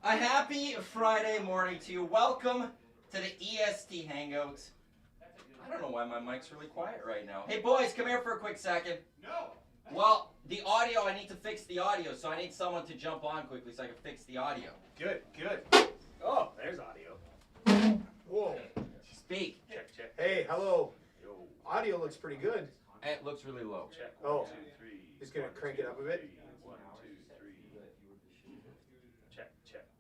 A happy Friday morning to you. Welcome to the EST Hangout. I don't know why my mic's really quiet right now. Hey boys, come here for a quick second. No. Well, the audio, I need to fix the audio, so I need someone to jump on quickly so I can fix the audio. Good. Oh, there's audio. Whoa. Speak. Check. Hey, hello. Yo. Audio looks pretty good. It looks really low. Check. Oh. 1, 2, 3. Just gonna crank it up a bit. 1, 2, 3. Check.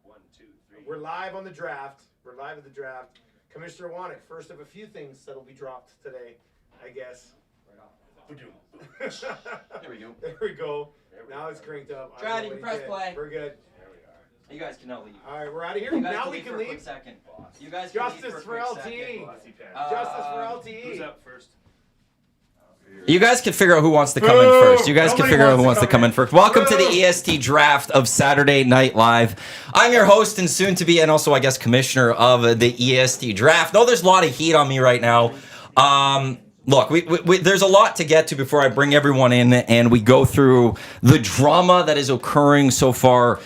1, 2, 3. We're live on the draft. We're live at the draft. Commissioner Wannick, first of a few things that'll be dropped today, I guess. There we go. There we go. Now it's cranked up. Brad, you can press play. We're good. There we are. You guys can now leave. All right, we're out of here. You guys Now we for can a quick leave. second. You guys can leave Justice for a for quick LTE. second. Bossy pants. Justice for Who's LTE. up first? You guys can figure out who wants to come in first. You guys can Nobody figure out who wants wants to to come in come first. Welcome to the Boo! EST Draft of Saturday Night Live. I'm your host and soon to be, and also I guess commissioner of the EST Draft. No, there's a lot of heat on me right now. Look, there's a lot to get to before I bring everyone in and we go through the drama that is occurring so far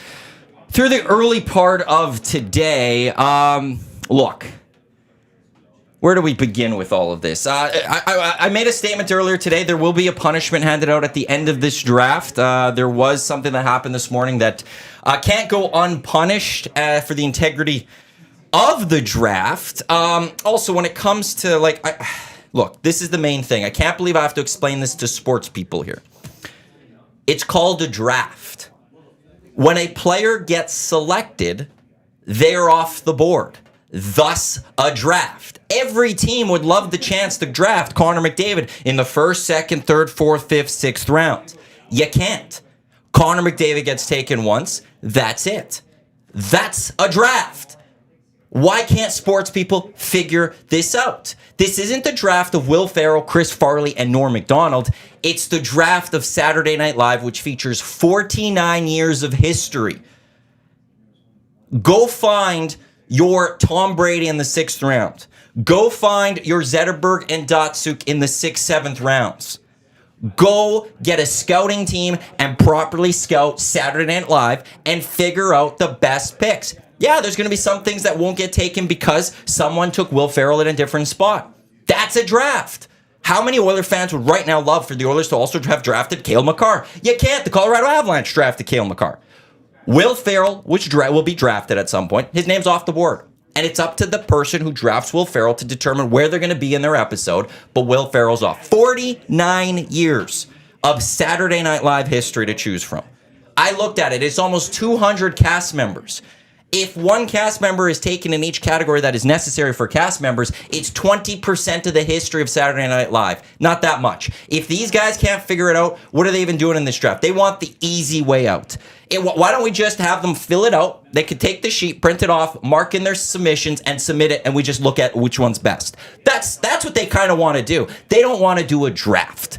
through the early part of today. Look. Where do we begin with all of this? I made a statement earlier today. There will be a punishment handed out at the end of this draft. There was something that happened this morning that can't go unpunished for the integrity of the draft. Also, when it comes to, look, this is the main thing. I can't believe I have to explain this to sports people here. It's called a draft. When a player gets selected, they're off the board. Thus, a draft. Every team would love the chance to draft Connor McDavid in the first, second, third, fourth, fifth, sixth rounds. You can't. Connor McDavid gets taken once. That's it. That's a draft. Why can't sports people figure this out? This isn't the draft of Will Ferrell, Chris Farley, and Norm Macdonald. It's the draft of Saturday Night Live, which features 49 years of history. Go find your Tom Brady in the 6th round. Go find your Zetterberg and Datsuk in the 6th, 7th rounds. Go get a scouting team and properly scout Saturday Night Live and figure out the best picks. Yeah, there's going to be some things that won't get taken because someone took Will Ferrell in a different spot. That's a draft. How many Oiler fans would right now love for the Oilers to also have drafted Cale Makar? You can't. The Colorado Avalanche drafted Cale Makar. Will Ferrell, which will be drafted at some point, his name's off the board. And it's up to the person who drafts Will Ferrell to determine where they're going to be in their episode. But Will Ferrell's off. 49 years of Saturday Night Live history to choose from. I looked at it. It's almost 200 cast members. If one cast member is taken in each category that is necessary for cast members, it's 20% of the history of Saturday Night Live. Not that much. If these guys can't figure it out, what are they even doing in this draft? They want the easy way out. Why don't we just have them fill it out? They could take the sheet, print it off, mark in their submissions, and submit it, and we just look at which one's best. That's what they kind of want to do. They don't want to do a draft.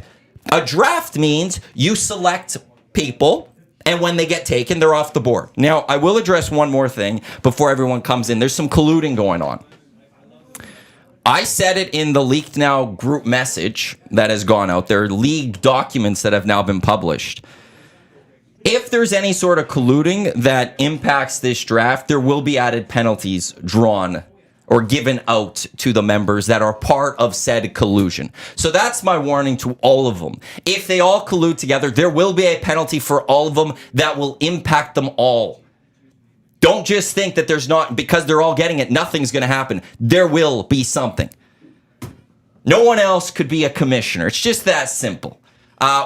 A draft means you select people, and when they get taken, they're off the board. Now, I will address one more thing before everyone comes in. There's some colluding going on. I said it in the Leaked Now group message that has gone out. There are league documents that have now been published. If there's any sort of colluding that impacts this draft, there will be added penalties drawn or given out to the members that are part of said collusion. So that's my warning to all of them. If they all collude together, there will be a penalty for all of them that will impact them all. Don't just think that there's not, because they're all getting it, nothing's going to happen. There will be something. No one else could be a commissioner. It's just that simple.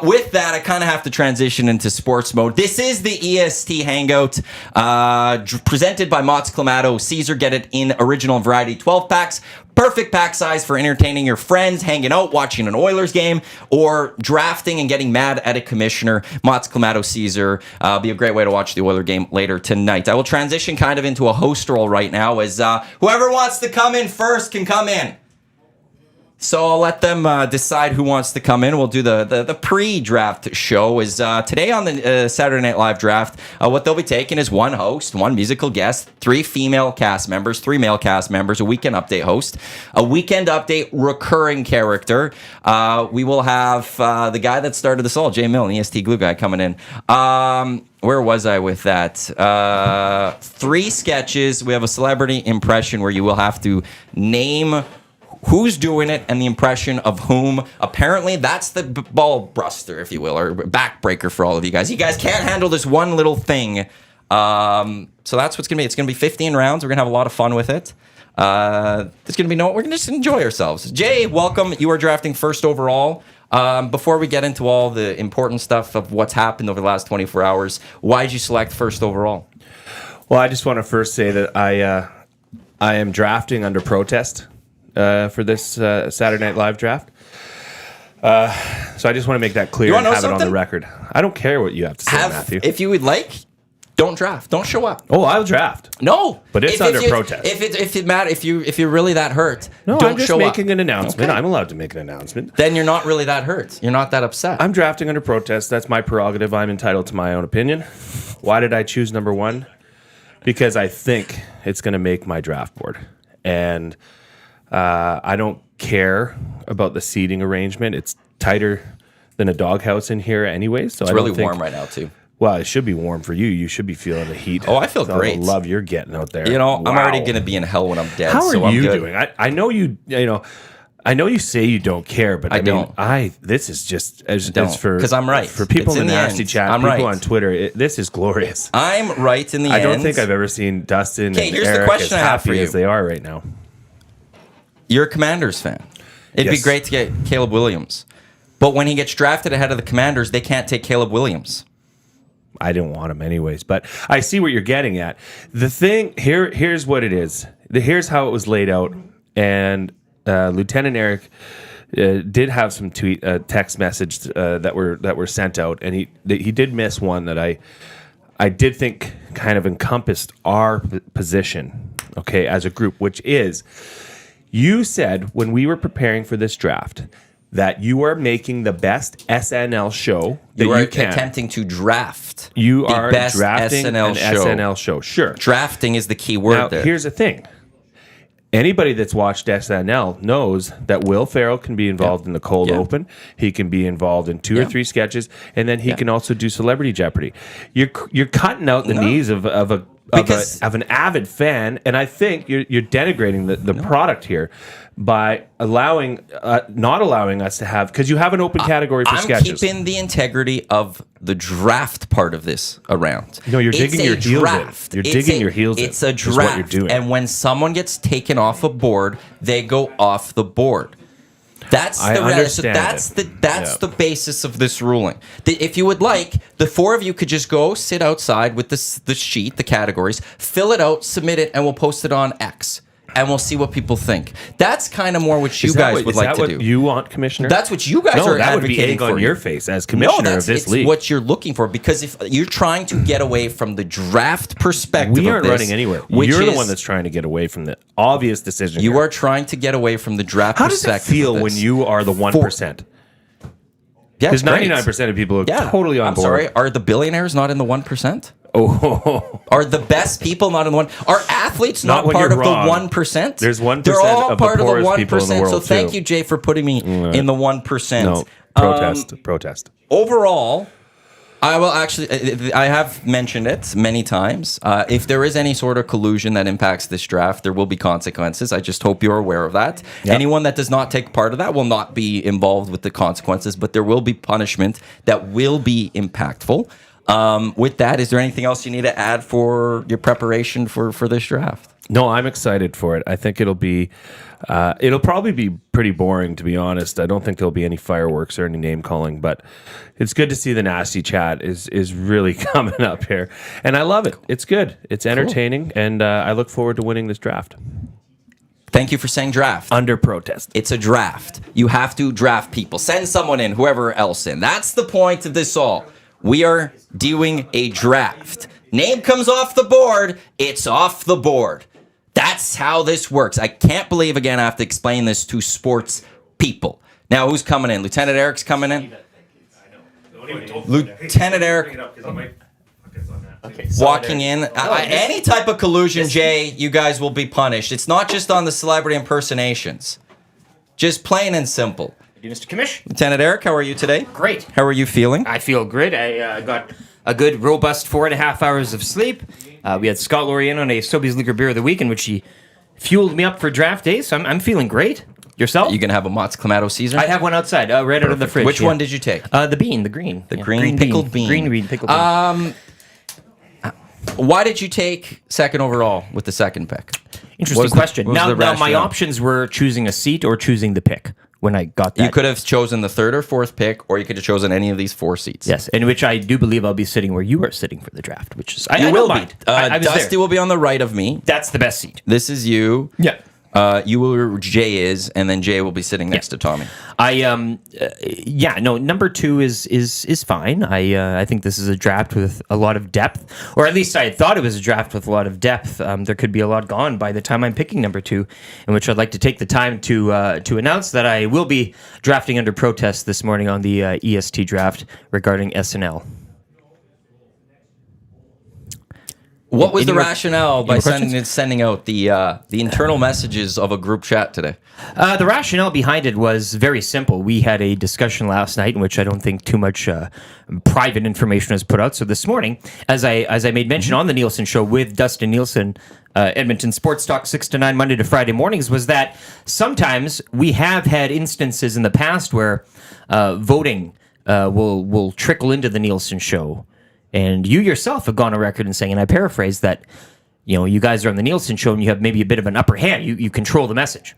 With that, I kind of have to transition into sports mode. This is the EST Hangout, presented by Mott's Clamato. Caesar, get it in original variety 12 packs. Perfect pack size for entertaining your friends, hanging out, watching an Oilers game, or drafting and getting mad at a commissioner. Mott's Clamato Caesar be a great way to watch the Oiler game later tonight. I will transition kind of into a host role right now as whoever wants to come in first can come in. So I'll let them decide who wants to come in. We'll do the pre-draft show. Is today on the Saturday Night Live draft. What they'll be taking is one host, one musical guest, 3 female cast members, 3 male cast members, a weekend update host, a weekend update recurring character. We will have the guy that started this all, Jay Milne, EST Glue guy, coming in. Where was I with that? 3 sketches. We have a celebrity impression where you will have to name who's doing it and the impression of whom. Apparently, that's the ball buster, if you will, or backbreaker for all of you guys. You guys can't handle this one little thing. So that's what's going to be. It's going to be 15 rounds. We're going to have a lot of fun with it. There's going to be we're going to just enjoy ourselves. Jay, welcome. You are drafting first overall. Before we get into all the important stuff of what's happened over the last 24 hours, why did you select first overall? Well, I just want to first say that I am drafting under protest for this Saturday Night Live draft. So I just want to make that clear and have it on the record. I don't care what you have to say, Matthew. If you would like, don't draft. Don't show up. Oh, I'll draft. No, but it's under protest. If you're really that hurt, no, don't I'm just show making up. an announcement. Okay. I'm allowed to make an announcement. Then you're not really that hurt. You're not that upset. I'm drafting under protest. That's my prerogative. I'm entitled to my own opinion. Why did I choose number 1? Because I think it's going to make my draft board, and I don't care about the seating arrangement. It's tighter than a doghouse in here anyways. So it's really warm right now too. Well, it should be warm for you. You should be feeling the heat. Oh, I feel great. The love you're getting out there. You know, I'm already going to be in hell when I'm dead. How so are you I'm doing? I know I know you say you don't care, but I mean, this is just as for because I'm right. For people in the nasty chat, I'm people right. on Twitter, this is glorious. I'm right in the end. I don't think I've ever seen Dustin and Eric as happy as they are right now. You're a Commanders fan. It'd be great to get Caleb Williams. But when he gets drafted ahead of the Commanders, they can't take Caleb Williams. I didn't want him anyways, but I see what you're getting at. The thing here's what it is. Here's how it was laid out, and Lieutenant Eric did have some text messages that were sent out, and he did miss one that I did think kind of encompassed our position, okay, as a group, which is, you said when we were preparing for this draft that you are making the best SNL show that you can. Attempting to draft. You the are best drafting SNL an show. SNL show. Sure. Drafting is the key word now, there. Here's the thing. Anybody that's watched SNL knows that Will Ferrell can be involved in the cold open. He can be involved in 2 or 3 sketches, and then he can also do Celebrity Jeopardy. You're cutting out the knees of an avid fan, and I think you're denigrating the product here by not allowing us to have, because you have an open category for sketches. I'm keeping the integrity of the draft part of this around. No, you're digging your heels draft. in. You're digging your heels in. It's a draft. Is what you're doing. And when someone gets taken off a board, they go off the board. That's the basis of this ruling. If you would like, the 4 of you could just go sit outside with the sheet, the categories, fill it out, submit it, and we'll post it on X. And we'll see what people think. That's kind of more what you guys would like to do. Is that what you want, Commissioner? That's what you guys are advocating for. No, that would be egg on your face as Commissioner of this league. It's what you're looking for, because if you're trying to get away from the draft perspective we aren't of this, running anywhere. You're the one that's trying to get away from the obvious decision. You are trying to get away from the draft perspective. How does it feel when you are the 1%? Because 99% of people are totally on board. I'm sorry, are the billionaires not in the 1%? Oh, are the best people not in the 1? Are athletes not when part of you're the wrong. 1%? There's 1% They're all of the part of the poorest people in the 1%. world, So thank too. you, Jay, for putting me in the 1%. No, protest. Overall, I will actually, I have mentioned it many times. If there is any sort of collusion that impacts this draft, there will be consequences. I just hope you're aware of that. Yep. Anyone that does not take part of that will not be involved with the consequences, but there will be punishment that will be impactful. With that, is there anything else you need to add for your preparation for this draft? No, I'm excited for it. I think it'll probably be pretty boring, to be honest. I don't think there'll be any fireworks or any name calling, but it's good to see the nasty chat is really coming up here. And I love it. It's good. It's entertaining, and I look forward to winning this draft. Thank you for saying draft. Under protest. It's a draft. You have to draft people. Send someone in, whoever else in. That's the point of this all. We are doing a draft. Name comes off the board, it's off the board. That's how this works. I can't believe, again, I have to explain this to sports people. Now, who's coming in? Lieutenant Eric's coming in. Lieutenant Eric walking in. Any type of collusion, Jay, you guys will be punished. It's not just on the celebrity impersonations. Just plain and simple. Mr. Commish. Lieutenant Eric, how are you today? Great. How are you feeling? I feel great. I got a good, robust 4.5 hours of sleep. We had Scott Laurie in on a Sobeys Liquor Beer of the Week, in which he fueled me up for draft day, so I'm feeling great. Yourself? You gonna have a Mott's Clamato Caesar? I have one outside, right out of the fridge. Which one did you take? The green, the green. The green pickled bean. Green pickled bean. Why did you take second overall with the second pick? Interesting question. Now, my rationale? options were choosing a seat or choosing the pick when I got that. You could have chosen the third or fourth pick, or you could have chosen any of these 4 seats. Yes, in which I do believe I'll be sitting where you are sitting for the draft, which is I will don't be. mind. I was Dusty there. will be on the right of me. That's the best seat. This is you. Yeah. You will where Jay is, and then Jay will be sitting next to Tommy. Number 2 is fine. I think this is a draft with a lot of depth, or at least I thought it was a draft with a lot of depth. There could be a lot gone by the time I'm picking number 2, in which I'd like to take the time to announce that I will be drafting under protest this morning on the EST draft regarding SNL. What was the rationale by questions? sending out the internal messages of a group chat today? The rationale behind it was very simple. We had a discussion last night in which I don't think too much private information was put out. So this morning, as I made mention on the Nielsen Show with Dustin Nielsen, Edmonton Sports Talk 6 to 9 Monday to Friday mornings, was that sometimes we have had instances in the past where voting will trickle into the Nielsen Show. And you yourself have gone on record and saying, and I paraphrase, that you guys are on the Nielsen Show and you have maybe a bit of an upper hand. You control the message.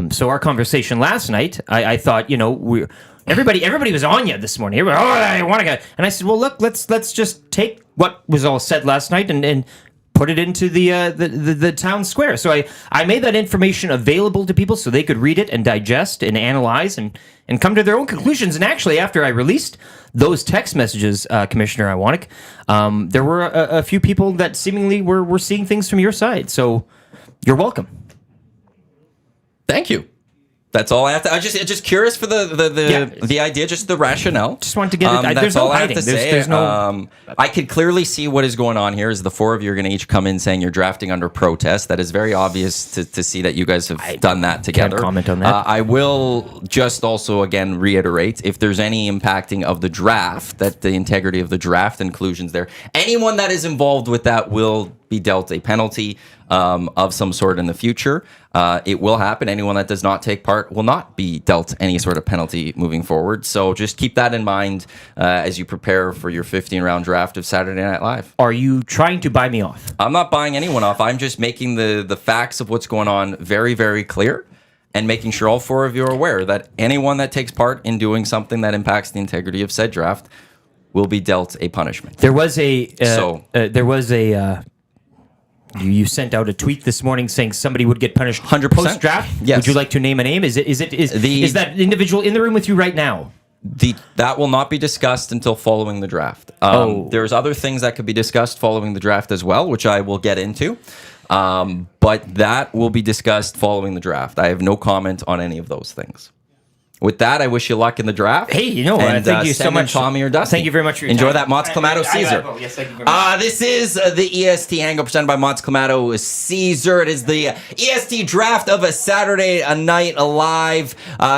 So our conversation last night, I thought, everybody was on you this morning. Everybody, I want to go. And I said, well, look, let's just take what was all said last night and put it into the town square. So I made that information available to people so they could read it and digest and analyze and come to their own conclusions. And actually, after I released those text messages, Commissioner Iwanek, there were a few people that seemingly were seeing things from your side. So you're welcome. Thank you. That's all I have to. I'm just curious for the idea, just the rationale. Just wanted to get it. That's There's no all I have hiding. to say. There's no. I could clearly see what is going on here. Is the 4 of you are going to each come in saying you're drafting under protest? That is very obvious to see that you guys have done that together. Can't comment on that. I will just also again reiterate, if there's any impacting of the draft, that the integrity of the draft inclusions there, anyone that is involved with that will be dealt a penalty of some sort in the future. It will happen. Anyone that does not take part will not be dealt any sort of penalty moving forward. So just keep that in mind as you prepare for your 15-round draft of Saturday Night Live. Are you trying to buy me off? I'm not buying anyone off. I'm just making the facts of what's going on very, very clear and making sure all 4 of you are aware that anyone that takes part in doing something that impacts the integrity of said draft will be dealt a punishment. There was You sent out a tweet this morning saying somebody would get punished 100%. post-draft. Yes. Would you like to name a name? Is that individual in the room with you right now? That will not be discussed until following the draft. There's other things that could be discussed following the draft as well, which I will get into. But that will be discussed following the draft. I have no comment on any of those things. With that, I wish you luck in the draft. Hey, thank you so much, Tommy or Dusty. Thank you very much for your Enjoy time. that Mott's Clamato Caesar. Yes, thank you very much. This is the EST Hangout presented by Mott's Clamato Caesar. It is the EST Draft of a Saturday Night Live.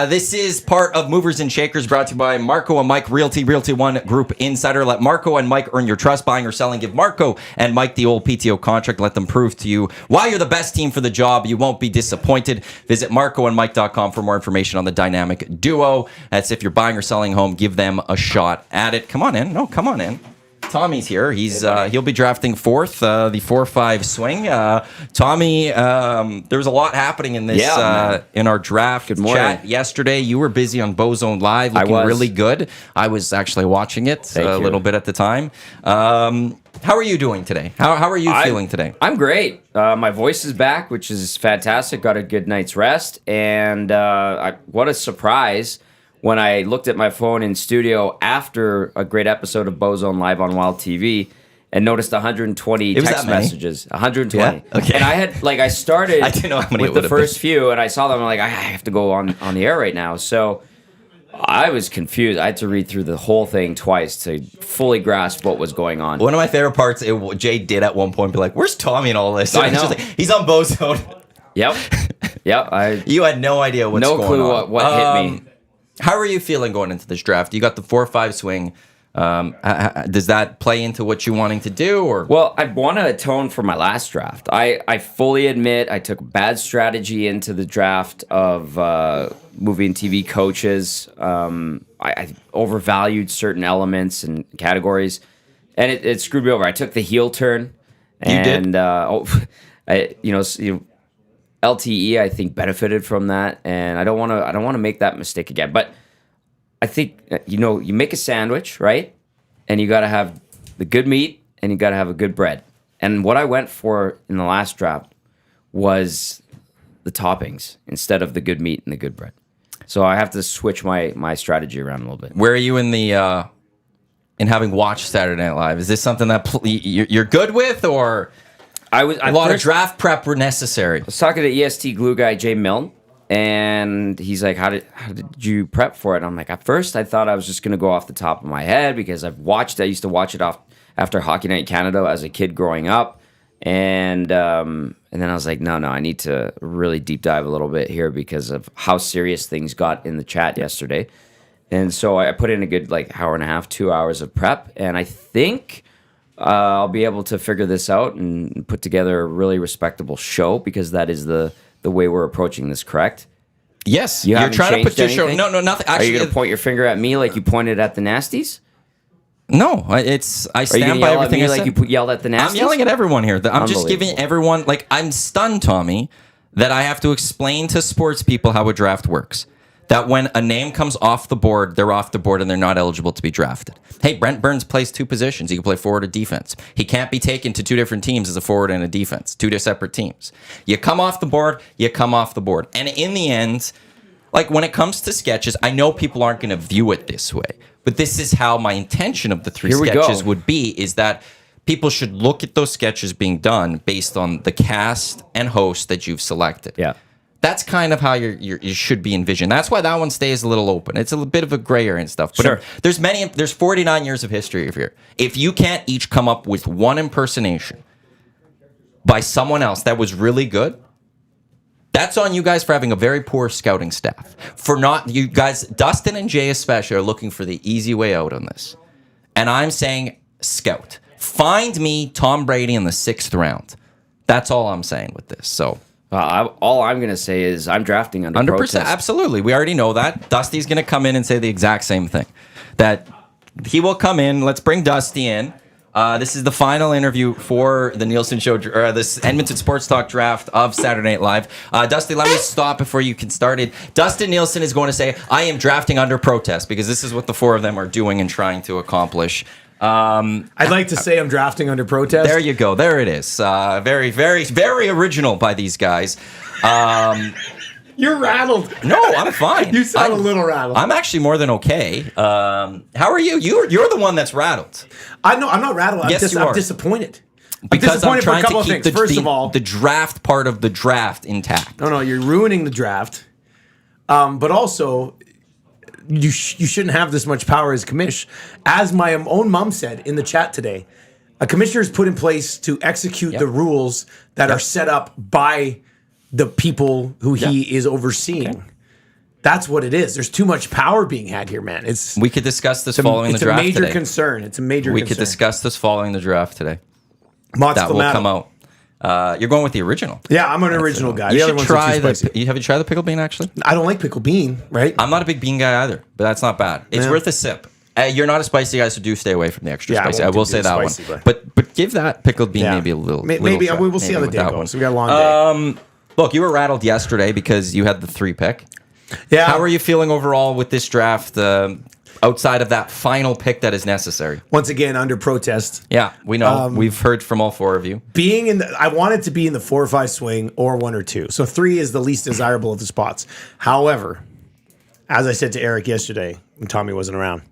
This is part of Movers and Shakers, brought to you by Marco and Mike Realty One Group Insider. Let Marco and Mike earn your trust, buying or selling. Give Marco and Mike the old PTO contract. Let them prove to you why you're the best team for the job. You won't be disappointed. Visit marcoandmike.com for more information on the dynamic duo. That's if you're buying or selling a home, give them a shot at it. Come on in. No, come on in. Tommy's here. He'll be drafting 4th, the 4-5 swing. Tommy, there was a lot happening in this in our draft chat yesterday. You were busy on Bozone Live, looking really good. I was actually watching it a little bit at the time. How are you doing today? How are you feeling today? I'm great. My voice is back, which is fantastic. Got a good night's rest, and what a surprise when I looked at my phone in studio after a great episode of Bozone Live on Wild TV, and noticed 120 was text that many? messages. 120. Yeah? Okay. And I had I started I didn't know how many it with the would've first few, and I saw them. I'm like, I have to go on the air right now. So I was confused. I had to read through the whole thing twice to fully grasp what was going on. One of my favorite parts, Jay did at one point be like, "Where's Tommy in all this?" I And it's know. just like, he's on Bozone. Yep. You had no idea what's No going clue on. what hit me. How are you feeling going into this draft? You got the 4-5 swing. Does that play into what you're wanting to do, or? Well, I want to atone for my last draft. I fully admit I took bad strategy into the draft of movie and TV coaches. I overvalued certain elements and categories, and it screwed me over. I took the heel turn. You did? LTE I think benefited from that, and I don't want to make that mistake again. But I think you make a sandwich, right? And you got to have the good meat and you got to have a good bread. And what I went for in the last draft was the toppings instead of the good meat and the good bread. So I have to switch my strategy around a little bit. Where are you in the in having watched Saturday Night Live? Is this something that you're good with, or A lot of draft prep were necessary? I was talking to EST glue guy Jay Milne, and he's like, how did you prep for it? And I'm like, at first I thought I was just gonna go off the top of my head because I used to watch it after Hockey Night in Canada as a kid growing up, and then I was like, no, I need to really deep dive a little bit here because of how serious things got in the chat yesterday. And so I put in a good hour and a half, 2 hours of prep, and I think I'll be able to figure this out and put together a really respectable show because that is the way we're approaching this, correct? Yes, You you're haven't trying to put changed your show. anything? No, nothing. Are Actually, you going to point your finger at me like you pointed at the Nasties? no. I Are you stand going to by yell at everything me I like said. you yelled at the Nasties? I'm yelling at everyone here. I'm just giving Unbelievable. everyone, I'm stunned, Tommy, that I have to explain to sports people how a draft works. That when a name comes off the board, they're off the board and they're not eligible to be drafted. Hey, Brent Burns plays two positions. He can play forward or defense. He can't be taken to two different teams as a forward and a defense, two separate teams. You come off the board, you come off the board. And in the end, when it comes to sketches, I know people aren't going to view it this way, but this is how my intention of the three Here we sketches go. would be, is that people should look at those sketches being done based on the cast and host that you've selected. Yeah. That's kind of how you should be envisioned. That's why that one stays a little open. It's a bit of a gray area and stuff. But Sure. there's 49 years of history here. If you can't each come up with one impersonation by someone else that was really good, that's on you guys for having a very poor scouting staff. You guys, Dustin and Jay especially, are looking for the easy way out on this. And I'm saying scout. Find me Tom Brady in the 6th round. That's all I'm saying with this. So. All I'm going to say is I'm drafting under 100%, protest. absolutely. We already know that. Dusty's going to come in and say the exact same thing. That he will come in. Let's bring Dusty in. This is the final interview for the Nielsen Show, or this Edmonton Sports Talk draft of Saturday Night Live. Dusty, let me stop before you can start it. Dustin Nielsen is going to say, I am drafting under protest, because this is what the four of them are doing and trying to accomplish. I'd like to say I'm drafting under protest. There you go. There it is. Very, very, very original by these guys. You're rattled. No, I'm fine. You sound a little rattled. I'm actually more than okay. How are you? You're the one that's rattled. I'm not rattled. Yes, you I'm are. disappointed. Because I'm disappointed for a trying couple to of keep things. First of all, the draft part of the draft intact. no, you're ruining the draft. But also, you shouldn't have this much power as commish. As my own mom said in the chat today, a commissioner is put in place to execute the rules that are set up by the people who he is overseeing. Okay. That's what it is. There's too much power being had here, man. We could discuss this following the draft today. It's a major concern. It's a major concern. We could discuss this following the draft today. Mott's that will come out. You're going with the original. Yeah, I'm an original guy. You the should try have you tried the pickle bean, actually? I don't like pickle bean, right? I'm not a big bean guy either, but that's not bad. It's worth a sip. You're not a spicy guy, so do stay away from the extra spicy. I will say that spicy, one. But give that pickled bean maybe a little. Maybe shot, we'll see how the day goes. We got a long day. Look, you were rattled yesterday because you had the 3 pick. Yeah. How are you feeling overall with this draft? Outside of that final pick that is necessary. Once again, under protest. Yeah, we know. We've heard from all 4 of you. I wanted to be in the 4 or 5 swing or 1 or 2. So 3 is the least desirable of the spots. However, as I said to Eric yesterday when Tommy wasn't around,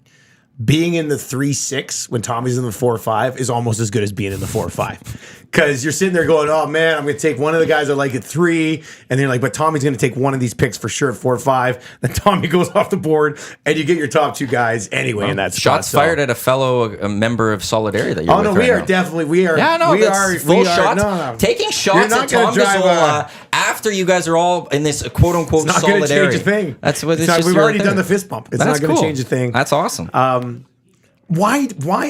being in the 3-6 when Tommy's in the 4-5 is almost as good as being in the 4-5. Because you're sitting there going, oh man, I'm going to take one of the guys I like at 3. And then you're like, but Tommy's going to take one of these picks for sure at 4-5. Then Tommy goes off the board and you get your top 2 guys anyway in that spot. Shots fired at a fellow member of Solidarity that you're Oh with no, right we are now. definitely, we are. Yeah, no, we that's full shots. No. Taking You're shots not at gonna Tom drive Gazzola after you guys are all in this quote unquote It's not going to solidarity. change a thing. That's what it's not, just we've your already thing. done the fist bump. It's That's not going to cool. change a thing. That's awesome. Why?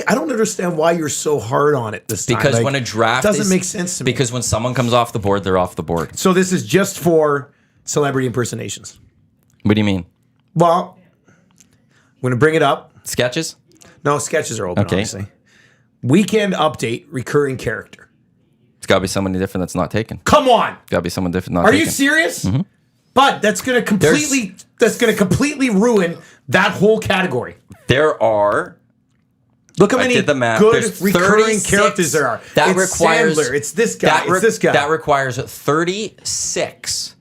I don't understand why you're so hard on it this time. Because Like, when a draft doesn't make sense to me. Because when someone comes off the board, they're off the board. So this is just for celebrity impersonations. What do you mean? Well, I'm going to bring it up. Sketches? No, sketches are open, Okay. obviously. Weekend update, recurring character. It's got to be someone different that's not taken. Come on. Got to be someone different not Are taken. you serious? But that's going to completely ruin that whole category. There are. Look how I many did the math. good There's recurring 36 characters there are. That It's requires Sandler. It's this guy. It's this guy. That requires 36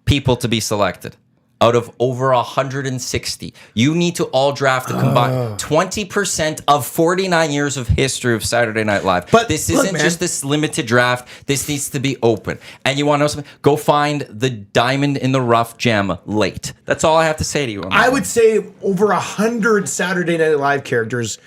people to be selected out of over 160. You need to all draft a combined 20% of 49 years of history of Saturday Night Live. But this look, isn't man. just this limited draft. This needs to be open. And you want to know something? Go find the diamond in the rough gem late. That's all I have to say to you. on that I one. would say over 100 Saturday Night Live characters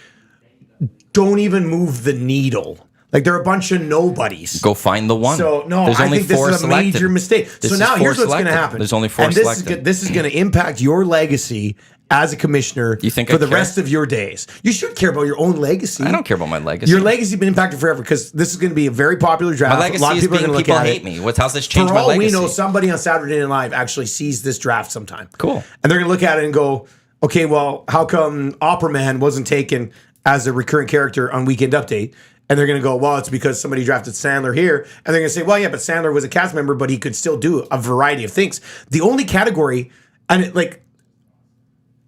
don't even move the needle. Like they're a bunch of nobodies. Go find the one. So no, There's I only think this four is a selected. major mistake. This So is now four here's what's going to selected. happen. There's only 4 and selected. this is going to impact your legacy as a commissioner You think for I the care? rest of your days. You should care about your own legacy. I don't care about my legacy. Your legacy has been impacted forever because this is going to be a very popular draft. My legacy a lot of is people are being going to look people at hate it. me. How's this changed For my all legacy? we know, somebody on Saturday Night Live actually sees this draft sometime. Cool. And they're going to look at it and go, okay, well, how come Opera Man wasn't taken as a recurring character on Weekend Update? And they're going to go, well, it's because somebody drafted Sandler here. And they're going to say, well, yeah, but Sandler was a cast member, but he could still do a variety of things. The only category,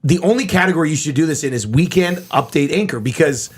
the only category you should do this in is Weekend Update Anchor, because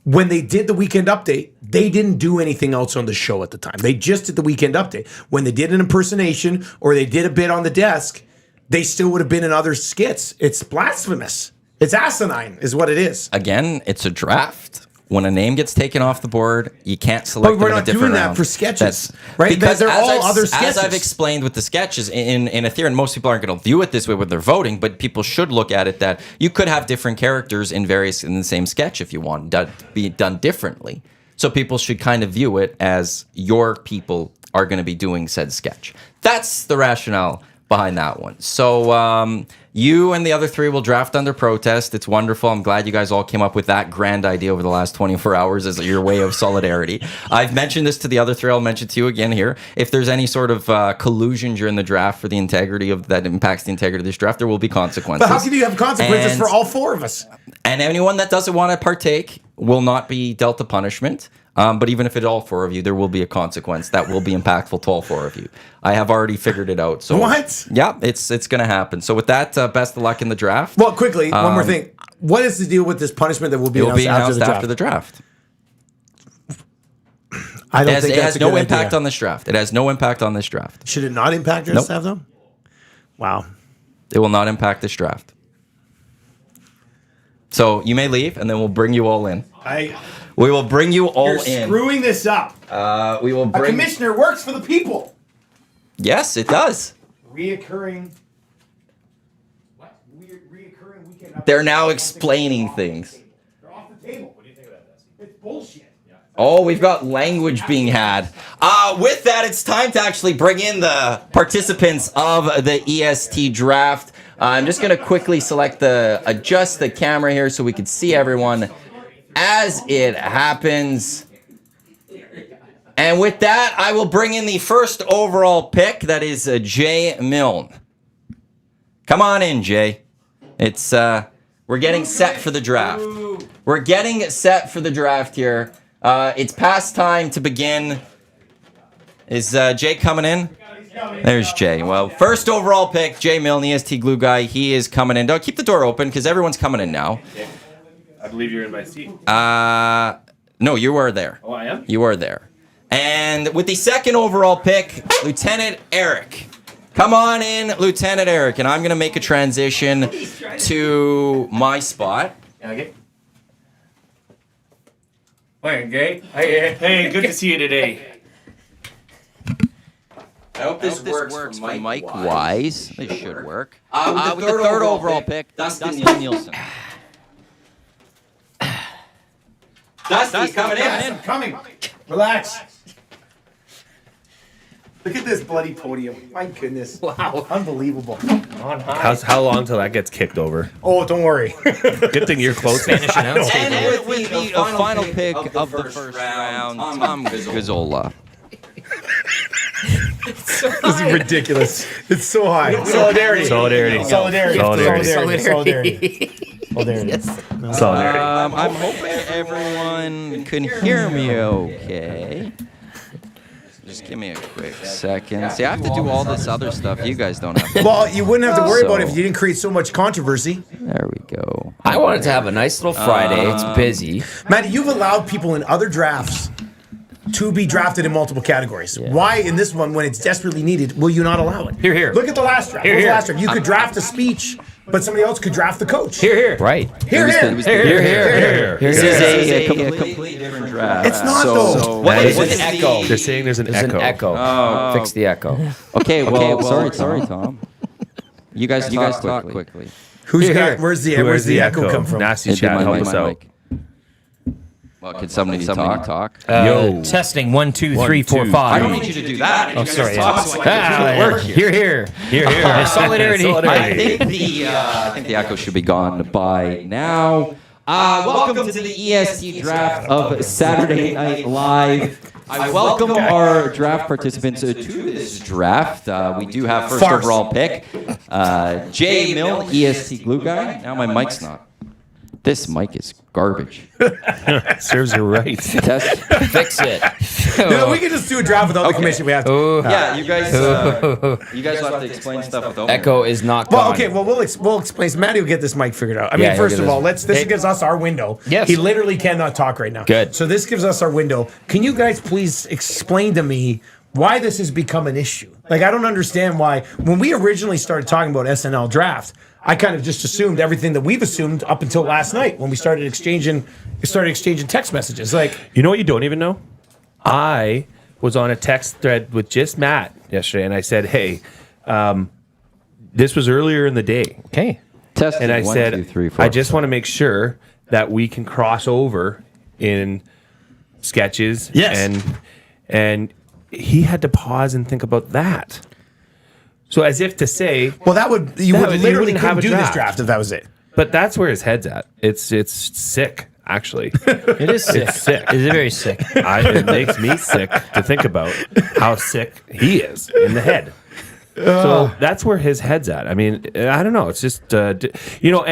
when they did the Weekend Update, they didn't do anything else on the show at the time. They just did the Weekend Update. When they did an impersonation or they did a bit on the desk, they still would have been in other skits. It's blasphemous. It's asinine is what it is. Again, it's a draft. When a name gets taken off the board, you can't select But we're them in a not different doing that round. for sketches, That's, right? Because They're as all I've, other As I've sketches. explained with the sketches in a theory, and most people aren't going to view it this way when they're voting, but people should look at it that you could have different characters in the same sketch if you want to be done differently. So people should kind of view it as your people are going to be doing said sketch. That's the rationale behind that one. So you and the other 3 will draft under protest. It's wonderful. I'm glad you guys all came up with that grand idea over the last 24 hours as your way of solidarity. I've mentioned this to the other 3. I'll mention it to you again here. If there's any sort of collusion during the draft for the integrity of that impacts the integrity of this draft, there will be consequences. But how can you have consequences And- for all 4 of us? And anyone that doesn't want to partake will not be dealt a punishment. But even if it's all 4 of you, there will be a consequence that will be impactful to all 4 of you. I have already figured it out. So What? Yeah, it's going to happen. So with that, best of luck in the draft. Well, quickly, one more thing. What is the deal with this punishment that will be It will announced, be announced after the draft? I don't think It that's has a no good impact idea. on this draft. It has no impact on this draft. Should it not impact your Nope. staff though? Wow. It will not impact this draft. So you may leave, and then we'll bring you all in. We will bring you all You're in. screwing this up. We will A bring. commissioner works for the people. Yes, it does. Reoccurring. What? Reoccurring weekend. They're now explaining things. They're off the table. What do you think of that, Dusty? It's bullshit. Oh, we've got language being had. With that, it's time to actually bring in the participants of the EST draft. I'm just going to quickly adjust the camera here so we can see everyone as it happens. And with that, I will bring in the first overall pick. That is Jay Milne. Come on in, Jay. It's we're getting set for the draft. We're getting set for the draft here. It's past time to begin. Is Jay coming in? There's Jay. Well, first overall pick, Jay Milne, EST glue guy. He is coming in. Don't keep the door open because everyone's coming in now. I believe you're in my seat. No, you are there. Oh, I am? You are there. And with the second overall pick, Lieutenant Eric. Come on in, Lieutenant Eric. And I'm going to make a transition to my spot. Okay. Hey, good to see you today. I hope this works for Mike Wise. It should work. With the third overall pick, Dustin Nielsen. Dusty coming in. Coming. Relax. Look at this bloody podium. My goodness. Wow. Unbelievable. How long till that gets kicked over? Oh, don't worry. Good thing you're close. Spanish announce And table. with the final pick of the first round, Tom Gazzola. This is ridiculous. It's so high. Solidarity. Solidarity. Solidarity. Solidarity. Solidarity. I'm hoping everyone can hear me okay. Just give me a quick second. See, I have to do all this other stuff you guys don't have to. Well, you wouldn't have to worry about it if So- you didn't create so much controversy. There we go. I wanted to have a nice little Friday. It's busy. Matty, you've allowed people in other drafts to be drafted in multiple categories. Why in this one, when it's desperately needed, will you not allow it? Here. Look at the last draft. Here, What was the here. last draft? You could draft a speech, but somebody else could draft the coach. Here. Right. Here. Here. This is a completely different draft. It's not, though. What is There's an echo. They're saying there's an There's echo. an echo. Fix the echo. Okay, well, sorry, Tom. You guys talk quickly. Where's the echo come from? Nasty chat, help us out. Well, can somebody talk? Yo. Testing 1, 2, 3, 1, 4, 2, 5. I don't need you to do that. Oh, sorry. Talk so I can do the work here. Here. Solidarity. I think the echo should be gone by now. Welcome to the EST Draft of Saturday Night Live. I welcome our draft participants to this draft. We do have first Farce. overall pick, Jay Mill, EST Glue Guy. Now my mic's not. This mic is garbage. Serves you right. Fix it. No, we can just do a draft without the commission. We have to. Yeah, you guys will have to explain stuff without me. Echo is not Well, gone. okay. Well, we'll explain. So Matty will get this mic figured out. I Yeah, mean, he'll first get of all, this. this gives us our window. Yes. He literally cannot talk right now. Good. So this gives us our window. Can you guys please explain to me why this has become an issue? Like, I don't understand why. When we originally started talking about SNL draft, I kind of just assumed everything that we've assumed up until last night when we started exchanging text messages. Like, You know what you don't even know? I was on a text thread with just Matt yesterday, and I said, hey, this was earlier in the day. Okay. And I said, I just want to make sure that we can cross over in sketches. Yes. And he had to pause and think about that. So as if to say, well, you would you literally wouldn't have couldn't a do this draft. draft if that was it. but that's where his head's at. It's sick, actually. It is sick. It's sick. It is very sick. It makes me sick to think about how sick he is in the head. So that's where his head's at. I mean, I don't know. It's just, and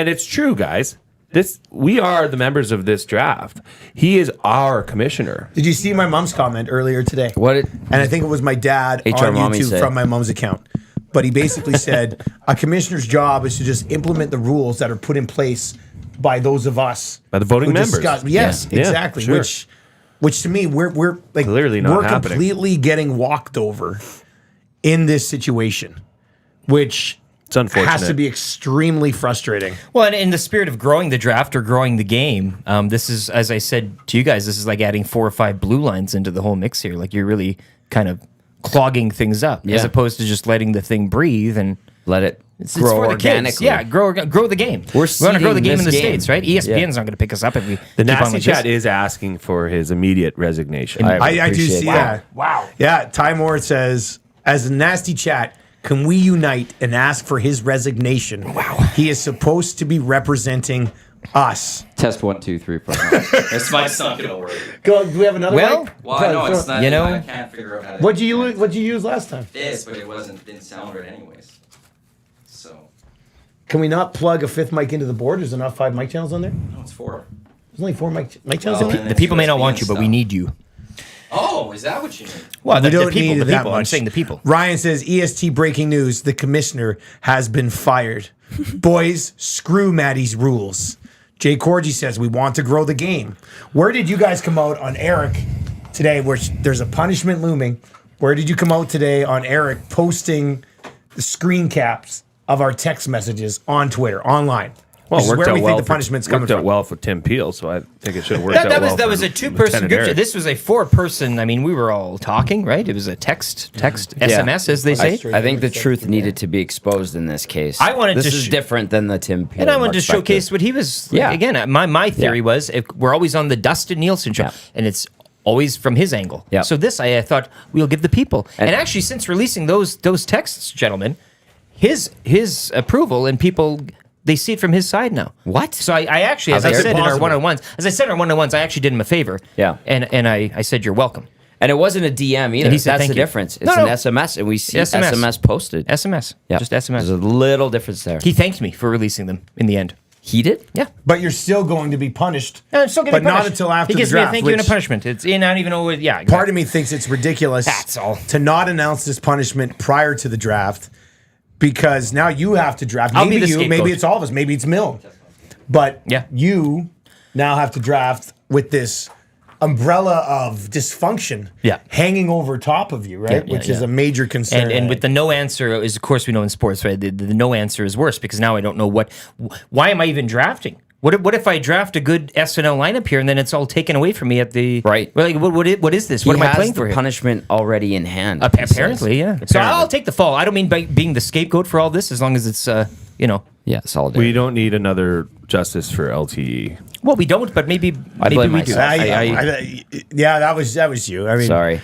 it's true, guys. We are the members of this draft. He is our commissioner. Did you see my mom's comment earlier today? And I think it was my dad HR on mommy YouTube said. from my mom's account. But he basically said a commissioner's job is to just implement the rules that are put in place by those of us, By the voting who members. discuss- Yes, Yeah, exactly. sure. Which to me, we're like Clearly not we're happening. completely getting walked over in this situation, which It's unfortunate. has to be extremely frustrating. Well, and in the spirit of growing the draft or growing the game, this is, as I said to you guys, this is like adding 4 or 5 blue lines into the whole mix here. Like you're really kind of clogging things up as Yeah. opposed to just letting the thing breathe and let it it's grow for the kids. organically. Yeah, grow the game. We're We want to grow the seeding game in the this game. States, right? ESPN's Yeah. not going to pick us up if we The keep on nasty like chat this. is asking for his immediate resignation. I do appreciate see that. that. Wow. Yeah, Ty Moore says, as a nasty chat, can we unite and ask for his resignation? Wow. He is supposed to be representing us. Test 1, 2, 3, 4. This mic's not gonna work. Go, do we have another Well, mic? Well, I know it's not. You know- I can't figure out how to. What'd you use last time? This, but it didn't sound right anyways. So Can we not plug a 5th mic into the board? Is there not 5 mic channels on there? no, it's 4. There's only 4 mic channels. Well, on there? The people may not USB want you, but we stuff. need you. Oh, is that what you mean? Well, We don't the people, need the that people. I'm much. saying the people. Ryan says, EST breaking news. The commissioner has been fired. Boys, screw Maddie's rules. Jay Corgi says, we want to grow the game. Where did you guys come out on Eric today, where there's a punishment looming? Where did you come out today on Eric posting the screen caps of our text messages on Twitter, online? Well, Which is it worked where out we well think the punishment's coming worked out from. well for Tim Peel, so I think it should have worked out well. That was for a two-person Lieutenant group chat. Eric. This was a four-person. I mean, we were all talking, right? It was a text SMS, as they say. I think the truth needed to be exposed in this case. I wanted this to is different than the Tim Peel. And I wanted to perspective. showcase what he was. Yeah. Again, my theory Yeah. was we're always on the Dustin Nielsen show, Yeah. and it's always from his angle. Yeah. So this, I thought, we'll give the people. And actually, since releasing those texts, gentlemen, his approval and people. They see it from his side now. What? So I actually, as How I dare said you. in our one-on-ones, I actually did him a favor. Yeah. And I said, you're welcome. And it wasn't a DM either. And he said, That's "Thank the you." difference. It's No, an no. SMS, and we see SMS. SMS posted. SMS. Yeah. Just SMS. There's a little difference there. He thanked me for releasing them in the end. He did? Yeah. But you're still going to be punished. No, I'm still getting but not punished. until after he gives the draft. me a thank you and a which punishment. It's I don't even know what. Yeah, exactly. Part of me thinks it's ridiculous. That's all. To not announce this punishment prior to the draft, because now you have to draft. I'll be Maybe the you, scapegoat. maybe it's all of us, maybe it's Milne. But Yeah. you now have to draft with this umbrella of dysfunction Yeah. hanging over top of you, right? Yeah, Which is yeah. a major concern. And with the no answer is, of course, we know in sports, right? The no answer is worse because now I don't know why am I even drafting? What if I draft a good SNL lineup here and then it's all taken away from me at the Right. Well, like, what is this? He What am I has playing the for here? punishment already in hand. Apparently, yeah. So I'll take the fall. I don't mean by being the scapegoat for all this, as long as it's Yeah, solidarity. We don't need another justice for LTE. Well, we don't, but maybe blame we do. myself. yeah, that was you. I mean, Sorry.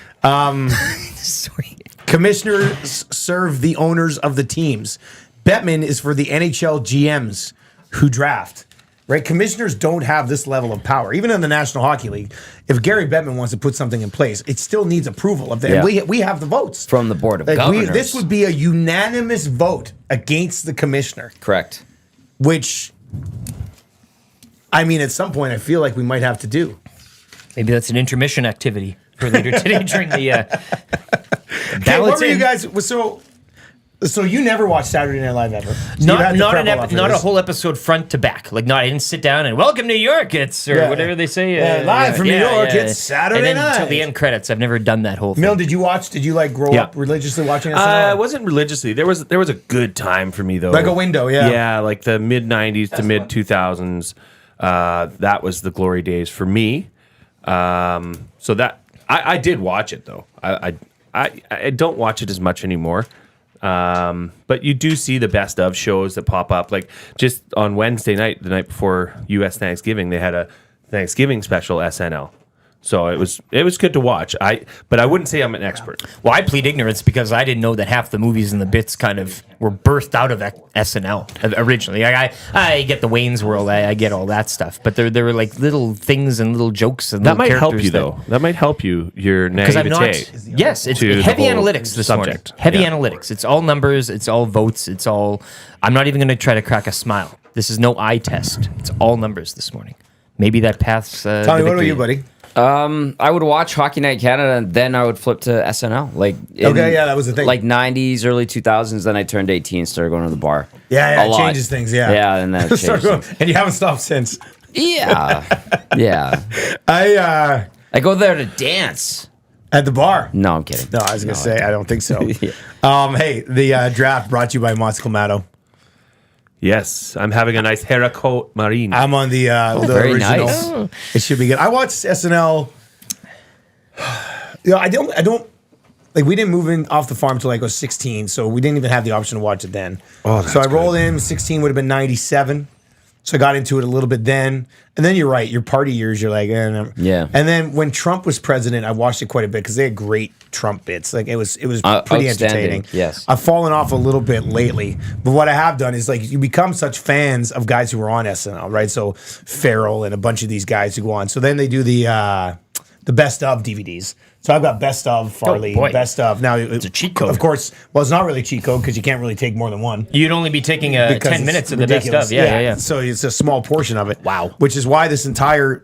Sorry. Commissioners serve the owners of the teams. Bettman is for the NHL GMs who draft. Right? Commissioners don't have this level of power. Even in the National Hockey League, if Gary Bettman wants to put something in place, it still needs approval of them. Yeah. We have the votes. From the Board of Governors. This would be a unanimous vote against the commissioner, Correct. which, I mean, at some point, I feel like we might have to do. Maybe that's an intermission activity for later today during the Hey, what ballots. were you in. guys? So you never watched Saturday Night Live ever? So you've Not had to not prep an a lot for not a this. whole episode front to back. Like I didn't sit down and welcome New York. It's or Yeah. whatever they say. Yeah, live from New York, it's Saturday and then night. until the end credits. I've never done that whole thing. Milne, did you watch? Did you like grow Yeah. up religiously watching SNL? It wasn't religiously. There was a good time for me though. Like a window, yeah. Yeah, like the mid '90s to mid 2000s. That was the glory days for me. So that I did watch it though. I don't watch it as much anymore. But you do see the best of shows that pop up. Like just on Wednesday night, the night before U.S. Thanksgiving, they had a Thanksgiving special SNL. So it was good to watch. But I wouldn't say I'm an expert. Well, I plead ignorance because I didn't know that half the movies and the bits kind of were birthed out of SNL originally. I get the Wayne's World, I get all that stuff, but there were like little things and little jokes and That little might help characters you though. That might help you. Your Because I'm not. naivete. Yes, it's to the heavy whole analytics this subject. morning. Heavy Yeah. analytics. It's all numbers. It's all votes. It's all. I'm not even going to try to crack a smile. This is no eye test. It's all numbers this morning. Maybe that paths. Tommy, the what about victory. you, buddy? I would watch Hockey Night Canada, and then I would flip to SNL. Okay, yeah, that was the thing. Like 90s, early 2000s. Then I turned 18, started going to the bar. Yeah, A it lot. changes things. Yeah, Yeah, and that Start changed going- things. and you haven't stopped since. Yeah, yeah. I go there to dance. At the bar. No, I'm kidding. No, I was gonna say I don't think so. Yeah. Hey, the draft brought to you by Mott's Clamato. Yes, I'm having a nice Haricot Marine. I'm on the very original. nice. It should be good. I watched SNL. I don't like. We didn't move in off the farm till like I was 16, so we didn't even have the option to watch it then. Oh, so I that's rolled in. 16 would have been 97. So I got into it a little bit then. And then you're right. Your party years, you're like, Yeah. And then when Trump was president, I watched it quite a bit because they had great Trump bits. Like it was pretty outstanding, entertaining. yes. I've fallen off a little bit lately, but what I have done is like you become such fans of guys who were on SNL, right? So Farrell and a bunch of these guys who go on. So then they do the best of DVDs. So I've got best of Farley, boy. best of. Now it's a cheat code. Of course, well, it's not really a cheat code because you can't really take more than one. You'd only be taking Because 10 it's minutes of the ridiculous. best of. Yeah. So it's a small portion of it. Wow. Which is why this entire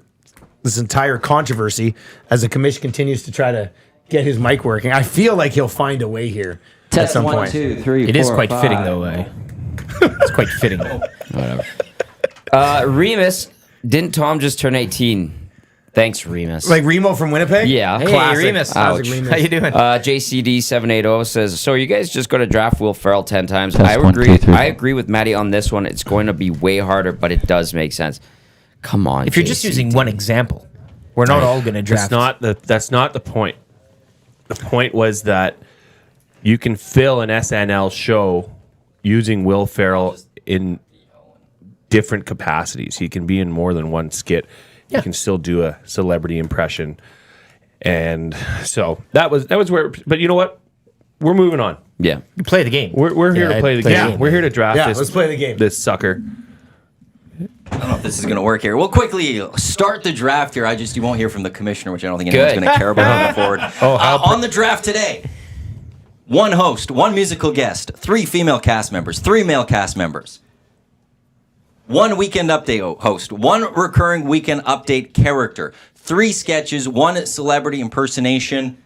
controversy, as the commission continues to try to get his mic working, I feel like he'll find a way here at some point. 2, 3, It is 4, quite 5. fitting, though. It's quite fitting. Remus, didn't Tom just turn 18? Thanks, Remus. Like Remo from Winnipeg? yeah, Hey, classic. Remus. Ouch. How you doing? JCD780 says, so are you guys just going to draft Will Ferrell 10 times? Test I one, agree. two, three. I agree with Maddie on this one. It's going to be way harder, but it does make sense. Come on. If you're just JCD. using one example, we're not all going to draft. That's not the point. The point was that you can fill an SNL show using Will Ferrell in different capacities. He can be in more than one skit. Yeah. He can still do a celebrity impression. And so that was where, but you know what? We're moving on. Yeah. You play the game. We're here Yeah, to play the play the game. game. We're here to draft Yeah, this. let's play the game. This sucker. I don't know if this is going to work here. We'll quickly start the draft here. You won't hear from the commissioner, which I don't think anyone's Good. going to care about going forward. On the draft today, one host, one musical guest, 3 female cast members, 3 male cast members, 1 weekend update host, 1 recurring weekend update character, 3 sketches, 1 celebrity impersonation,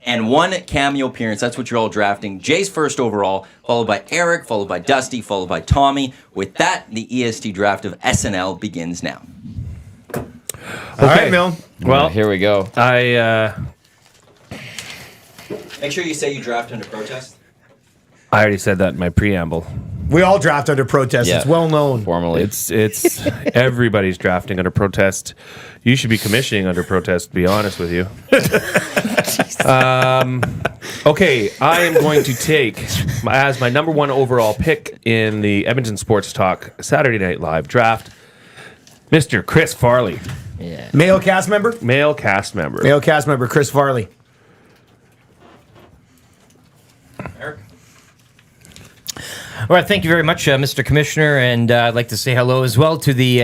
and 1 cameo appearance. That's what you're all drafting. Jay's first overall, followed by Eric, followed by Dusty, followed by Tommy. With that, the EST draft of SNL begins now. All right, Mill. Well, Here we go. Make sure you say you draft under protest. I already said that in my preamble. We all draft under protest. Yeah. It's well known. Formally. It's everybody's drafting under protest. You should be commissioning under protest, to be honest with you. Okay, I am going to take as my number 1 overall pick in the Edmonton Sports Talk Saturday Night Live draft, Mr. Chris Farley, Yeah. Male cast member? male cast member. Male cast member, Chris Farley. Eric? All right, thank you very much, Mr. Commissioner, and I'd like to say hello as well to the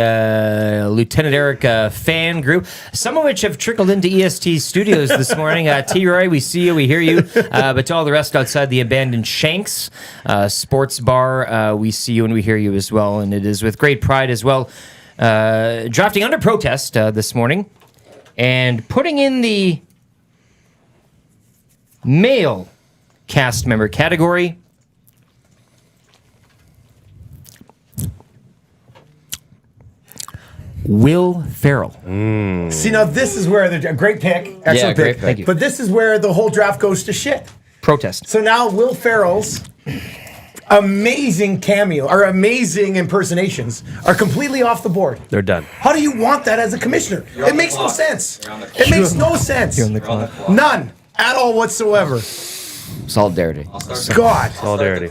Lieutenant Eric fan group, some of which have trickled into EST studios this morning. T-Roy, we see you, we hear you, but to all the rest outside the abandoned Shanks Sports Bar, we see you and we hear you as well, and it is with great pride as well. Drafting under protest this morning, and putting in the male cast member category, Will Ferrell. See, now this is where the great pick, excellent great pick. pick. Thank you. But this is where the whole draft goes to shit. Protest. So now Will Ferrell's amazing cameo or amazing impersonations are completely off the board. They're done. How do you want that as a commissioner? You're on It the makes no clock. sense. You're on the It makes no sense. You're on the clock. None at all whatsoever. Solidarity. God. Solidarity.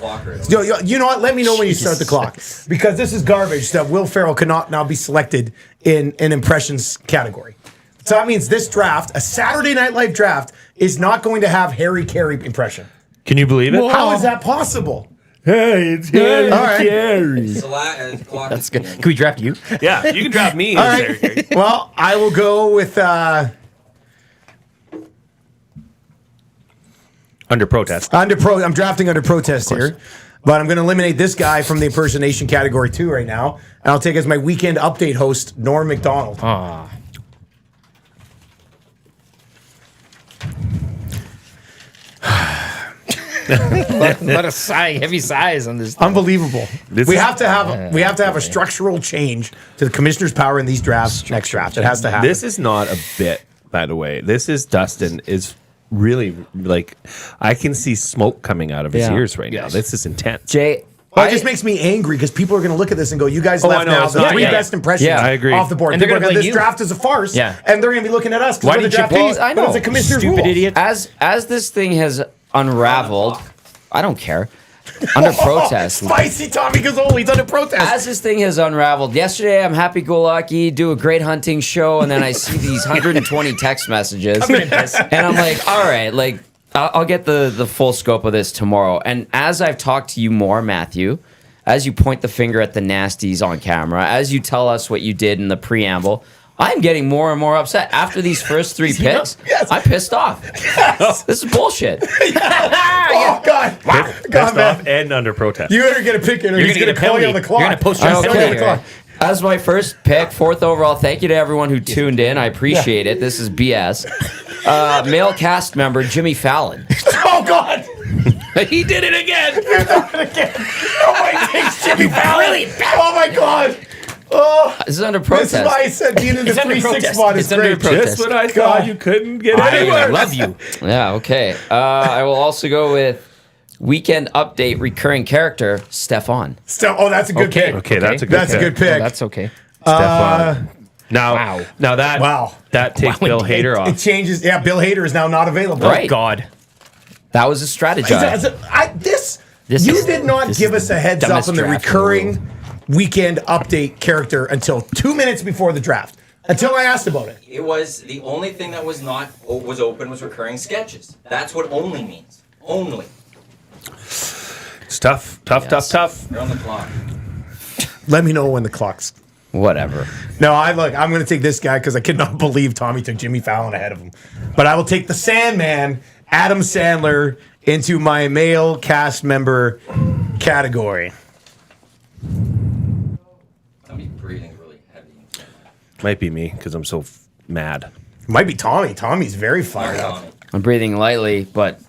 You know what? Let me know when you start the clock. Because this is garbage that Will Ferrell cannot now be selected in an impressions category. So that means this draft, a Saturday Night Live draft, is not going to have Harry Carey impression. Can you believe it? How is that possible? Hey, it's Harry All right. Carey. That's good. Can we draft you? Yeah, you can draft me. All as right. Harry Carey. Well, I will go with Under protest. I'm drafting under protest here. But I'm going to eliminate this guy from the impersonation category too right now. And I'll take as my weekend update host, Norm MacDonald. A lot of heavy sighs on this. Unbelievable. This We is- have to have a structural change to the commissioner's power in these drafts next draft. It has to happen. This is not a bit, by the way. This is Dustin is really like I can see smoke coming out of his Yeah. ears right now. Yes. This is intense. Jay, Well, it just makes me angry because people are going to look at this and go, "You guys I left know, now it's the not- 3 yeah. best impressions Yeah, I agree. off the board." And they're People are gonna gonna, blame this you. draft is a farce, Yeah. and they're going to be looking at us. Why Why didn't the you draft pick- is, I but it's know. a commissioner's Stupid rule. idiot. as this thing has unraveled, I don't care. Under protest. Spicy Tommy Gazzoli's under protest. As this thing has unraveled, yesterday I'm happy-go-lucky, do a great hunting show, and then I see these 120 text messages, and I'm like, all right, like I'll get the full scope of this tomorrow. And as I've talked to you more, Matthew, as you point the finger at the nasties on camera, as you tell us what you did in the preamble, I'm getting more and more upset. After these first 3 picks, Yes. I'm pissed off. This is bullshit. Oh God! God, Pissed man. off and under protest. You better get a pick in, or You're he's gonna going get to a call you penalty. on the clock. You're gonna post He's your gonna penalty, call you on the Okay. clock. As my first pick, 4th overall, thank you to everyone who tuned in. I appreciate it. This is BS. Male cast member Jimmy Fallon. Oh God! He did it again. Nobody takes Jimmy Fallon. Oh my God! This is under This protest. is why I said being in the It's under 3-6 protest. spot is It's under great. protest. Just when I God. thought you couldn't get I anywhere. love you. Yeah, okay. I will also go with Weekend Update recurring character, Stefan. Oh, that's a good Okay. pick. Okay, that's a good That's a pick. good pick. Oh, that's okay. Stefan. Now, Wow. now that Wow. that takes Wow, Bill indeed. Hader It off. changes. Yeah, Bill Hader is now not available. Right. God. That was a strategy. This You is- did not this give is us a heads up dumbest on the draft in the recurring weekend update character until 2 minutes before the draft. Until I asked about it. It was the only thing that was not was open was recurring sketches. That's what only means. Only. It's tough. Tough. You're on the clock. Let me know when the clock's. Whatever. No, I'm going to take this guy because I cannot believe Tommy took Jimmy Fallon ahead of him. But I will take the Sandman, Adam Sandler, into my male cast member category. I'm breathing really heavy. Might be me because I'm so mad. Might be Tommy. Tommy's very fired up. I'm breathing lightly, but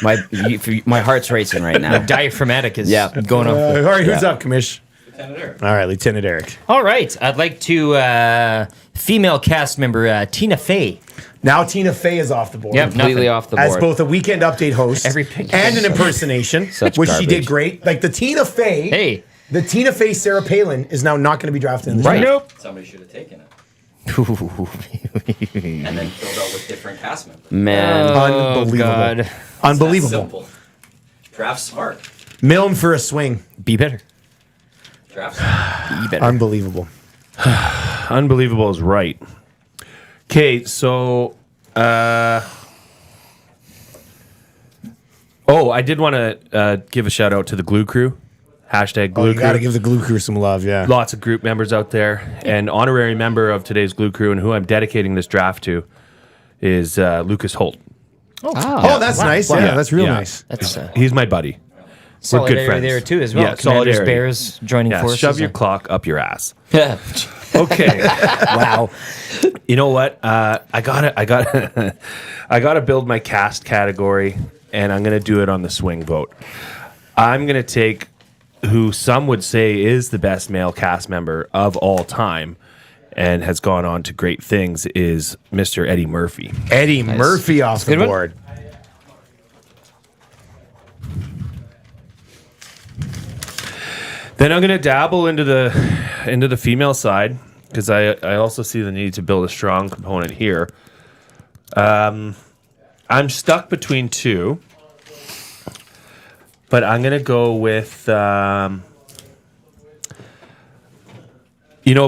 my heart's racing right now. Diaphragmatic is Yeah. going on. All right, who's Yeah. up, Commish? Lieutenant Eric. All right, Lieutenant Eric. All right. I'd like to female cast member Tina Fey. Now Tina Fey is off the board. Yep. Completely Nothing. off the As board. both a weekend update host Every pick and is an impersonation, Such which she garbage. did great. Like the Tina Fey. Hey. The Tina Fey Sarah Palin is now not going to be drafted in the Right. draft. Nope. Somebody should have taken it. And then filled out with different cast members. Man. Unbelievable. God. That's Unbelievable. simple. Draft smart. Milne for a swing. Be better. Draft smart. Be better. Unbelievable. Unbelievable is right. Okay, so I did want to give a shout out to the Glue Crew. Hashtag Oh, Glue you got to Crew. give the Glue Crew some love, yeah. Lots of group members out there. And honorary member of today's Glue Crew and who I'm dedicating this draft to is Lucas Holt. Oh, that's nice. Yeah, that's real Yeah. nice. That's He's my buddy. We're good solidarity friends. there too as well. Yeah, Commanders, solidarity. Bears joining Yeah, forces. shove your clock up your ass. Yeah. Okay. Wow. You know what? I gotta build my cast category, and I'm gonna do it on the swing vote. I'm gonna take who some would say is the best male cast member of all time, and has gone on to great things, is Mr. Eddie Murphy. Eddie Murphy off the Good one. board. Then I'm gonna dabble into the female side because I also see the need to build a strong component here. I'm stuck between two, but I'm gonna go with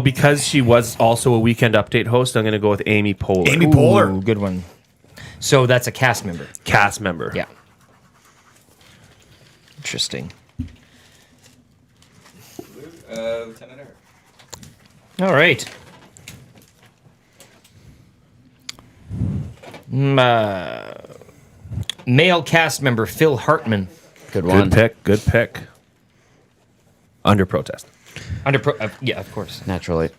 because she was also a Weekend Update host. I'm gonna go with Amy Poehler, Amy Poehler. Ooh, good one. So that's a cast member. cast member. Yeah. Interesting. Lieutenant Eric. All right. Male cast member Phil Hartman. Good one. Good pick. Under protest. Yeah, of course. Naturally.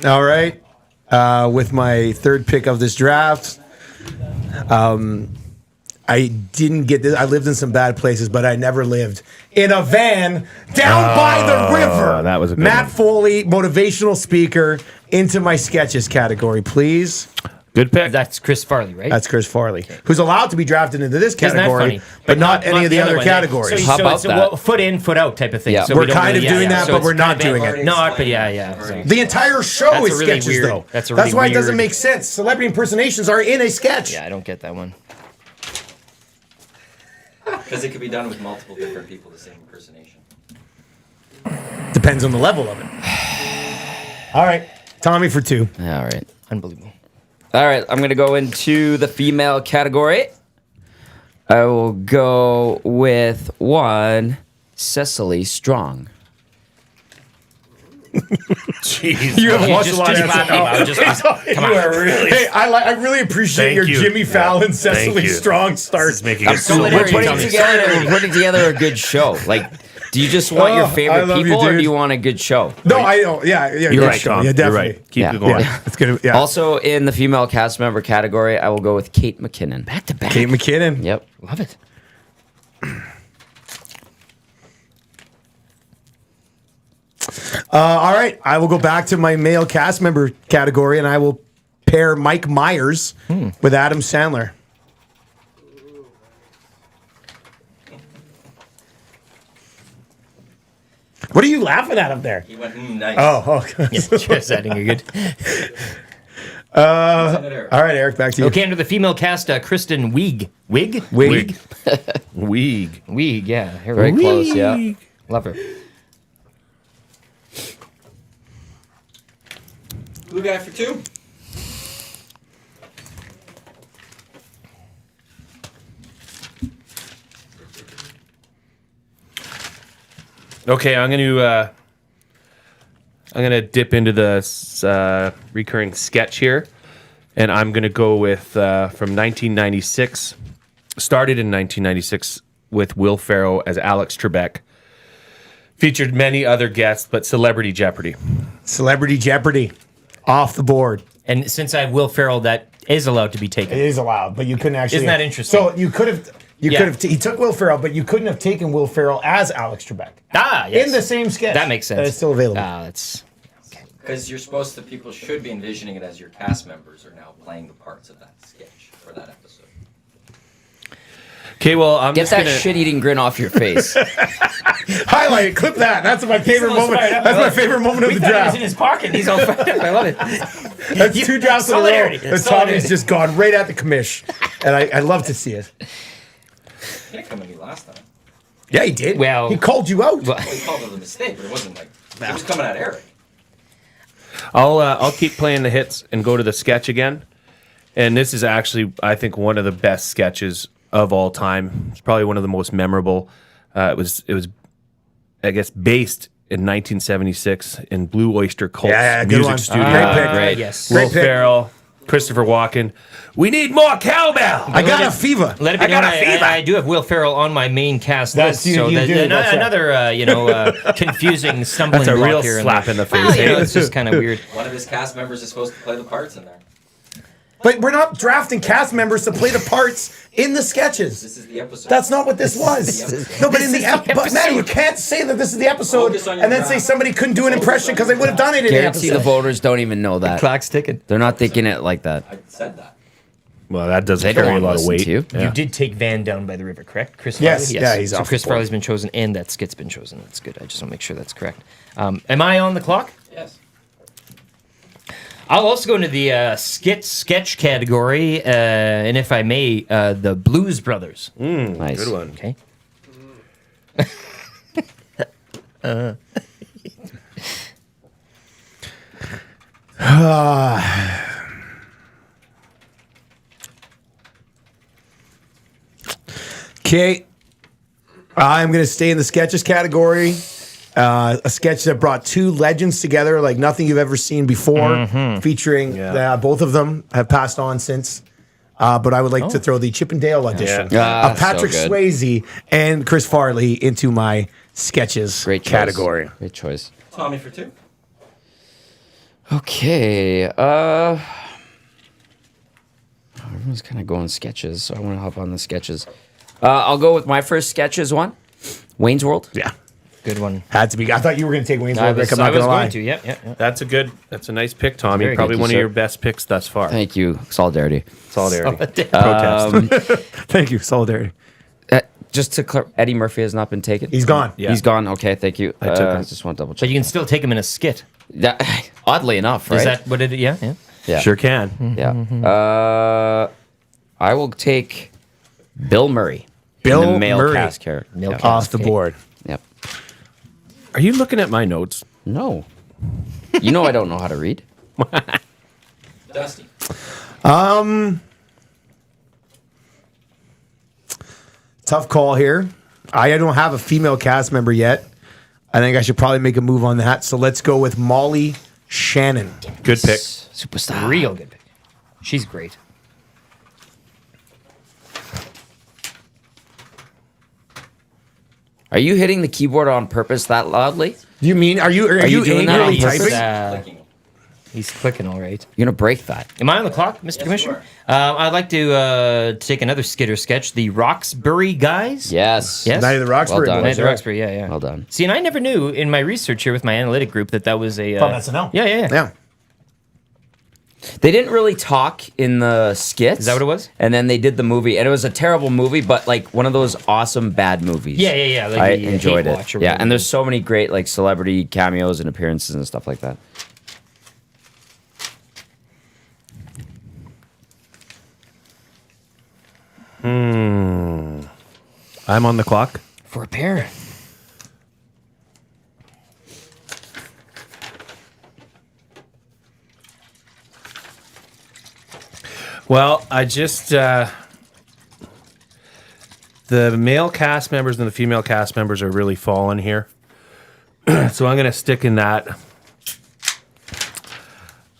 All right. With my third pick of this draft, I didn't get this. I lived in some bad places, but I never lived in a van down by the river. that was a good Matt one. Foley, motivational speaker, into my sketches category, please. Good pick. That's Chris Farley, right? That's Chris Farley, who's allowed to be drafted into this Isn't that category, funny? but not any of the other one. categories. How about it's a that? foot in, foot out type of thing. Yeah. So We're we don't kind of really- doing that, so but it's we're not kind of doing it. No, but yeah. So- The entire show That's is a really sketches, weird- though. that's a really why it doesn't weird- make sense. Celebrity impersonations are in a sketch. Yeah, I don't get that one. Because it could be done with multiple different people, the same impersonation. Depends on the level of it. All right, Tommy for two. All right. Unbelievable. All right. I'm going to go into the female category. I will go with one, Cecily Strong. Jeez. You haven't watched Just a lot of laugh SNL. at me, just- come on. Hey, I really appreciate Thank your you. Jimmy Fallon, Thank Cecily you. Strong starts. It's making it so We're much putting, easier. we're putting together a good show. Like, do you just want your I favorite love you, people, or dude. do you want a good show? No, I don't. Yeah, You're good right, show. Tom. Yeah, You're definitely. right. Keep Yeah. it going. Yeah, it's gonna. Yeah. Also, in the female cast member category, I will go with Kate McKinnon. Back to back. Kate McKinnon. Yep. Love it. All right, I will go back to my male cast member category, and I will pair Mike Myers with Adam Sandler. What are you laughing at up there? He went, nice. Oh, okay. Just adding a good. All right, Eric, back to you. Okay, under the female cast, Kristen Wiig. Wig? Wiig. Weeg. Wiig, yeah. Here Very we go. close, yeah. Love her. Blue guy for 2. Okay, I'm gonna dip into the recurring sketch here, and I'm gonna go with from 1996. Started in 1996 with Will Ferrell as Alex Trebek. Featured many other guests, but Celebrity Jeopardy. Celebrity Jeopardy. Off the board. And since I have Will Ferrell, that is allowed to be taken. It is allowed, but you couldn't actually. Isn't that interesting? So you could have. You Yeah. could have. He took Will Ferrell, but you couldn't have taken Will Ferrell as Alex Trebek Yes. in the same sketch. That makes sense. That is still available. That's Because you're supposed to, people should be envisioning it as your cast members are now playing the parts of that sketch for that episode. Okay, well, I'm Get just that gonna. shit-eating grin off your face. Highlight it. Clip that. That's my favorite moment. That's my favorite moment of the He was draft. in his pocket. He's all fired up. I love it. That's 2 drafts in a row. Solidarity. And Solidarity. Tommy's just gone right at the commish, and I love to see it. He didn't come at me last time. Yeah, he did. Well- he called you out. Well, he called it a mistake, but it wasn't like it was coming at Eric. I'll keep playing the hits and go to the sketch again. And this is actually, I think, one of the best sketches of all time. It's probably one of the most memorable. It was, I guess, based in 1976 in Blue Oyster Cult's Yeah, good music one. studio. Great pick. Great. Yes. Will Great pick. Ferrell, Christopher Walken. We need more cowbell. I got a fever. Let it be I got known, a fever. I do have Will Ferrell on my main cast That's list. you- you do, that's right. Another, confusing stumbling That's a block real here. slap in the face. Well, it's just kind of weird. One of his cast members is supposed to play the parts in there. But we're not drafting cast members to play the parts in the sketches. This is the episode. That's not what this was. No, but in the but man, you can't say that this is the episode Focus on your and then say draft. somebody couldn't do an impression because they would have done it in the Guarantee the episode. voters don't even know that. Clock's ticking. They're not thinking it like that. I said that. Well, that doesn't They don't carry a wanna lot of listen weight. to you. Yeah. You did take Van down by the river, correct? Chris Yes, Farley? yeah, he's so off Chris the board. Farley's been chosen and that skit's been chosen. That's good. I just want to make sure that's correct. Am I on the clock? Yes. I'll also go into the sketch category, and if I may, the Blues Brothers. Nice. Good one. Okay. Okay, I'm going to stay in the sketches category. A sketch that brought 2 legends together like nothing you've ever seen before, featuring both of them have passed on since. But I would like to throw the Chippendale audition Yeah. of Patrick So good. Swayze and Chris Farley into my sketches Great choice. category. Great choice. Tommy for 2. Okay. Everyone's kind of going sketches, so I want to hop on the sketches. I'll go with my first sketches one. Wayne's World. Yeah, Good one. had to be. I thought you were going to take Wayne's I World. was, I'm not I was going to lie. going to. Yeah. That's a nice pick, Tommy. Very Probably good. one Thank of you, your sir. best picks thus far. Thank you. Solidarity. Solidarity. Protest. Thank you, solidarity. Just to clarify, Eddie Murphy has not been taken. He's gone. Yeah. He's gone. Okay, thank you. I took him. Just want to double But check. you can still take him in a skit. Oddly enough, right? Is that what it? Yeah. Yeah. Sure can. Yeah. I will take Bill Murray. Bill in the male Murray. cast character. Male Yep. cast. Off the Okay. board. Yep. Are you looking at my notes? No. You know I don't know how to read. Dusty. Tough call here. I don't have a female cast member yet. I think I should probably make a move on that. So let's go with Molly Shannon. Good pick. Superstar. Real good pick. She's great. Are you hitting the keyboard on purpose that loudly? Do you mean are you you doing that angrily on purpose? typing? Clicking. He's clicking all right. You're gonna break that. Am I on the clock, Mr. Commissioner? I'd like to take another Skitter sketch. The Roxbury guys. Yes. Yes. Night of the Roxbury Well done. Boys. Night of the Roxbury. Yeah, yeah. Well done. See, and I never knew in my research here with my analytic group that was a From SNL. Yeah, yeah, yeah. Yeah. They didn't really talk in the skits. Is that what it was? And then they did the movie, and it was a terrible movie, but like one of those awesome bad movies. Yeah, yeah, yeah. Like I the enjoyed Hate it. Watch or Yeah, whatever and it there's is. so many great like celebrity cameos and appearances and stuff like that. I'm on the clock. For a pair. Well, I just the male cast members and the female cast members are really falling here, so I'm gonna stick in that.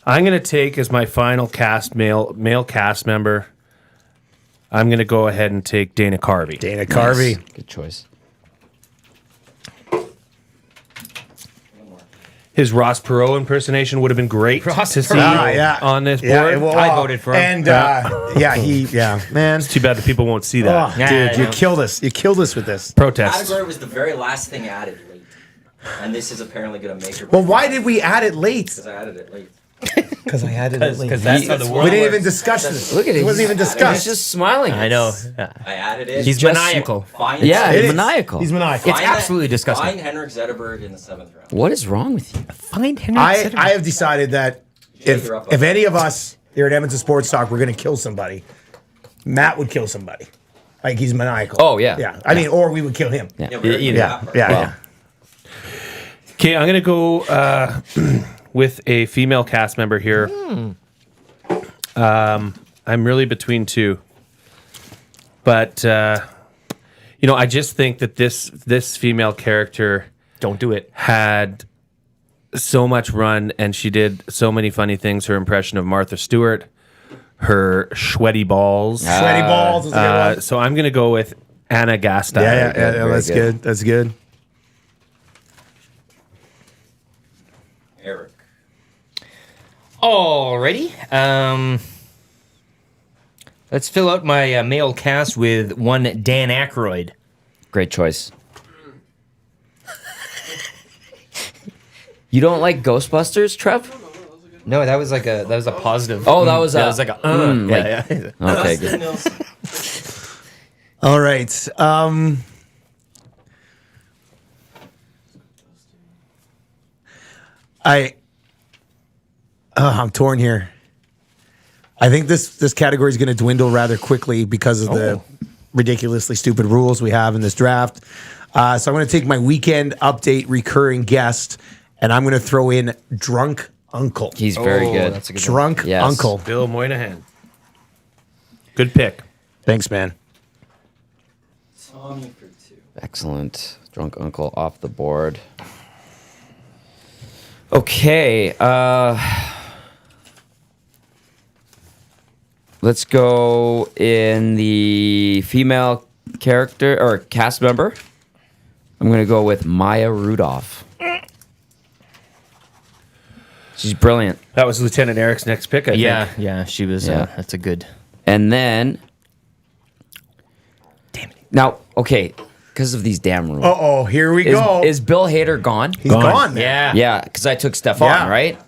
I'm gonna take as my final cast male cast member. I'm gonna go ahead and take Dana Carvey. Dana Carvey. Nice. Good choice. His Ross Perot impersonation would have been great Ross to see Perot. on this board. Yeah, well, I voted for him. And man. Too bad the people won't see Oh, that. Yeah, dude, I you know. killed us. You killed us with this. Protest. Category was the very last thing added late, and this is apparently going to make it. Well, why did we add it late? Because I added it late. Because I added it late. Because that's how the We world didn't works. even discuss this. Look at It him. wasn't even He's discussed. just smiling. I know. I added it. He's just- maniacal. Find Yeah, It he's is. maniacal. He's maniacal. It's absolutely disgusting. Find Henrik Zetterberg in the 7th round. What is wrong with you? Find Henry. I have decided that if you're up on if it. any of us here at Edmonton Sports Talk, we're going to kill somebody, Matt would kill somebody. Like he's maniacal. Oh, yeah. Yeah. I mean, or we would kill him. Yeah. Yeah, we already did Yeah. that part. Yeah. Well, yeah. Okay, I'm gonna go with a female cast member here. I'm really between two, but I just think that this female character Don't do it. had so much run, and she did so many funny things. Her impression of Martha Stewart, her sweaty balls. Sweaty balls is a good one. So I'm gonna go with Anna Gasteyer. Yeah, very that's good. good. That's good. Eric. Alrighty. Let's fill out my male cast with one Dan Aykroyd. great choice. You don't like Ghostbusters, Trev? No, that was a positive. Oh, that was that a- was like a like- yeah. Okay, Dustin good. Nilsson. All right. I'm torn here. I think this category is going to dwindle rather quickly because of the ridiculously stupid rules we have in this draft. So I'm going to take my weekend update recurring guest, and I'm going to throw in Drunk Uncle. He's very good. That's a good one. Drunk Yes. Uncle. Bill Moynihan. Good pick. Thanks, man. Tommy for 2. Excellent. Drunk Uncle off the board. Okay. Let's go in the female character or cast member. I'm going to go with Maya Rudolph. She's brilliant. That was Lieutenant Eric's next pick, I Yeah, think. yeah, she was. Yeah. That's a good. And then. Damn it. Now, okay, because of these damn rules. Uh-oh, here we go. Is Bill Hader gone? He's gone, man. Yeah. Yeah, because I took Stefan, Yeah. right?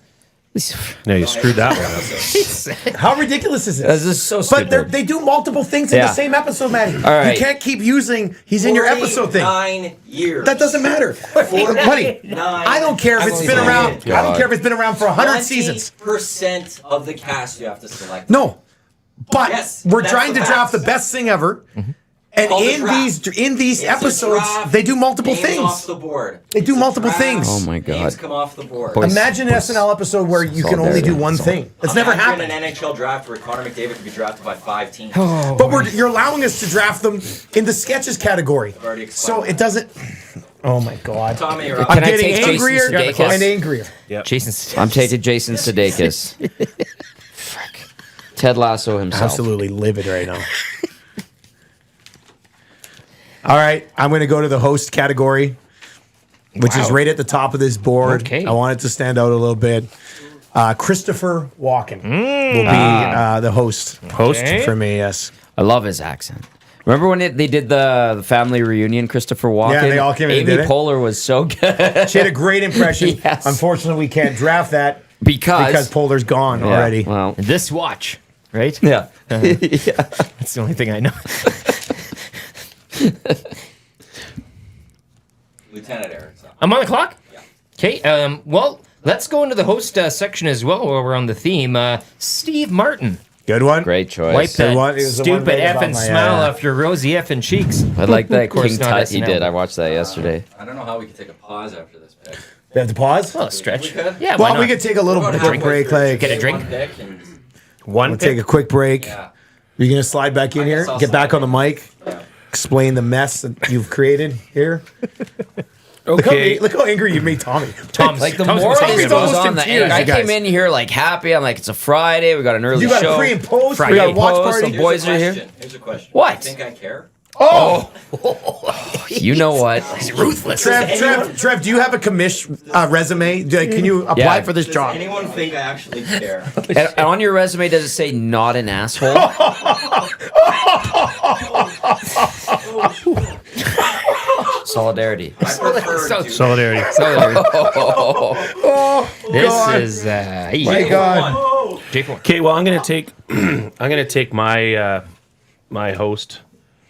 No, you screwed that one up. How ridiculous is this? This is so But stupid. they do multiple things in Yeah. the same episode, Matty. All right. You can't keep using he's in your episode thing. 9 years. That doesn't matter. Buddy, I don't care if it's been Oh, around. God. I don't care if it's been around for 100 seasons. 20% of the cast you have to select. No. But Yes, we're that's trying the to draft the facts. best thing ever. And Call the in draft. these It's a episodes, draft. they do multiple Names off things. the board. They do It's a multiple draft. things. Oh my God. Names come off the board. Boys. Imagine an SNL episode where you all can only there, do yeah. one It's all- thing. It's never Imagine happened. an NHL draft where Connor McDavid could be drafted by 5 teams. But you're allowing us to draft them in the sketches category. already So explained it doesn't. Oh my God. Tommy, you're up. I'm Can I getting take Jason angrier Sudeikis? and angrier. Jason. I'm taking Jason Sudeikis. Frick. Ted Lasso himself. Absolutely livid right now. All right, I'm going to go to the host category, which is right at the top of this board. Okay. I want it to stand out a little bit. Christopher Walken will be the host for me. Yes. I love his accent. Remember when they did the family reunion, Christopher Walken? Yeah, they all came in and Amy did it. Poehler was so good. She had a great impression. Yes. Unfortunately, we can't draft that Because Poehler's gone already. Well, This watch, right? yeah. That's the only thing I know. Lieutenant Erickson. I'm on the clock? Yeah. Okay, well, let's go into the host section as well while we're on the theme. Steve Martin. Good one. Great choice. Wipe that one- it was the one stupid right above effing my, smile off your rosy effing cheeks. I like that course King not Tut he SNL. did. I watched that yesterday. I don't know how we could take a pause after this pick. We have to pause? Well, a stretch. We could. Yeah, why Well, not? we could take a little quick break. Like, Get a drink? we'll take a quick break. Yeah. You're going to slide back in I here? guess I'll Get back slide on the in. mic? Explain the mess that you've created here? Okay. Look how angry you made Tommy. Tom's, Like the Tom's more gonna take this me goes almost on, in the tears, I you guys. came in here like happy. I'm like, it's a Friday. We got an early You got show. a pre and post. Friday We got a watch post, party. some boys are here. Here's a question. What? You think I care? You know what? ruthless. Trev, do you have a commish resume? Can you apply Yeah. for this Does job? anyone think I actually care? And on your resume, does it say not an asshole? Solidarity. I prefer to. Solidarity. This is My God. J4. Okay, well, I'm gonna take my my host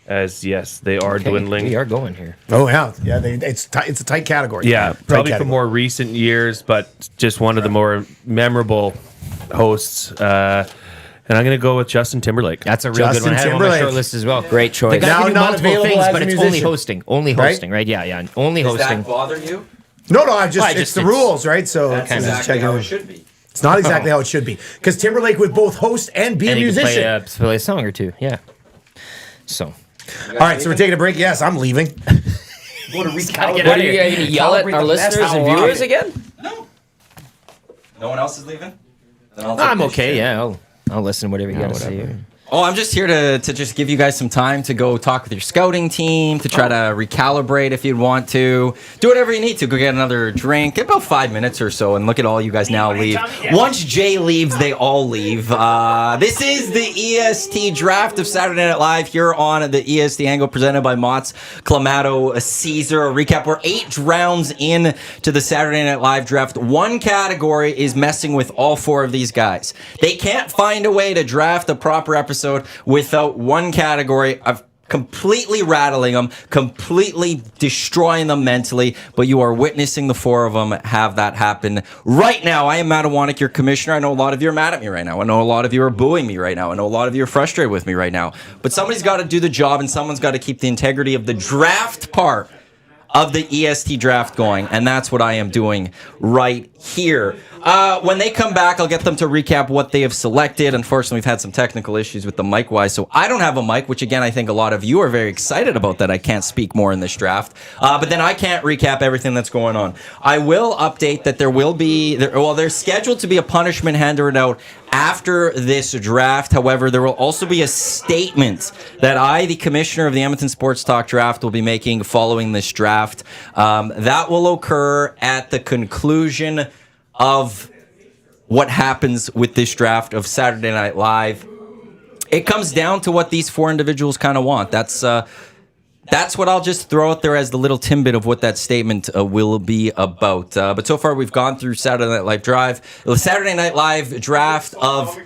as yes, they are dwindling. We are going here. Oh, yeah. Yeah, it's a tight category. Yeah, Tight probably for category. more recent years, but just one of the more memorable hosts. And I'm gonna go with Justin Timberlake. That's a real Justin good one. I had him on my Timberlake. short list as well. Great The choice. guy Now can do not multiple available things, as but a it's only musician. hosting. Only Right? hosting, right? Yeah. Only Does hosting. that bother you? No, It's it's just- the it's- rules, right? So That's just exactly checking how in. it should be. It's not exactly how it should be. Because Timberlake would both host and be a And he can musician. play a song or two. Yeah. So. All right, so we're taking a break. Yes, I'm leaving. Gotta get What out are of you here. going to yell at Calibrate our the best listeners and hour viewers of it. again? No one else is leaving? Then I'll take I'm this okay. shit. Yeah, I'll listen to whatever you got to say. Oh, I'm just here to just give you guys some time to go talk with your scouting team, to try to recalibrate if you'd want to. Do whatever you need to. Go get another drink. Get about 5 minutes or so, and look at all you guys now leave. Once Jay leaves, they all leave. This is the EST Draft of Saturday Night Live here on the EST Hangout presented by Mott's, Clamato, Caesar. A recap, we're 8 rounds in to the Saturday Night Live draft. One category is messing with all 4 of these guys. They can't find a way to draft a proper episode without one category of completely rattling them, completely destroying them mentally, but you are witnessing the 4 of them have that happen right now. I am Matt Awanek, your commissioner. I know a lot of you are mad at me right now. I know a lot of you are booing me right now. I know a lot of you are frustrated with me right now. But somebody's got to do the job, and someone's got to keep the integrity of the draft part of the EST draft going, and that's what I am doing right here. When they come back, I'll get them to recap what they have selected. Unfortunately, we've had some technical issues with the mic-wise, so I don't have a mic, which again, I think a lot of you are very excited about that I can't speak more in this draft. But then I can't recap everything that's going on. I will update that there will be, there's scheduled to be a punishment handed out after this draft. However, there will also be a statement that I, the commissioner of the Edmonton Sports Talk Draft, will be making following this draft. That will occur at the conclusion of what happens with this draft of Saturday Night Live. It comes down to what these 4 individuals kind of want. That's what I'll just throw out there as the little tidbit of what that statement will be about. But so far, we've gone through Saturday Night Live Saturday Night Live draft of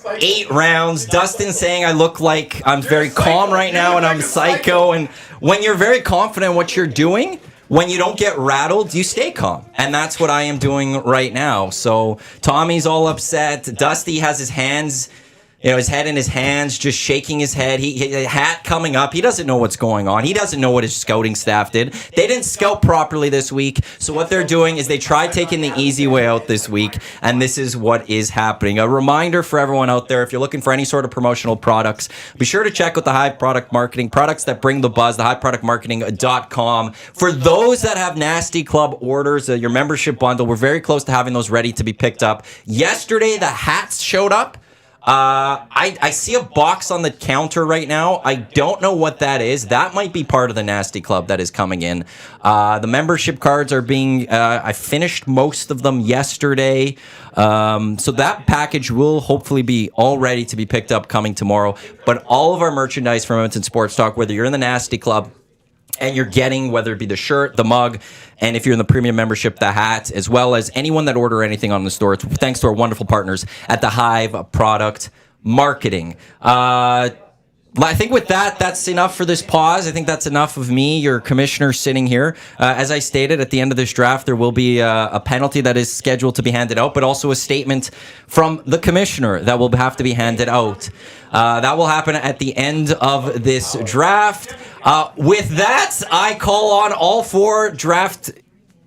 8 rounds. Dustin saying I look like I'm very calm right now and I'm psycho. And when you're very confident in what you're doing, when you don't get rattled, you stay calm. And that's what I am doing right now. So Tommy's all upset. Dusty has his hands, his head in his hands, just shaking his head. He hat coming up. He doesn't know what's going on. He doesn't know what his scouting staff did. They didn't scout properly this week. So what they're doing is they tried taking the easy way out this week. And this is what is happening. A reminder for everyone out there, if you're looking for any sort of promotional products, be sure to check out the High Product Marketing, products that bring the buzz, the highproductmarketing.com. For those that have Nasty Club orders, your membership bundle, we're very close to having those ready to be picked up. Yesterday, the hats showed up. I see a box on the counter right now. I don't know what that is. That might be part of the Nasty Club that is coming in. The membership cards are being. I finished most of them yesterday, so that package will hopefully be all ready to be picked up coming tomorrow. But all of our merchandise from Edmonton Sports Talk, whether you're in the Nasty Club and you're getting, whether it be the shirt, the mug, and if you're in the premium membership, the hat, as well as anyone that order anything on the store, it's thanks to our wonderful partners at the Hive Product Marketing. I think with that, that's enough for this pause. I think that's enough of me, your commissioner, sitting here. As I stated, at the end of this draft, there will be a penalty that is scheduled to be handed out, but also a statement from the commissioner that will have to be handed out. That will happen at the end of this draft. With that, I call on all four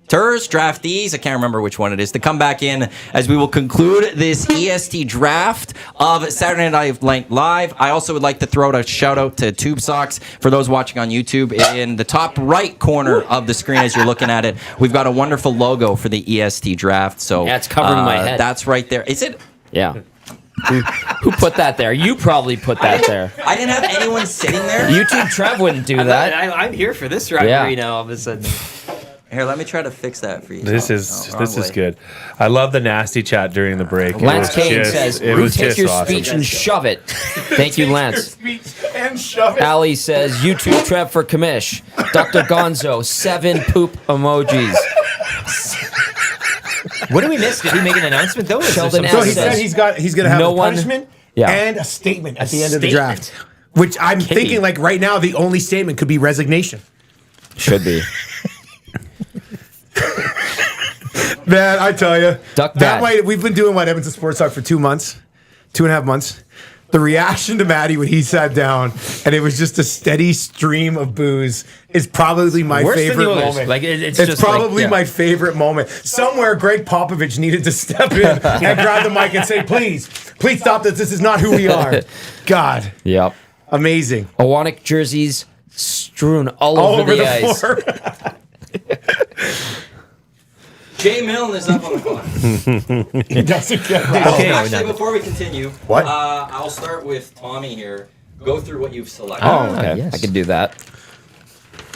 draftees, I can't remember which one it is, to come back in as we will conclude this EST draft of Saturday Night Live. I also would like to throw out a shout out to Tube Socks for those watching on YouTube. In the top right corner of the screen as you're looking at it, we've got a wonderful logo for the EST draft. So Yeah, it's covering my head. That's right there. Is it? Yeah. Who put that there? You probably put that there. I didn't have anyone sitting there. YouTube Trev wouldn't do that. I'm here for this rivalry now. All of a sudden. Here, let me try to fix that for you. This is good. I love the nasty chat during the break. Lance Kane says, take your speech and shove it. Thank you, Lance. And shove it. Ali says, YouTube Trev for commish. Dr. Gonzo, 7 poop emojis. What did we miss? Did he make an announcement though? Sheldon So he says, said he's going to have no a one- punishment Yeah. and a statement at the end of the statement. draft. Which I'm thinking, like, right now, the only statement could be resignation. Should be. Man, I tell you, Duck that that. might. We've been doing Edmonton Sports Talk for 2 months, 2.5 months. The reaction to Maddie when he sat down and it was just a steady stream of booze is probably my Worse than favorite the others. moment. Like, it's it's just like, probably yeah. my favorite moment. Somewhere, Greg Popovich needed to step in and grab the mic and say, "Please stop this. This is not who we are." God, Yep. amazing. Awanic jerseys strewn all All over the ice. floor. Jay Milne is up on the clock. He doesn't get Okay, that. actually, before we continue, What? I'll start with Tommy here. Go through what you've selected. Oh, okay. yes. I can do that.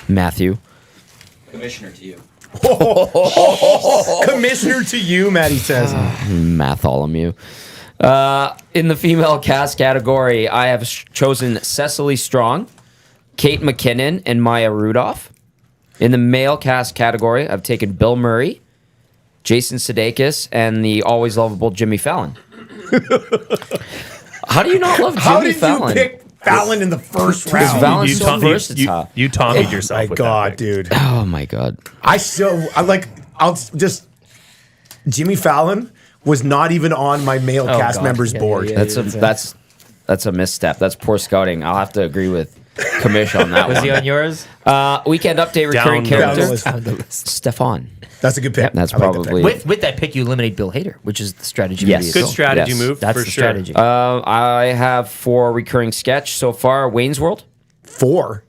Matthew. Commissioner to you. Commissioner to you, Maddie says. Matholomew. In the female cast category, I have chosen Cecily Strong, Kate McKinnon, and Maya Rudolph. In the male cast category, I've taken Bill Murray, Jason Sudeikis, and the always lovable Jimmy Fallon. How do you not love Jimmy How did Fallon? you pick Fallon in the first Because round? Fallon's so versatile. You Tommied yourself My with God, that pick. dude. Oh my God. I'll just Jimmy Fallon was not even on my male cast God. members Yeah, board. yeah, That's a misstep. That's poor scouting. I'll have to agree with Kamish on that Was one. he on yours? Weekend update recurring Down the character. list. On the list. Stefan. That's a good pick. Yep, that's I like that probably- pick. With that pick, you eliminate Bill Hader, which is the strategy. Yes. maybe Good itself. strategy Yes. move That's for the sure. strategy. I have 4 recurring sketch so far. Wayne's World. 4.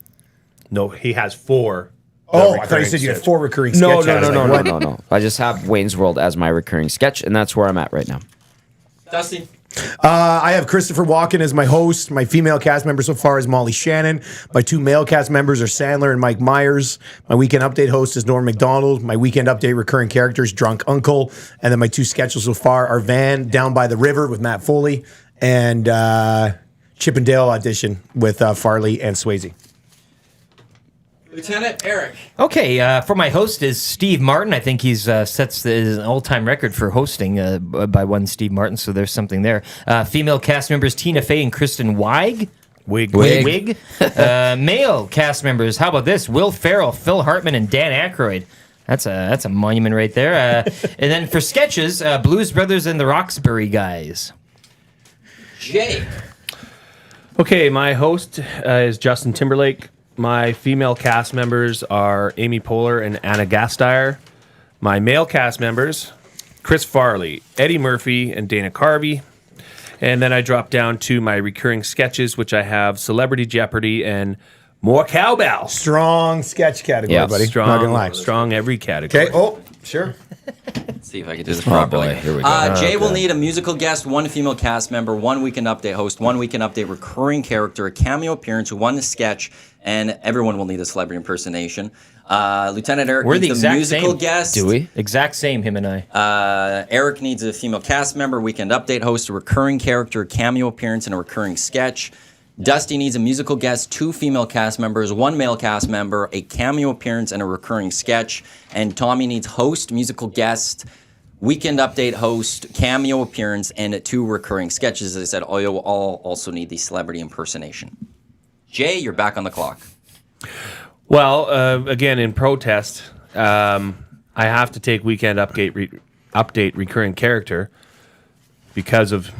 No, he has 4. Oh, I thought you said you had 4 recurring sketch. No. I was like, what? No. I just have Wayne's World as my recurring sketch, and that's where I'm at right now. Dusty. I have Christopher Walken as my host. My female cast member so far is Molly Shannon. My 2 male cast members are Sandler and Mike Myers. My weekend update host is Norm McDonald. My weekend update recurring characters, Drunk Uncle. And then my 2 sketches so far are Van, Down by the River with Matt Foley, and Chip and Dale audition with Farley and Swayze. Lieutenant Eric. Okay, for my host is Steve Martin. I think he's sets his all-time record for hosting by one Steve Martin, so there's something there. Female cast members Tina Fey and Kristen Wiig. Wig. Male cast members, how about this? Will Ferrell, Phil Hartman, and Dan Aykroyd. That's a monument right there. And then for sketches, Blues Brothers and the Roxbury Guys. Jay. Okay, my host is Justin Timberlake. My female cast members are Amy Poehler and Anna Gasteyer. My male cast members, Chris Farley, Eddie Murphy, and Dana Carvey. And then I drop down to my recurring sketches, which I have Celebrity Jeopardy and More Cowbell. Strong sketch category, Yeah, buddy. Strong, Not gonna lie. strong every category. Okay. Oh, sure. Let's see if I can do this Oh, properly. boy. Here we go. Jay will need a musical guest, one female cast member, one Weekend Update host, one Weekend Update recurring character, a cameo appearance, one sketch, and everyone will need a celebrity impersonation. Lieutenant Eric We're the needs a exact musical same. guest. Do we? Exact same, him and I. Eric needs a female cast member, Weekend Update host, a recurring character, a cameo appearance, and a recurring sketch. Dusty needs a musical guest, 2 female cast members, 1 male cast member, a cameo appearance, and a recurring sketch. And Tommy needs host, musical guest, Weekend Update host, cameo appearance, and 2 recurring sketches. As I said, you'll all also need the celebrity impersonation. Jay, you're back on the clock. Well, again, in protest, I have to take Weekend Update recurring character because of,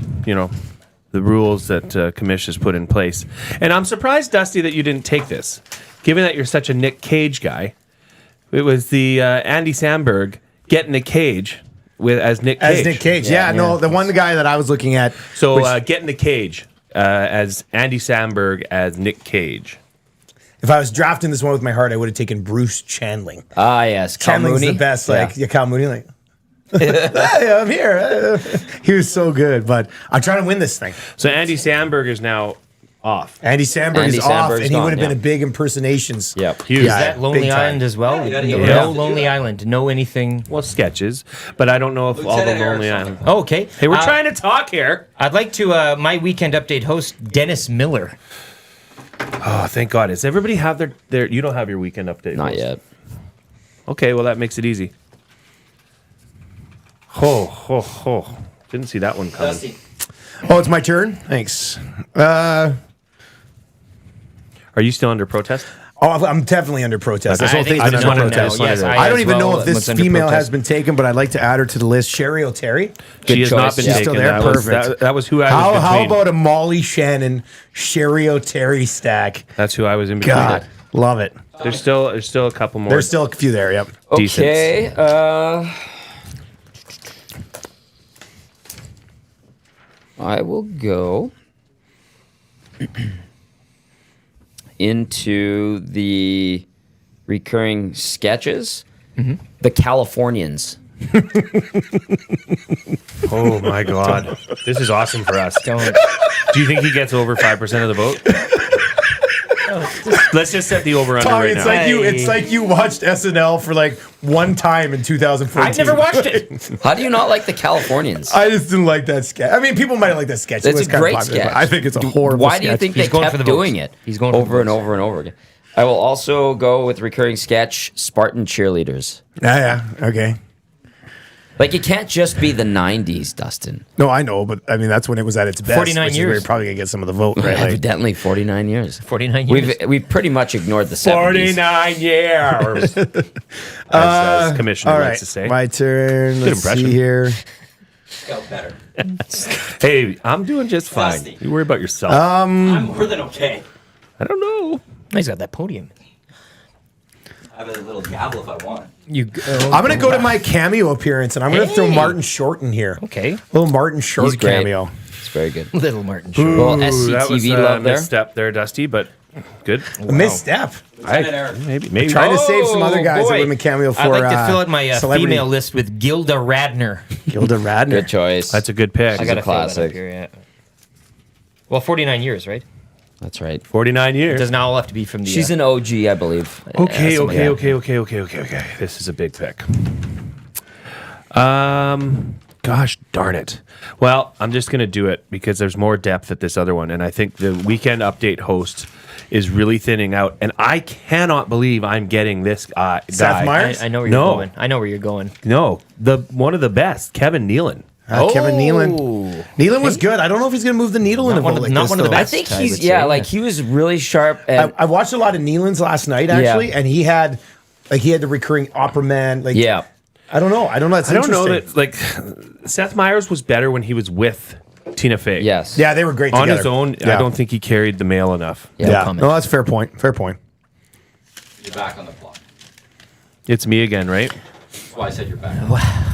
the rules that Commish has put in place. And I'm surprised, Dusty, that you didn't take this, given that you're such a Nick Cage guy. It was the Andy Samberg getting a cage as Nick Cage. As Nick Cage, yeah. No, the one guy that I was looking at. So get in the cage as Andy Samberg as Nick Cage. If I was drafting this one with my heart, I would have taken Bruce Chandling. Ah, yes. Cal Chandling's Mooney. the best. Yeah. Cal Mooney, hey, I'm here. He was so good, but I'm trying to win this thing. So Andy Samberg is now off. Andy Samberg Andy is off, Samberg's and he gone, would have been yeah. a big impersonations. Yep. Huge. Is that big Lonely time. Island as well? you gotta no, get no rid of Lonely Island. No anything. Well, sketches, but I don't know if all the Lieutenant Lonely Eric's Island. Oh, okay. Hey, we're trying to talk here. I'd like to my Weekend Update host, Dennis Miller. Oh, thank God. Does everybody have their you don't have your Weekend Update? Not host. yet. Okay, well, that makes it easy. Didn't see that one coming. Dusty. Oh, it's my turn. Thanks. Are you still under protest? I'm definitely under protest. This I whole think thing's it's under under protest. now. Yes, I don't as even know well if this was under female protest. has been taken, but I'd like to add her to the list. Sherry O'Terry. She has not choice. been She's taken. still there? That was, Perfect. that was who I was How between. about a Molly Shannon, Sherry O'Terry stack? That's who I was in between. God, love it. There's still a couple more. There's still a few there. Yep. Decent. Okay. I will go into the recurring sketches. The Californians. Oh my God, this is awesome for us. Don't. Do you think he gets over 5% of the vote? Let's just set the over under Tommy, right it's now. like it's like you watched SNL for like one time in 2014. I've never watched it. How do you not like the Californians? I just didn't like that sketch. I mean, people might have liked that sketch. It It's was a kinda great popular, but sketch. I think it's a horrible Why do you sketch. think He's they going kept for the doing votes. it? He's going for the over and votes. over and over again. I will also go with recurring sketch Spartan cheerleaders. Yeah, okay. Like, it can't just be the 90s, Dustin. No, I know, but I mean, that's when it was at its best. 49 which is where years. you're probably going to get some of the vote, right? Like, Evidently, 49 years. 49 years. We've pretty much ignored the 70s. 49 years. as Commissioner all likes right, to say. my turn. Let's impression. see here. Felt better. Hey, I'm doing just fine. Dusty. You worry about yourself. I'm more than okay. I don't know. He's got that podium. I have a little gavel if I want. I'm going to go to my cameo appearance, and I'm going to throw Hey. Martin Short in here. Okay. Little Martin Short He's great. cameo. It's very good. Little Martin Short. Well, That was SCTV a love there. misstep there, Dusty, but good. A misstep. Lieutenant Eric. Maybe. Trying to save some other guys that boy. would have cameo for I'd like to fill out my celebrity. female list with Gilda Radner. Gilda Radner. Good choice. That's a good pick. I got a to fill that classic. up here, yeah. Well, 49 years, right? That's right. 49 years. Does not all have to be from the. She's an OG, I believe. Okay, Something like that. okay. This is a big pick. Gosh darn it. Well, I'm just going to do it because there's more depth at this other one. And I think the Weekend Update host is really thinning out. And I cannot believe I'm getting this guy. Seth Meyers? I know where you're No. going. I know where you're going. No, one of the best, Kevin Nealon. Kevin Nealon. Oh. Nealon was good. I don't know if he's going to move the needle in a one vote of- like not this, one of the though. I best. think I he's, would yeah, say, like, he was really sharp. And I watched a lot of Nealon's last night, actually, and he had the recurring opera man. Like, yeah. I don't know. It's I don't know interesting. that, like, Seth Meyers was better when he was with Tina Fey. Yes. Yeah, they were great On together. his own, Yeah. I don't think he carried the mail enough. Yeah. Yeah, comment. no, that's a fair point. Fair point. You're back on the clock. It's me again, right? That's why I said you're back.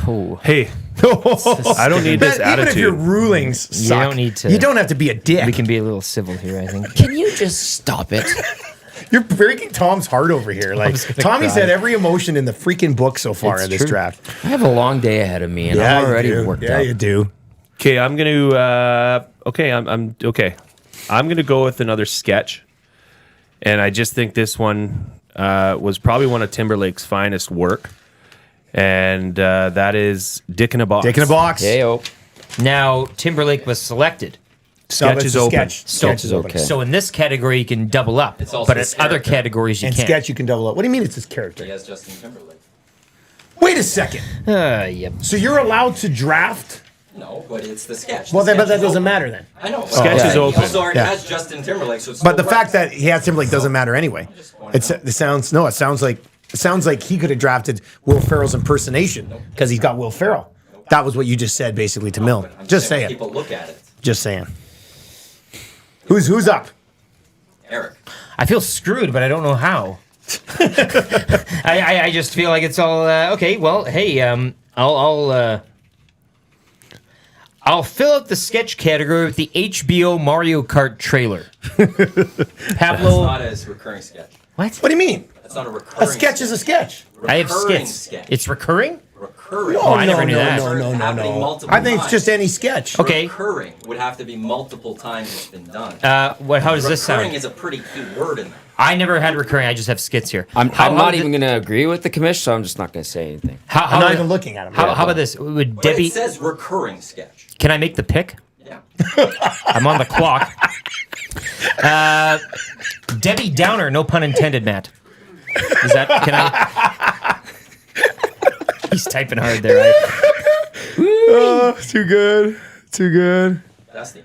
Oh. Hey, I don't need this Even if your attitude. rulings suck, don't need to- You don't have to be a dick. We can be a little civil here, I think. Can you just stop it? You're breaking Tom's heart over here. Like Tommy's had every emotion in the freaking book so far in this draft. I have a long day ahead of me, and I'm already worked Yeah, up. you do. Okay, I'm gonna. I'm okay. I'm gonna go with another sketch, and I just think this one was probably one of Timberlake's finest work, and that is Dick in a Box. Dick in a Box. Hey-o. Now Timberlake was selected. Sketch is is open. Sketch. So, Sketch is open. okay. so in this category you can double up, It's also but in his other character. categories you And can't. Sketch you can double up. What do you mean it's his character? He has Justin Timberlake. Wait a second. Yep. So you're allowed to draft? No, but it's the sketch. Well, The then, but sketch that is doesn't open. matter then. I know. Sketch is He open. also already Yeah. has Justin Timberlake, so it's But the fact that he has Timberlake doesn't matter anyway. It sounds like he could have drafted Will Ferrell's impersonation because he's got Will Ferrell. That was what you just said basically to Mill. Just saying. People look at it. Just saying. Who's up? Eric. I feel screwed, but I don't know how. I just feel like it's all okay. Well, hey, I'll fill out the sketch category with the HBO Mario Kart trailer. That's Pablo, not a recurring sketch. what? What do you mean? That's not a recurring A sketch is a sketch. I have Recurring skits. sketch. It's recurring. Recurring. Oh, I never knew that. No. I think it's just any sketch. Okay. Recurring would have to be multiple times it's been done. What? How does this Recurring sound? is a pretty key word in there. I never had recurring. I just have skits here. I'm How not would even it- going to agree with the commission, so I'm just not going to say anything. How, I'm not would- even looking at him. How about this? Would But Debbie? it says recurring sketch. Can I make the pick? Yeah. I'm on the clock. Debbie Downer, no pun intended, Matt. Is that? Can I? He's typing hard there. Oh, too good. Too good. Dusty.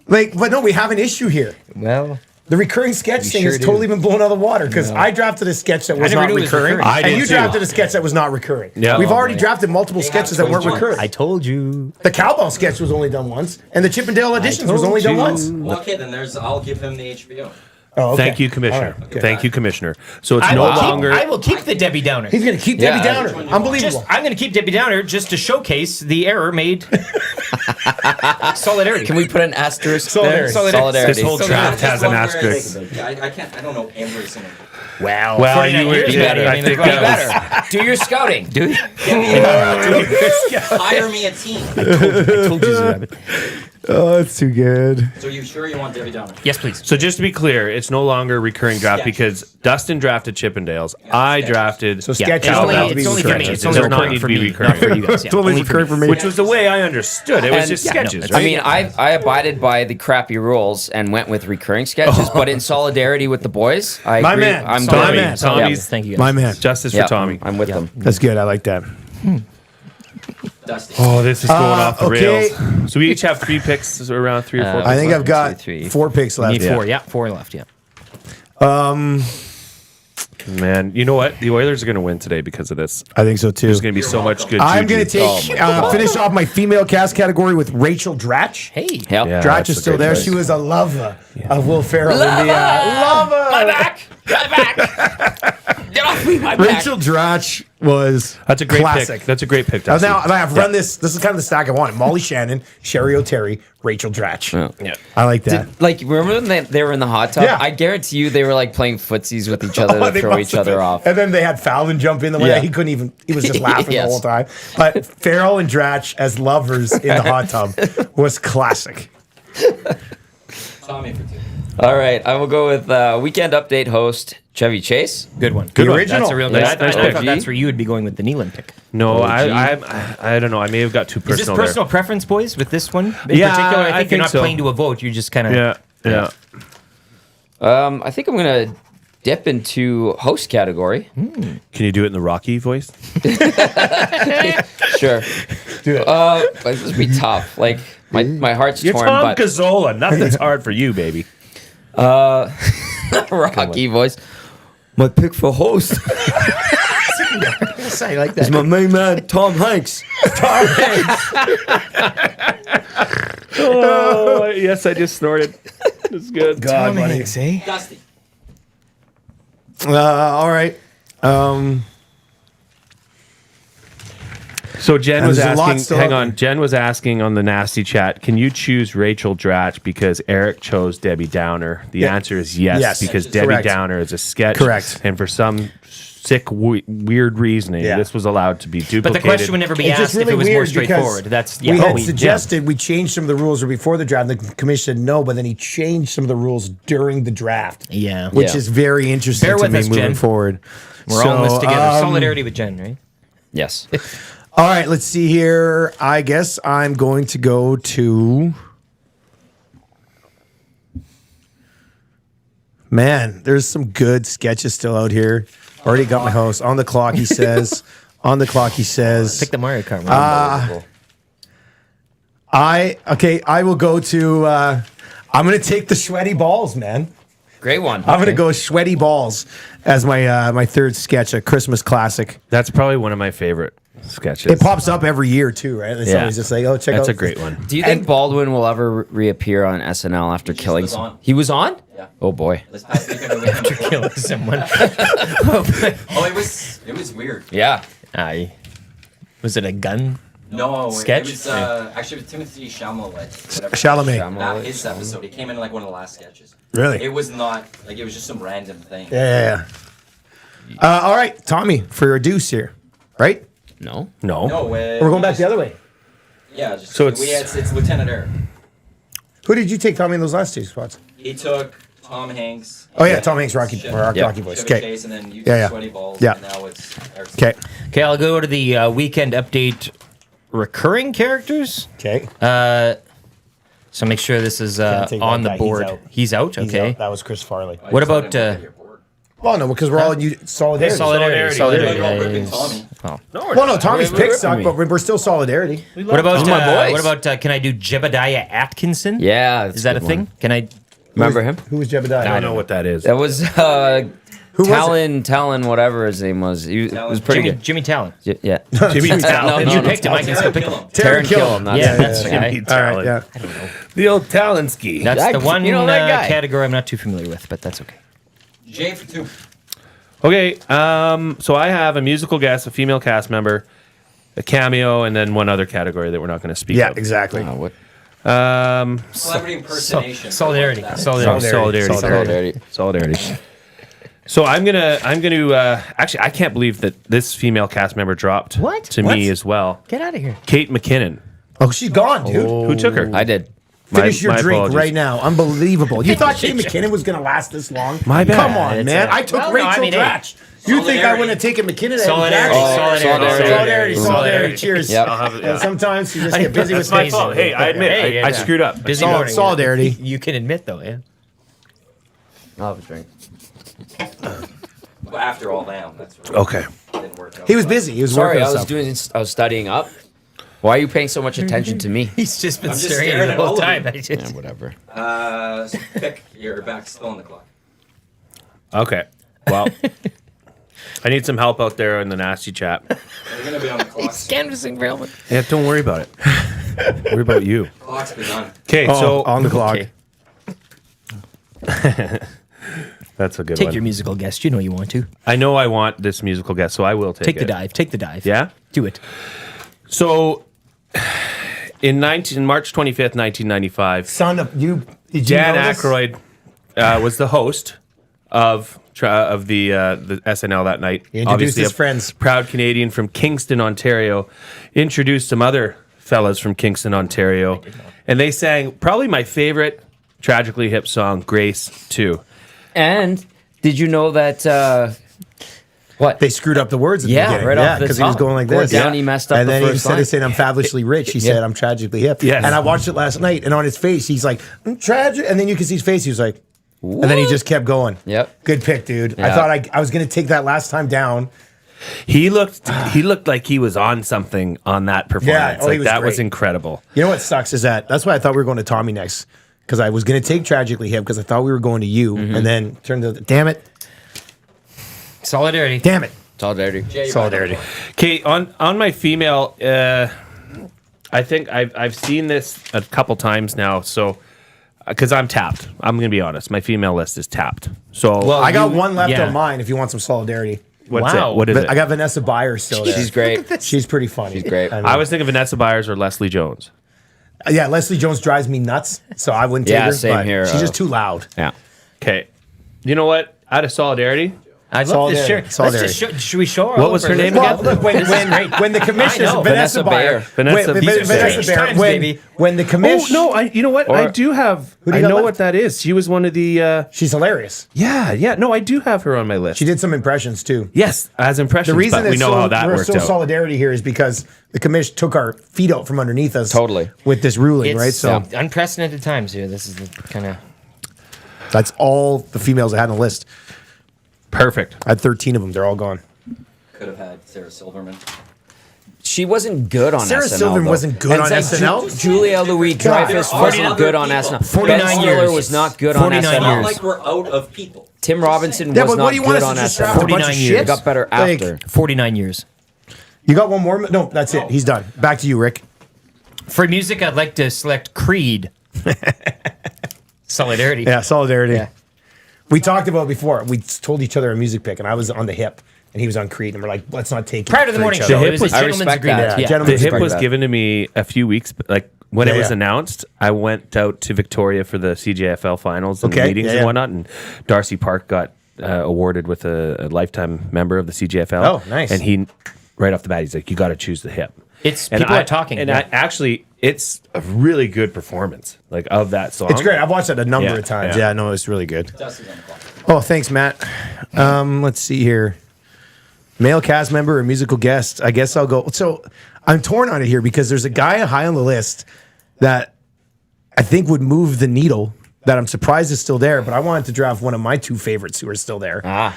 But no, we have an issue here. Well, The recurring sketch thing sure has do. totally been blown out of the water because I drafted a sketch that was never not knew it was recurring, recurring. I and did you too. drafted a sketch that was not recurring. Yeah. We've Oh, already boy. drafted multiple They sketches have that weren't choice recurring. I told you. The cowbell sketch was only done once, and the Chippendale auditions was told only done you. once. Well, okay, then I'll give him the HBO. Oh, okay. Thank you, Commissioner. All right, okay. Thank you, Commissioner. So it's I no will, longer. I will keep the Debbie Downer. He's gonna keep Yeah, Debbie Downer. which one you want? Unbelievable. I'm going to keep Debbie Downer just to showcase the error made. Solidarity. Can we put an asterisk Solidarity. there? Solidarity. This whole draft has an asterisk. I can't. I don't know every single. Well, Well, 49 you were- years you ago, better. I mean, I think the- Be that better. Do your scouting. Do Hire me a team. I told you, Rabbit. Oh, it's too good. So you sure you want Debbie Downer? Yes, please. So just to be clear, it's no longer a recurring draft Sketch. because Dustin drafted Chippendales. I sketches. drafted. So Yeah, sketch it's is only, allowed to be it's only for recurring. me. It's It only does not recurring need for to be me, recurring. not for you guys. Yeah, Totally only for recurring me. for me. Which was the way I understood. It was And- just yeah, sketches, no, it's- right? I mean, I abided by the crappy rules and went with recurring sketches, but in solidarity with the boys, I My agree. man. I'm Tommy. good. My man. Tommy's Thank you. Guys. My man. justice Yeah, for Tommy. I'm with them. That's good. I like that. Dusty. Oh, this is going off the okay. rails. So we each have 3 picks, around 3 or 4. I think I've got 1, 2, 3. 4 picks left. Need four. Yeah, four left. Yeah. Man, you know what? The Oilers are going to win today because of this. I think so too. There's going to be so much good. I'm juju. going to take finish off my female cast category with Rachel Dratch. Hey. Yep. Yeah. Dratch that's is a still great there. choice. She was a lover of Will Ferrell. Lover. My back. Get off me, my back. Rachel Dratch was That's a great classic. pick. That's a great pick. Now, Dusty. I've run this. This is kind of the stack I wanted. Molly Shannon, Sherry O'Terry, Rachel Dratch. Yeah. I like that. Like, remember when they were in the hot tub? Yeah. I guarantee you they were like playing footsies with each other to They throw must each have other been. off. And then they had Fallon jump in the way. Yeah. He couldn't even, he was just laughing Yes. the whole time. But Farrell and Dratch as lovers in the hot tub was classic. Tommy for 2. All right, I will go with Weekend Update host Chevy Chase. Good one. Good one. That's a real good. Yeah, I nice thought pick. that's where you would be going with the Nealon pick. No, OG. I don't know. I may have got too Is this personal personal preference, boys, with this one in Yeah, particular? I I think you're think not so. playing to a vote. You're just kind of. there. Yeah. I think I'm gonna dip into host category. Can you do it in the Rocky voice? Sure. Do it. Like, this would be tough. Like my heart's You're torn, Tom but Gazzola. Nothing's hard for you, baby. Rocky voice. My pick for host I like is my main man Tom Hanks. Oh, yes, I just snorted. It's good. God, buddy. Dusty. All right. So Jen And was there's a lot asking. still Hang out on, there. Jen was asking on the nasty chat. Can you choose Rachel Dratch because Eric chose Debbie Downer? The Yeah. answer is yes, Yes. because Correct. Debbie Downer is a sketch. Correct. And for some sick, weird reasoning, Yeah. this was allowed to be duplicated. But the question would never be It's asked just really if it was more weird because straightforward. That's we had we- suggested we change some of the rules before the draft. The commission said no, but then he changed some of the rules during the draft. Yeah. which Yeah. is very interesting Bear to with me us, moving Jen. forward. We're all in this So, together. Solidarity with Jen, right? Yes. All right, let's see here. I guess I'm going to go to. Man, there's some good sketches still out here. Already got my host on the clock. He says. On the clock, he says. Pick the Mario Kart one. I will go to. I'm going to take the sweaty balls, man. Great one. I'm going to go sweaty balls as my my third sketch, a Christmas classic. That's probably one of my favorite sketches. It pops up every year too, right? It's Yeah. always just like, oh, check out. That's a great one. Do you think Baldwin will ever reappear on SNL after killing? was on. He was on. Yeah. Oh boy. This past weekend, I went to Killing someone. Oh, it was weird. Yeah. Aye. Was it a gun? No, Sketch? It was actually with Timothy Chalamet. whatever. Chalamet. His episode. He came in like one of the last sketches. Really? It was not like it was just some random thing. Yeah. All right, Tommy, for your deuce here, right? No. No. No, We're going back the other way. Yeah, just So it's Lieutenant Eric. Who did you take, Tommy, in those last two spots? He took Tom Hanks. Oh yeah, Tom Hanks, Rocky Yeah. Voice. Chevy Okay. Chase, and then you Yeah, yeah. Sweaty Balls. Yeah. And now it's Eric's. Okay. Okay, I'll go to the weekend update recurring characters. Okay. So make sure this is Can't take on that the guy. board. He's out. He's Okay. out. That was Chris Farley. What about Well, no, because we're all in solidarity. solidarity? Solidarity. Like, Yeah, ripping yeah, Tommy. Oh. Well, no, Tommy's We're picks suck, ripping but we're still solidarity. What about my boys. what about can I do Jebediah Atkinson? Yeah. that's Is that a good thing? one. Can I? Remember him? Who was Jebediah? I don't know what that is. That was was Talon, whatever his name was. He was pretty Jimmy, good. Jimmy Talon. Yeah. Jimmy Talon. You picked him. I can still pick him. Taron Killam. Killam. That's Yeah, it. that's the guy. Jimmy All right, Talon. yeah. The old Talonski. That's Yeah, the one you know that guy. category I'm not too familiar with, but that's okay. Jay for 2. Okay, so I have a musical guest, a female cast member, a cameo, and then one other category that we're not going to speak Yeah, of. exactly. What? Celebrity impersonation. Solidarity. Solidarity. Solidarity. So I'm gonna actually I can't believe that this female cast member dropped What? to What? me as well. Get out of here. Kate McKinnon. Oh, she's gone, dude. Who took her? I did. Finish your my drink apologies. right now. Unbelievable. You thought Kate McKinnon was going to last this long? My bad. Come on, It's man. a- I took well, no, Rachel I mean, hey, Dratch. You think I solidarity. wouldn't have taken McKinnon? ahead of Solidarity. Dratch? Solidarity. Solidarity. Cheers. Yep. And sometimes you just get busy with That's my things. fault. Hey, I admit Hey, I yeah. screwed up. Busy Sol- morning. solidarity. You can admit though, yeah. I'll have a drink. Well, after all, now that's right. Okay. Didn't work out. He was busy. He was Sorry, working I on was stuff. I was studying up. Why are you paying so much attention to me? He's just been I'm just staring staring at at the all whole of time. you. I just- Yeah, whatever. So pick. You're back still on the clock. Okay. Well, I need some help out there in the nasty chat. You're gonna be on the clock. Canvassing railman. Yeah, don't worry about it. Worry about you. Clock's been on. Okay, Oh, so on the clock. Okay. that's a good Take one. your musical guest. You know you want to. I know I want this musical guest, so I will take Take the it. dive. Take the dive. Yeah? Do it. So in March 25th, 1995, Son of you. Did you Dan know this? Aykroyd was the host of the SNL that night. He introduced Obviously his a friends. proud Canadian from Kingston, Ontario, introduced some other fellas from Kingston, Ontario, and they sang probably my favorite Tragically Hip song, Grace 2. And did you know that? What? They screwed up the words at the Yeah, beginning. right off the because he was top. going like Gord this. Downie messed up and the then first instead line. of saying I'm fabulously rich, he said I'm tragically hip. Yes. And I watched it last night, and on his face, he's like, I'm tragic. And then you can see his face. He was like, and then he just kept going. Yep. Good pick, dude. I Yeah. thought I was going to take that last time down. He looked like he was on something on that performance. he Like was that was great. incredible. You know what sucks is that's why I thought we were going to Tommy next. Because I was going to take Tragically Hip because I thought we were going to you. And then turned to, damn it. Solidarity. Damn it. Solidarity. Jay, you're Solidarity. back on the clock. Okay, on my female, I think I've seen this a couple times now. So, because I'm tapped, I'm gonna be honest. My female list is tapped. So, Well, I got you- one left yeah. on mine if you want some solidarity. What's Wow. it? What is But it? I got Vanessa Byers still there. She's great. She's pretty funny. She's great. I mean, I was thinking Vanessa Byers or Leslie Jones. yeah, Leslie Jones drives me nuts, so I wouldn't take Yeah, her. same but here, She's just too loud. Yeah. Okay. You know what? Out of solidarity, I love this shirt. Solidarity. Let's just should we show her? What was her name Well, again? look, when the commissioners, I know. Vanessa Vanessa Bayer, Bayer. Vanessa- when, these are Vanessa strange Bayer, times, when, baby. when the Oh commission, no! You know what? I Or- do have. do I you got know left? what that is. She was one of the. she's hilarious. Yeah. No, I do have her on my list. She did some impressions too. Yes, as impressions. The reason but we it's know so, how that we're worked so out. solidarity here is because the commission took our feet out from underneath us. Totally. With this ruling, It's right? So unprecedented times here. This is the kind of. that's all the females I had on the list. Perfect. I had 13 of them. They're all gone. Could have had Sarah Silverman. She wasn't good on Sarah SNL. Silverman though. wasn't good And on it's SNL? Julia Louis Dreyfus there are wasn't other good on people. SNL. 49 Ben years. Stiller was not good on 49 SNL. Not years. like we're out of people. Tim Robinson Yeah, was but not what do you want good us on to just SNL. draft a bunch of 49 shit? years. It got better Like- after. 49 years. You got one more? No, that's it. He's done. Back to you, Rick. For music, I'd like to select Creed. Solidarity. Yeah, solidarity. Yeah. We talked about it before. We told each other a music pick, and I was on the hip, and he was on Creed, and we're like, let's not take Prior to the for morning each show, other. it was a was- I gentleman's respect agreement. that. Yeah. Gentlemen- The hip respect was that. given to me a few weeks, like when Yeah, it was yeah. announced. I went out to Victoria for the CJFL finals and Okay, meetings yeah, and yeah. whatnot, and Darcy Park got awarded with a lifetime member of the CJFL. Oh, nice. And he, right off the bat, he's like, "You got to choose the hip." It's And people I- are talking. and yeah. I actually, it's a really good performance, like of that song. It's great. I've watched it a number Yeah, of times. yeah. Yeah, no, it's really good. Dusty's on the clock. Oh, thanks, Matt. Let's see here. Male cast member or musical guest? I guess I'll go. So I'm torn on it here because there's a guy high on the list that I think would move the needle that I'm surprised is still there, but I wanted to draft one of my two favorites who are still there.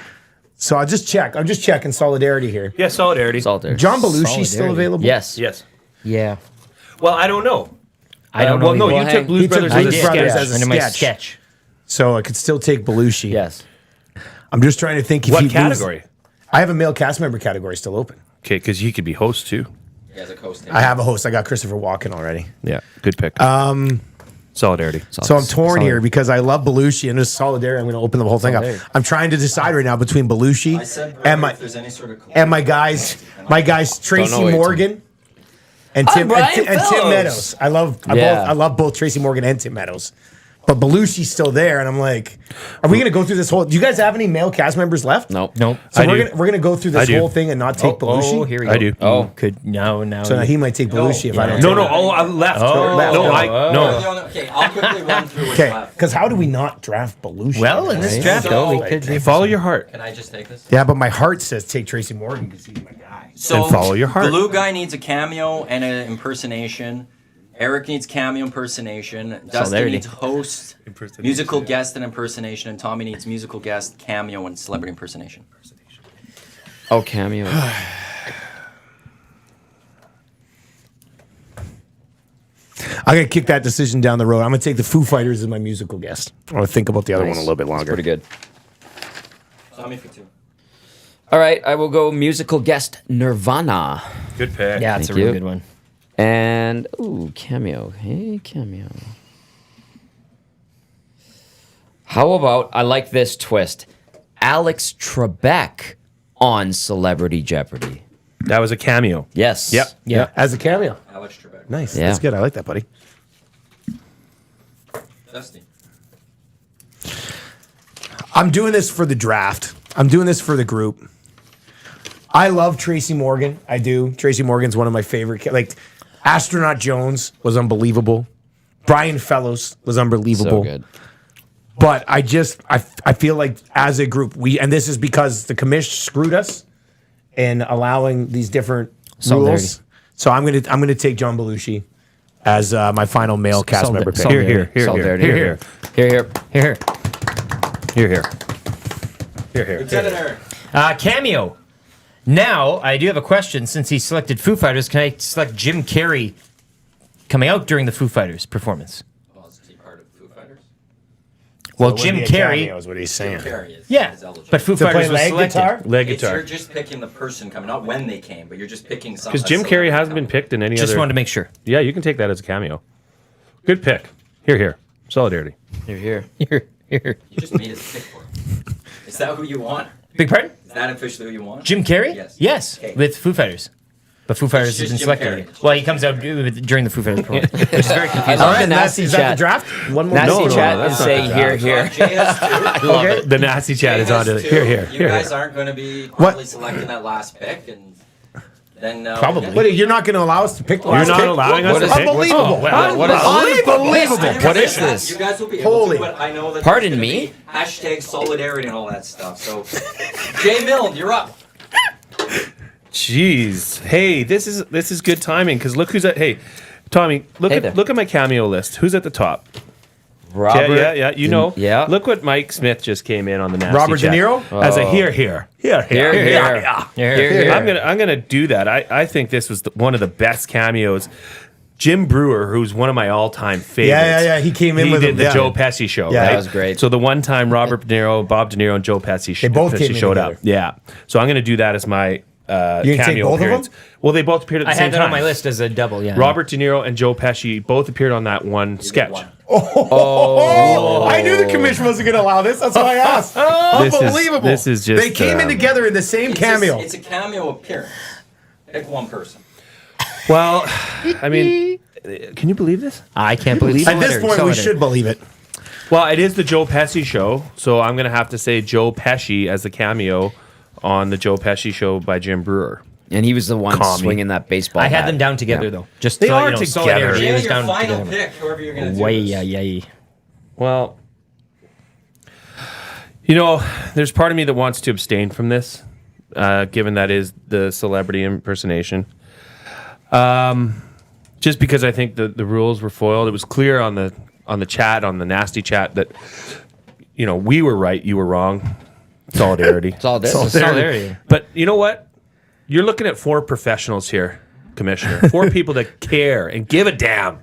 So I'll just check. I'm just checking solidarity here. Yeah, solidarity. Solidarity. John Belushi still Solidarity. available? Yes. Yes. yeah. Well, I don't know. I don't know. Well, no, either. you Well, took hang- Blues he took Brothers Blues as a Brothers sketch. as a Under my sketch. sketch. So I could still take Belushi. Yes. I'm just trying to think if What he moves- category? I have a male cast member category still open. Okay, because he could be host too. He has a coast. I have a host. I got Christopher Walken already. Yeah, good pick. Solidarity. So I'm torn here because I love Belushi and just solidarity. I'm going to open the whole thing up. Solidarity. I'm trying to decide right now between I Belushi said and earlier if there's any sort of and my guys Tracy what you're Morgan and Hi, Tim Brian and Tim Fellows. Meadows. I love both Tracy Morgan and Tim Meadows. But Belushi's still there, and I'm like, are we going to go through this whole? Do you guys have any male cast members left? Nope. Nope. So I we're do. gonna we're gonna go through I this do. whole thing and not take Belushi. Oh, here we go. I do. Oh. Could now. So now he might take Belushi if I don't. No, take no. him. Oh, I left. Oh, no, oh, I oh. no. Okay, I'll quickly run through what's Okay, left. because how do we not draft Belushi? Well, in this Right. draft, though, we So- could. Hey, follow your heart. Can I just take this? Yeah, but my heart says take Tracy Morgan because he's my guy. So And follow your heart. Blue guy needs a cameo and an impersonation. Eric needs cameo impersonation. Dustin Solidarity. needs host, musical guest and impersonation, and Tommy needs musical guest, cameo, and celebrity impersonation. Oh, cameo. I'm gonna kick that decision down the road. I'm gonna take the Foo Fighters as my musical guest. I'm gonna think about the other Nice. one a little bit longer. Pretty good. Tommy for two. All right, I will go musical guest Nirvana. Good pick. Yeah, it's a Thank really you. good one. And, ooh, cameo. Hey, cameo. How about, I like this twist, Alex Trebek on Celebrity Jeopardy. That was a cameo. Yes. Yep. Yeah. As a cameo. Alex Trebek. Nice. Yeah. That's good. I like that, buddy. Dusty. I'm doing this for the draft. I'm doing this for the group. I love Tracy Morgan. I do. Tracy Morgan's one of my favorite. Like, Astronaut Jones was unbelievable. Brian Fellows was unbelievable. So good. But I feel like as a group, and this is because the commish screwed us in allowing these different Solidarity. rules. So I'm gonna take John Belushi as my final male cast member pick. Here. Solidarity. Here. Here. Here. Here. Cameo. Now, I do have a question. Since he selected Foo Fighters, can I select Jim Carrey coming out during the Foo Fighters performance? Oh, is he part of Foo Fighters? Well, Jim Carrey. is what he's saying. Carey is. Yeah, is eligible. but Foo To play Fighters was leg selected. guitar. Leg You're guitar. just picking the person coming, not when they came, but you're just picking something. Because Jim Carrey hasn't been picked in any Just other. wanted to make sure. Yeah, you can take that as a cameo. Good pick. Here. Solidarity. Here. Here. You just made his pick for him. Is that who you want? Big pardon? Is that officially who you want? Jim Carrey? Yes. Okay. With Foo Fighters. But Foo Fighters just isn't Jim selected Carrey. yet. Well, he comes out during the Foo Fighters promo, which is very I confusing. love the And nasty is that the chat. draft? One more. Nasty No, chat that's is not saying the here, draft. here. Jay has two. Okay. The nasty chat Jay is on has to two. here. You Here. guys aren't going to be probably selecting that last pick, and then Probably. But you're not going to allow us to pick the You're last not pick? allowing us What to is- pick? Unbelievable. Oh, wow. What is Unbelievable. What is this? You guys will be able Holy. to, but I know that Pardon there's gonna me? be hashtag solidarity and all that stuff. So, Jay Milne, you're up. Jeez. Hey, this is good timing because look who's at. Hey, Tommy, Hey there. look at my cameo list. Who's at the top? Robert. Yeah. You know. Yeah. Look what Mike Smith just came in on the nasty Robert De chat. Niro? As a Oh. here. Here, here. Here. Here. I'm gonna do that. I think this was one of the best cameos. Jim Brewer, who's one of my all-time favorites. Yeah. He came in He with did him, the yeah. Joe Pesci show. Yeah, right? that was great. So the one time Robert De Niro, Bob De Niro, and Joe Pesci, both Pesci came in showed up. together. Yeah. So I'm gonna do that as my You gonna take cameo both of them? appearance. Well, they both appeared at the I same had that time. on my list as a double, yeah. Robert De Niro and Joe Pesci both appeared on that one sketch. One. Oh, I knew the commission wasn't going to allow this. That's why I asked. Unbelievable. This is just, They came in together in the same cameo. It's a cameo appearance. Pick one person. Well, I mean, can you believe this? I can't believe At this point, we should believe it. Well, it is the Joe Pesci show, so I'm going to have to say Joe Pesci as the cameo on the Joe Pesci show by Jim Brewer. And he was the one Call me. swinging that baseball I had bat. them down together, Yeah. though. Just They so, are you know, together. solidarity. It Yeah, was your down final together. pick, whoever you're going to do. Way, this. yeah. Well, you know, there's part of me that wants to abstain from this, given that is the celebrity impersonation. Just because I think the rules were foiled. It was clear on the chat, on the nasty chat, that you know we were right, you were wrong. Solidarity. It's all this. Solidarity. But you know what? You're looking at 4 professionals here, Commissioner. 4 people that care and give a damn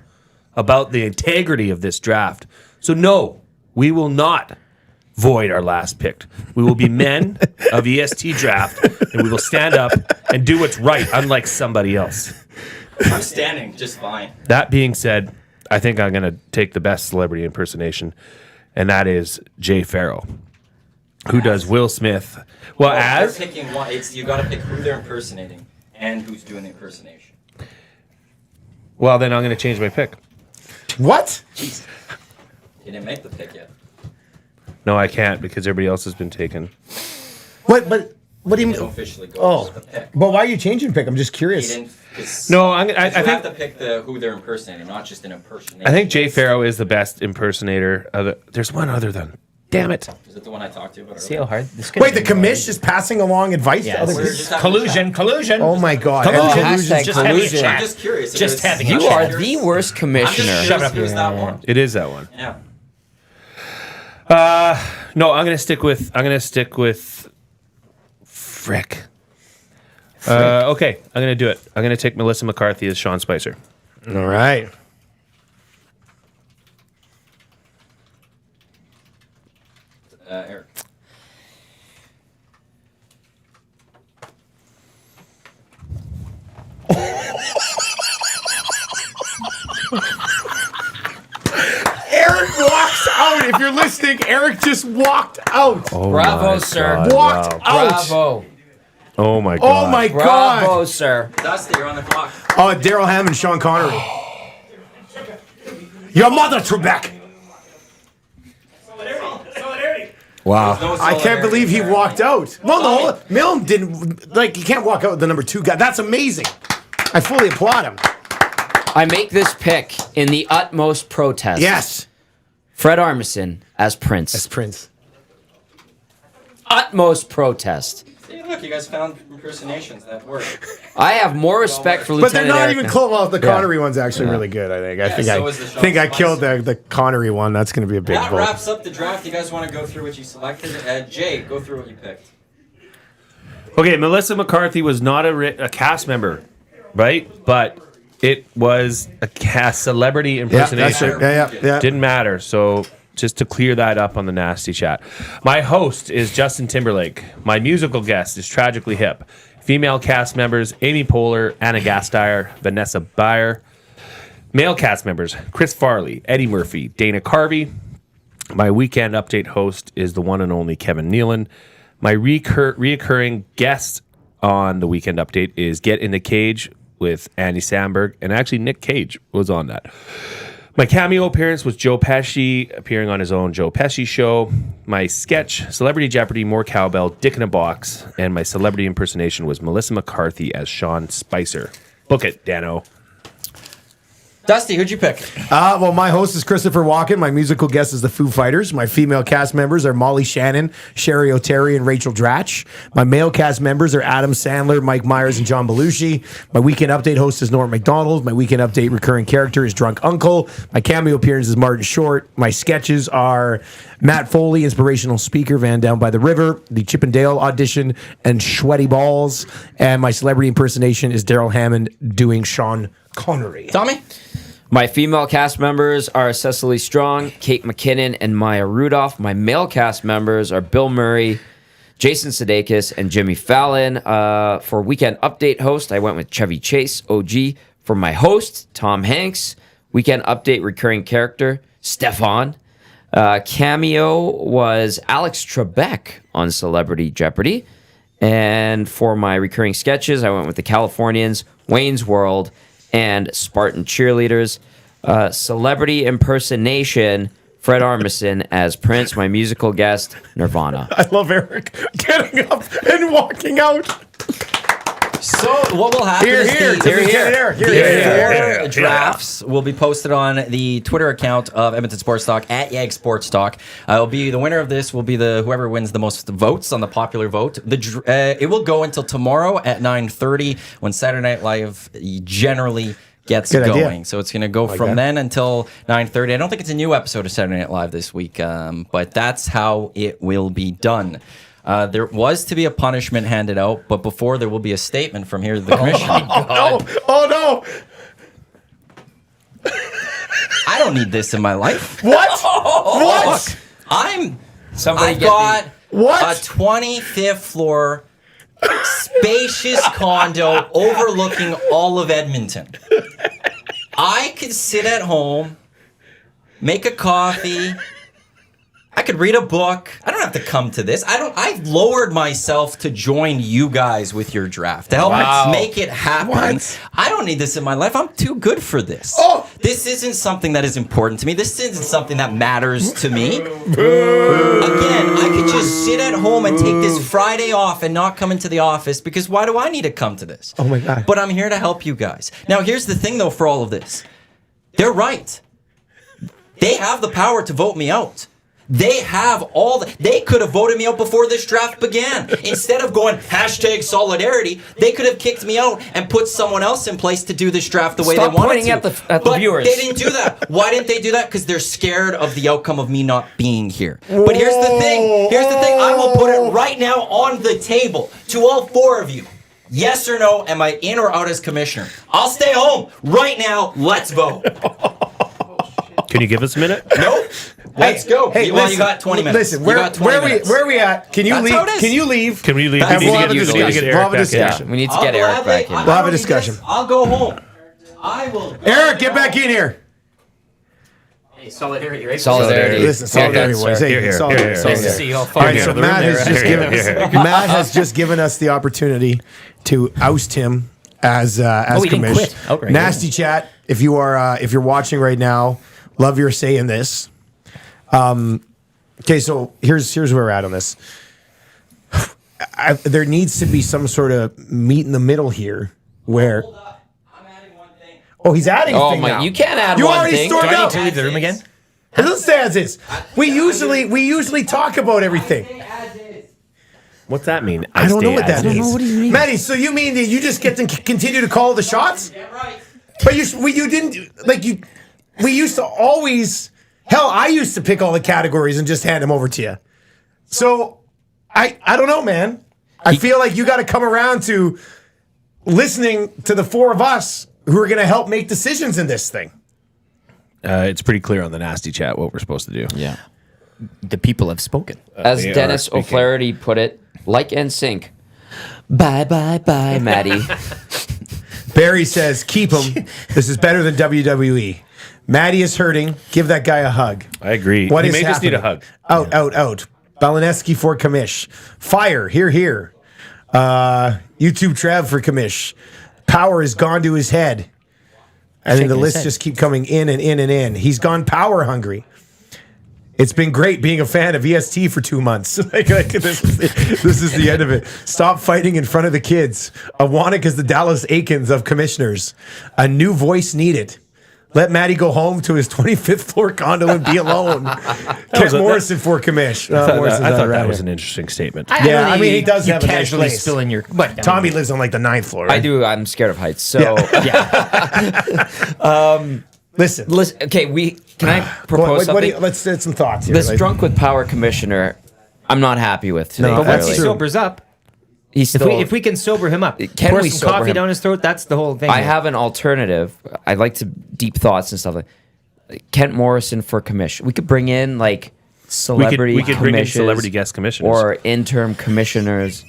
about the integrity of this draft. So no, we will not void our last pick. We will be men of EST Draft, and we will stand up and do what's right, unlike somebody else. I'm standing just fine. That being said, I think I'm going to take the best celebrity impersonation, and that is Jay Farrow, who does Will Smith. Well, as They're picking one. You got to pick who they're impersonating and who's doing the impersonation. well, then I'm going to change my pick. What? You didn't make the pick yet. No, I can't because everybody else has been taken. What? But what do you You don't mean? officially go Oh, with the pick. but why are you changing pick? I'm just You curious. didn't. 'Cause No, I you think have to pick who they're impersonating, not just an impersonation. I think Jay Farrow is the best impersonator. There's one other than. Damn it! Is it the one I talked to you about? See how hard this could Wait, be. the commish is passing along advice to Yeah, other We're people? just having a chat. Collusion. Oh my God. Collusion. hashtag Just having a collusion. chat. I'm just curious. if Just it's- having a You chat. are curious. the worst I'm just commissioner. curious Shut up, if it was that yeah. one. It is that one. Yeah. No, I'm gonna stick with. Frick. Okay, I'm gonna do it. I'm gonna take Melissa McCarthy as Sean Spicer. All right. Eric. Eric walks out. If you're listening, Eric just walked out. Oh Bravo, my sir. God, Walked wow. out. Bravo. Oh my Oh god. my Bravo, God. sir. Dusty, you're on the clock. Oh, Daryl Hammond, Sean Connery. Your mother, Trebek. Wow. No I can't solidarity believe he there. walked out. No, Milne didn't. Like, you can't walk out with the number 2 guy. That's amazing. I fully applaud him. I make this pick in the utmost protest. Yes. Fred Armisen as Prince. That's Prince. Utmost protest. See, look, you guys found impersonations that work. I have more respect for But they're Lieutenant not Eric even than- close. Well, the Connery one's actually really good, I think. I so is the Sean think I Spicer. killed the Connery one. That's going to be a big That vote. wraps up the draft. You guys want to go through what you selected? Jay, go through what you picked. Okay, Melissa McCarthy was not a cast member, right? But it was a cast celebrity Yeah, impersonation. that's right. Yeah. Didn't matter. So just to clear that up on the nasty chat. My host is Justin Timberlake. My musical guest is Tragically Hip. Female cast members, Amy Poehler, Anna Gasteyer, Vanessa Bayer. Male cast members, Chris Farley, Eddie Murphy, Dana Carvey, My weekend update host is the one and only Kevin Nealon. My reoccurring guest on the weekend update is Get in the Cage with Andy Samberg, and actually Nick Cage was on that. My cameo appearance was Joe Pesci appearing on his own Joe Pesci show. My sketch, Celebrity Jeopardy, More Cowbell, Dick in a Box, and my celebrity impersonation was Melissa McCarthy as Sean Spicer. Book it, Dano. Dusty, who'd you pick? Well, my host is Christopher Walken. My musical guest is the Foo Fighters. My female cast members are Molly Shannon, Sherry O'Terry, and Rachel Dratch. My male cast members are Adam Sandler, Mike Myers, and John Belushi. My weekend update host is Norm MacDonald. My weekend update recurring character is Drunk Uncle. My cameo appearance is Martin Short. My sketches are Matt Foley, inspirational speaker, Van Down by the River, the Chip and Dale audition, and Sweaty Balls. And my celebrity impersonation is Daryl Hammond doing Sean Connery. Tommy? My female cast members are Cecily Strong, Kate McKinnon, and Maya Rudolph. My male cast members are Bill Murray, Jason Sudeikis, and Jimmy Fallon. For weekend update host, I went with Chevy Chase, OG. For my host, Tom Hanks. Weekend update recurring character, Stefan. Cameo was Alex Trebek on Celebrity Jeopardy. And for my recurring sketches, I went with the Californians, Wayne's World, and Spartan Cheerleaders. Celebrity impersonation, Fred Armisen as Prince. My musical guest, Nirvana. I love Eric getting up and walking out. So what will happen Here, is here, the here. four drafts will be posted on the Twitter account of Edmonton Sports Talk at Yag Sports Talk. Will be the winner of this will be the whoever wins the most votes on the popular vote. It will go until tomorrow at 9:30 when Saturday Night Live generally gets Good going. idea. So it's going to go from then until 9:30. I don't think it's a new episode of Saturday Night Live this week, but that's how it will be done. There was to be a punishment handed out, but before there will be a statement from here to the commission. Oh no! I don't need this in my life. What? What? I've got What? a 25th floor spacious condo overlooking all of Edmonton. I could sit at home, make a coffee. I could read a book. I don't have to come to this. I've lowered myself to join you guys with your draft to help make it happen. What? I don't need this in my life. I'm too good for this. Oh. This isn't something that is important to me. This isn't something that matters to me. Again, I could just sit at home and take this Friday off and not come into the office because why do I need to come to this? Oh my God. But I'm here to help you guys. Now, here's the thing though for all of this. They're right. They have the power to vote me out. They have they could have voted me out before this draft began. Instead of going #solidarity, they could have kicked me out and put someone else in place to do this draft the way Stop they wanted pointing to. at the But viewers. they didn't do that. Why didn't they do that? Because they're scared of the outcome of me not being here. But here's the thing. Here's the thing. I will put it right now on the table to all four of you. Yes or no, am I in or out as commissioner? I'll stay home right now. Let's vote. Can you give us a minute? Nope. Let's go. Hey, You got 20 minutes. Listen, You got 20 minutes. where are we at? Can you That's leave? how it is. Can you leave? Can we leave? That's- We need We'll to have a get discussion. Eric We'll have a back in. discussion. Yeah, we need to I'll get Eric gladly- back in. I We'll have a don't need discussion. this. I'll go home. I will. Eric, get back in here. Hey, solidarity, right? Solidarity. Listen, solidarity, Here, boys. sir. Hey, Here, solidarity, here, here. solidarity. Nice to see you all All four right, here so in the room Matt there. has just Here, given here, us, Matt has just given us the opportunity to oust him as he didn't commish. quit outright. Nasty chat. If you're watching right now, love your say in this. Okay, so here's where we're at on this. There needs to be some sort of meet in the middle here where. Hold up. I'm adding one thing. Oh, he's adding. a Oh thing my! now. You can't add You one already thing. stormed Do I need out. to leave the room again? Let's say as is. We usually talk about everything. What's that mean? I don't know what that is. means. What do you mean, Maddie? So you mean that you just get to continue to call the shots? Get right. But you didn't like you. We used to always. Hell, I used to pick all the categories and just hand them over to you. So I don't know, man. I feel like you got to come around to listening to the four of us who are going to help make decisions in this thing. It's pretty clear on the nasty chat what we're supposed to do. Yeah. The people have spoken. As They are Dennis speaking. O'Flaherty put it, like and sync. Bye, bye, bye, Maddie. Barry says, keep them. This is better than WWE. Maddie is hurting. Give that guy a hug. I agree. What he is may just need a happening? hug. Out. Balaneski for commish. Fire. Here. YouTube Trav for commish. Power has gone to his head. I think the Shaking his lists head. just keep coming in and in and in. He's gone power hungry. It's been great being a fan of EST for 2 months. This is the end of it. Stop fighting in front of the kids. Awanik is the Dallas Aikens of commissioners. A new voice needed. Let Matty go home to his 25th floor condo and be alone. Kent Morrison for commish. I thought that was an interesting statement. Yeah, I mean, he does you have a nice casually place. spill in your. But Tommy lives on like the 9th floor. Right? I do. I'm scared of heights. So Listen. okay, can I propose something? Let's get some thoughts here. This drunk with power commissioner, I'm not happy with today. No, But once he that's true. sobers up, He's if still. we can sober him up, Can pour we some sober coffee him? down his throat. That's the whole thing. I here. have an alternative. I like to deep thoughts and stuff like. Kent Morrison for commission. We could bring in like celebrity we could bring in commissioners celebrity guest commissioners. or interim commissioners.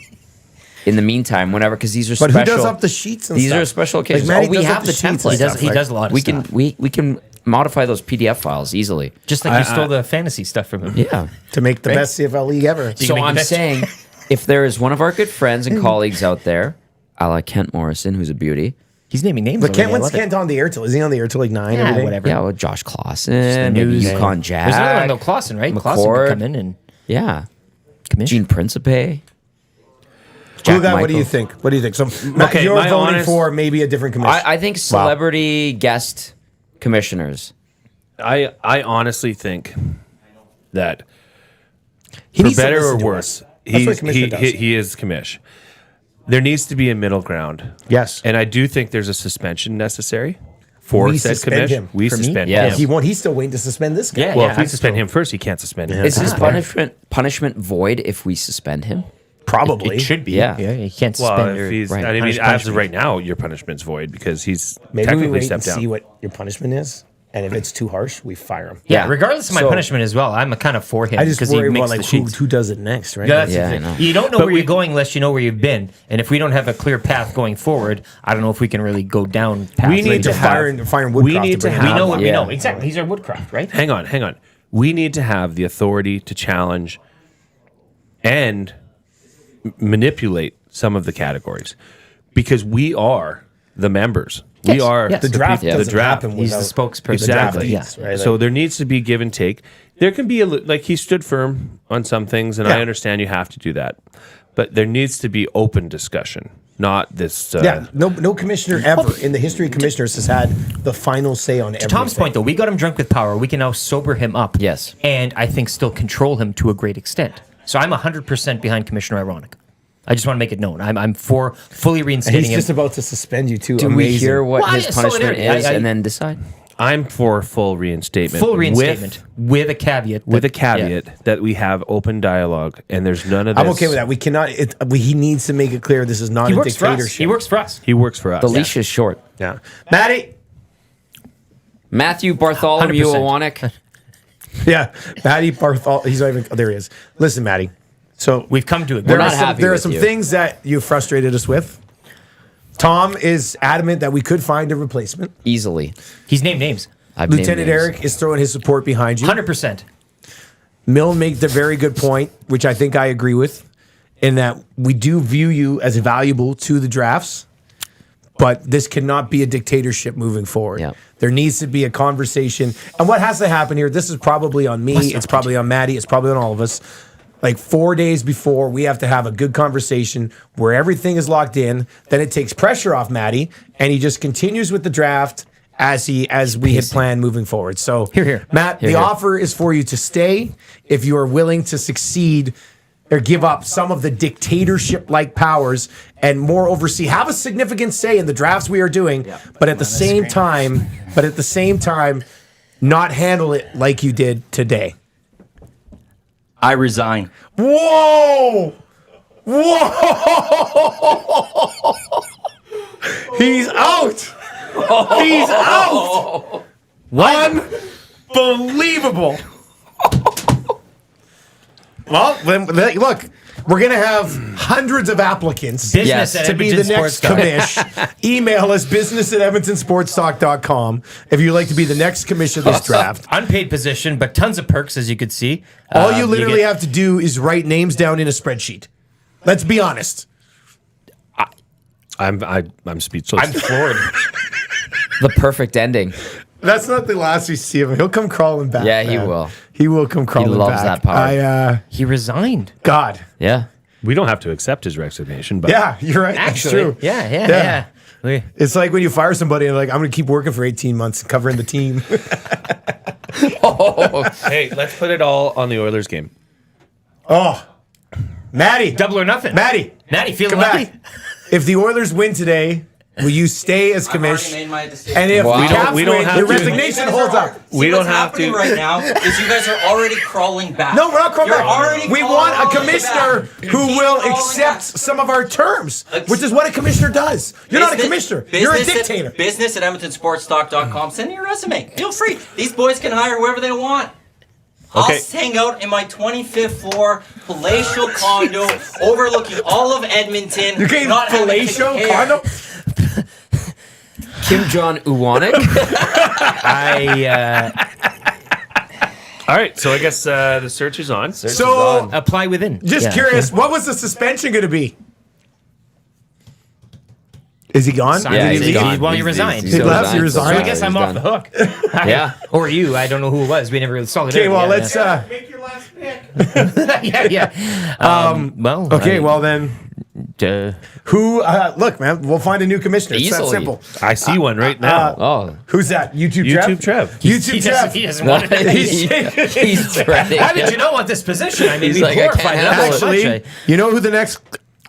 In the meantime, whenever, because these are But special. who does up the sheets and These stuff? are special Like, occasions. Matty We does up have the the sheets and template. He does. stuff, He right? does a lot of We stuff. can we can modify those PDF files easily. Just like you stole the fantasy stuff from him. Yeah. To make the best CFL league ever. So make I'm the best- saying, if there is one of our good friends and colleagues out there, a la Kent Morrison, who's a beauty. He's naming names. But already. I when's love it. Kent on the air till? Is he on the air till like 9 every Yeah, day? whatever. Yeah, well, Josh Clausen, maybe news. Yukon Jack. There's another one though, Clausen, right? Clausen McCord. could come in and Yeah. commission. Gene Principe. Blue Jack guy, what do you Michael. think? What do you think? So Matt, Okay, you're my voting honest- for maybe a different commission. I think celebrity guest commissioners. I honestly think that He for needs to better listen or to worse, us. That's what a commissioner does. he is commish. There needs to be a middle ground. Yes. And I do think there's a suspension necessary for We said suspend commish. him. We For me? suspend Yes. him. He's still waiting to suspend this guy. Yeah, Well, yeah, if we I suspend suppose. him first, he can't suspend him. Is his punishment void if we suspend him? Probably. It should be. Yeah. You can't Well, suspend if or he's, right, I mean, punish as of punishment. right now, your punishment's void because he's Maybe we technically wait and stepped down. see what your punishment is. And if it's too harsh, we fire him. Yeah, Yeah. regardless of my So- punishment as well, I'm kind of for him I just because he worry makes about the like who sheets. does it next, right? Yeah, that's Yeah, the I thing. know. You don't know But where we- you're going unless you know where you've been. And if we don't have a clear path going forward, I don't know if we can really go down path. We need to to have- fire Woodcroft. we need to bring him have- We in. know what we Yeah. know. Exactly. He's our Woodcraft, right? Hang on. We need to have the authority to challenge and manipulate some of the categories because we are the members. We Yes, are yes. The draft people- doesn't happen He's the without spokesperson. Exactly. Yeah. right? So Like- there needs to be give and take. There can be like he stood firm on some things, and I Yeah. understand you have to do that, but there needs to be open discussion, not this. Yeah, no commissioner ever in the history of commissioners has had the final say on everything. Tom's point, though, we got him drunk with power. We can now sober him up. Yes. And I think still control him to a great extent. So I'm 100% behind Commissioner Ironic. I just want to make it known. I'm for fully And reinstating he's him. just about to suspend you too. Do we hear what Well, his yeah, punishment solidarity. is I- and then decide? I'm for full reinstatement. Full reinstatement with a caveat. with a that- caveat that we have open dialogue and there's none of this. I'm okay with that. We cannot. He needs to make it clear this is not He a works for us. dictatorship. He works for us. He works for us. The leash is short. Yeah, Matty. Matthew Bartholomew 100%. Awanik. Yeah, Matty Barthol. He's not even. Oh, there he is. Listen, Matty. So We've come to it. there We're are not some, happy there are with some you. things that you frustrated us with. Tom is adamant that we could find a replacement. Easily. He's named names. I've named Lieutenant names. Eric is throwing his support behind you. 100%. Milne makes a very good point, which I think I agree with, in that we do view you as valuable to the drafts, but this cannot be a dictatorship moving forward. Yeah. There needs to be a conversation. And what has to happen here, this is probably on me, it's probably on Maddie, it's probably on all of us. Like 4 days before, we have to have a good conversation where everything is locked in. Then it takes pressure off Maddie, and he just continues with the draft as we had planned moving forward. So, Here. Matt, the offer is for you to stay if you are willing to succeed or give up some of the dictatorship-like powers and more oversee, have a significant say in the drafts we are doing, but at the same time, not handle it like you did today. I resign. Whoa! Whoa! He's out! He's out! Unbelievable! Well, then, look, We're going to have hundreds of applicants Business Yes. at to be the Edmonton next Sports commish. Email us, business@edmontonsportstalk.com if you'd like to be the next commish of this draft. Unpaid position, but tons of perks, as you could see. All you literally get- have to do is write names down in a spreadsheet. Let's be honest. I'm speechless. I'm floored. The perfect ending. That's not the last we see of him. He'll come crawling back. Yeah, he man. will. He will come crawling loves back. that part. He resigned. God. Yeah. we don't have to accept his resignation, but Yeah, you're right. That's true. Yeah. It's like when you fire somebody and like, I'm going to keep working for 18 months and covering the team. hey, let's put it all on the Oilers game. Oh, Maddie. Double or nothing. Maddie, Maddie, feeling come lucky? back. If the Oilers win today, will you stay as I've already commish? made my decision. And if Wow. the We don't- Caps we don't win, have your to. resignation holds up. We don't what's have to- happening right now is you guys are already crawling back. No, we're not crawling You're back. already We crawling want a back. commissioner You who keep will crawling accept back. some of our terms, which is what a commissioner does. You're not a commissioner. You're a dictator. Business at EdmontonSportsTalk.com. Send me your resume. Feel free. These boys can hire whoever they want. Okay. I'll hang out in my 25th floor palatial condo overlooking all of Edmonton. You can't not having to palatial care. condo? Kim Jong-uwanik. All right, so I guess the search is on. So, Apply within. just Yeah. curious, what was the suspension going to be? Is he gone? Sign Did Yeah, he he's leave? gone. Well, you resigned. He left, he resigned. So I guess I'm off the hook. Yeah. Or you. I don't know who it was. We never really saw it. Okay, well, let's. Make your last pick. yeah. Well. Okay, well then, who? Look, man, we'll find a new commissioner. It's that Easily. simple. I see one right now. Oh. Who's that? YouTube Trev. YouTube YouTube Trev. He doesn't want it. He's dreading How did it. you not want this position? I mean, He's we like, I can't glorified it handle it. so much. Actually, you know who the next?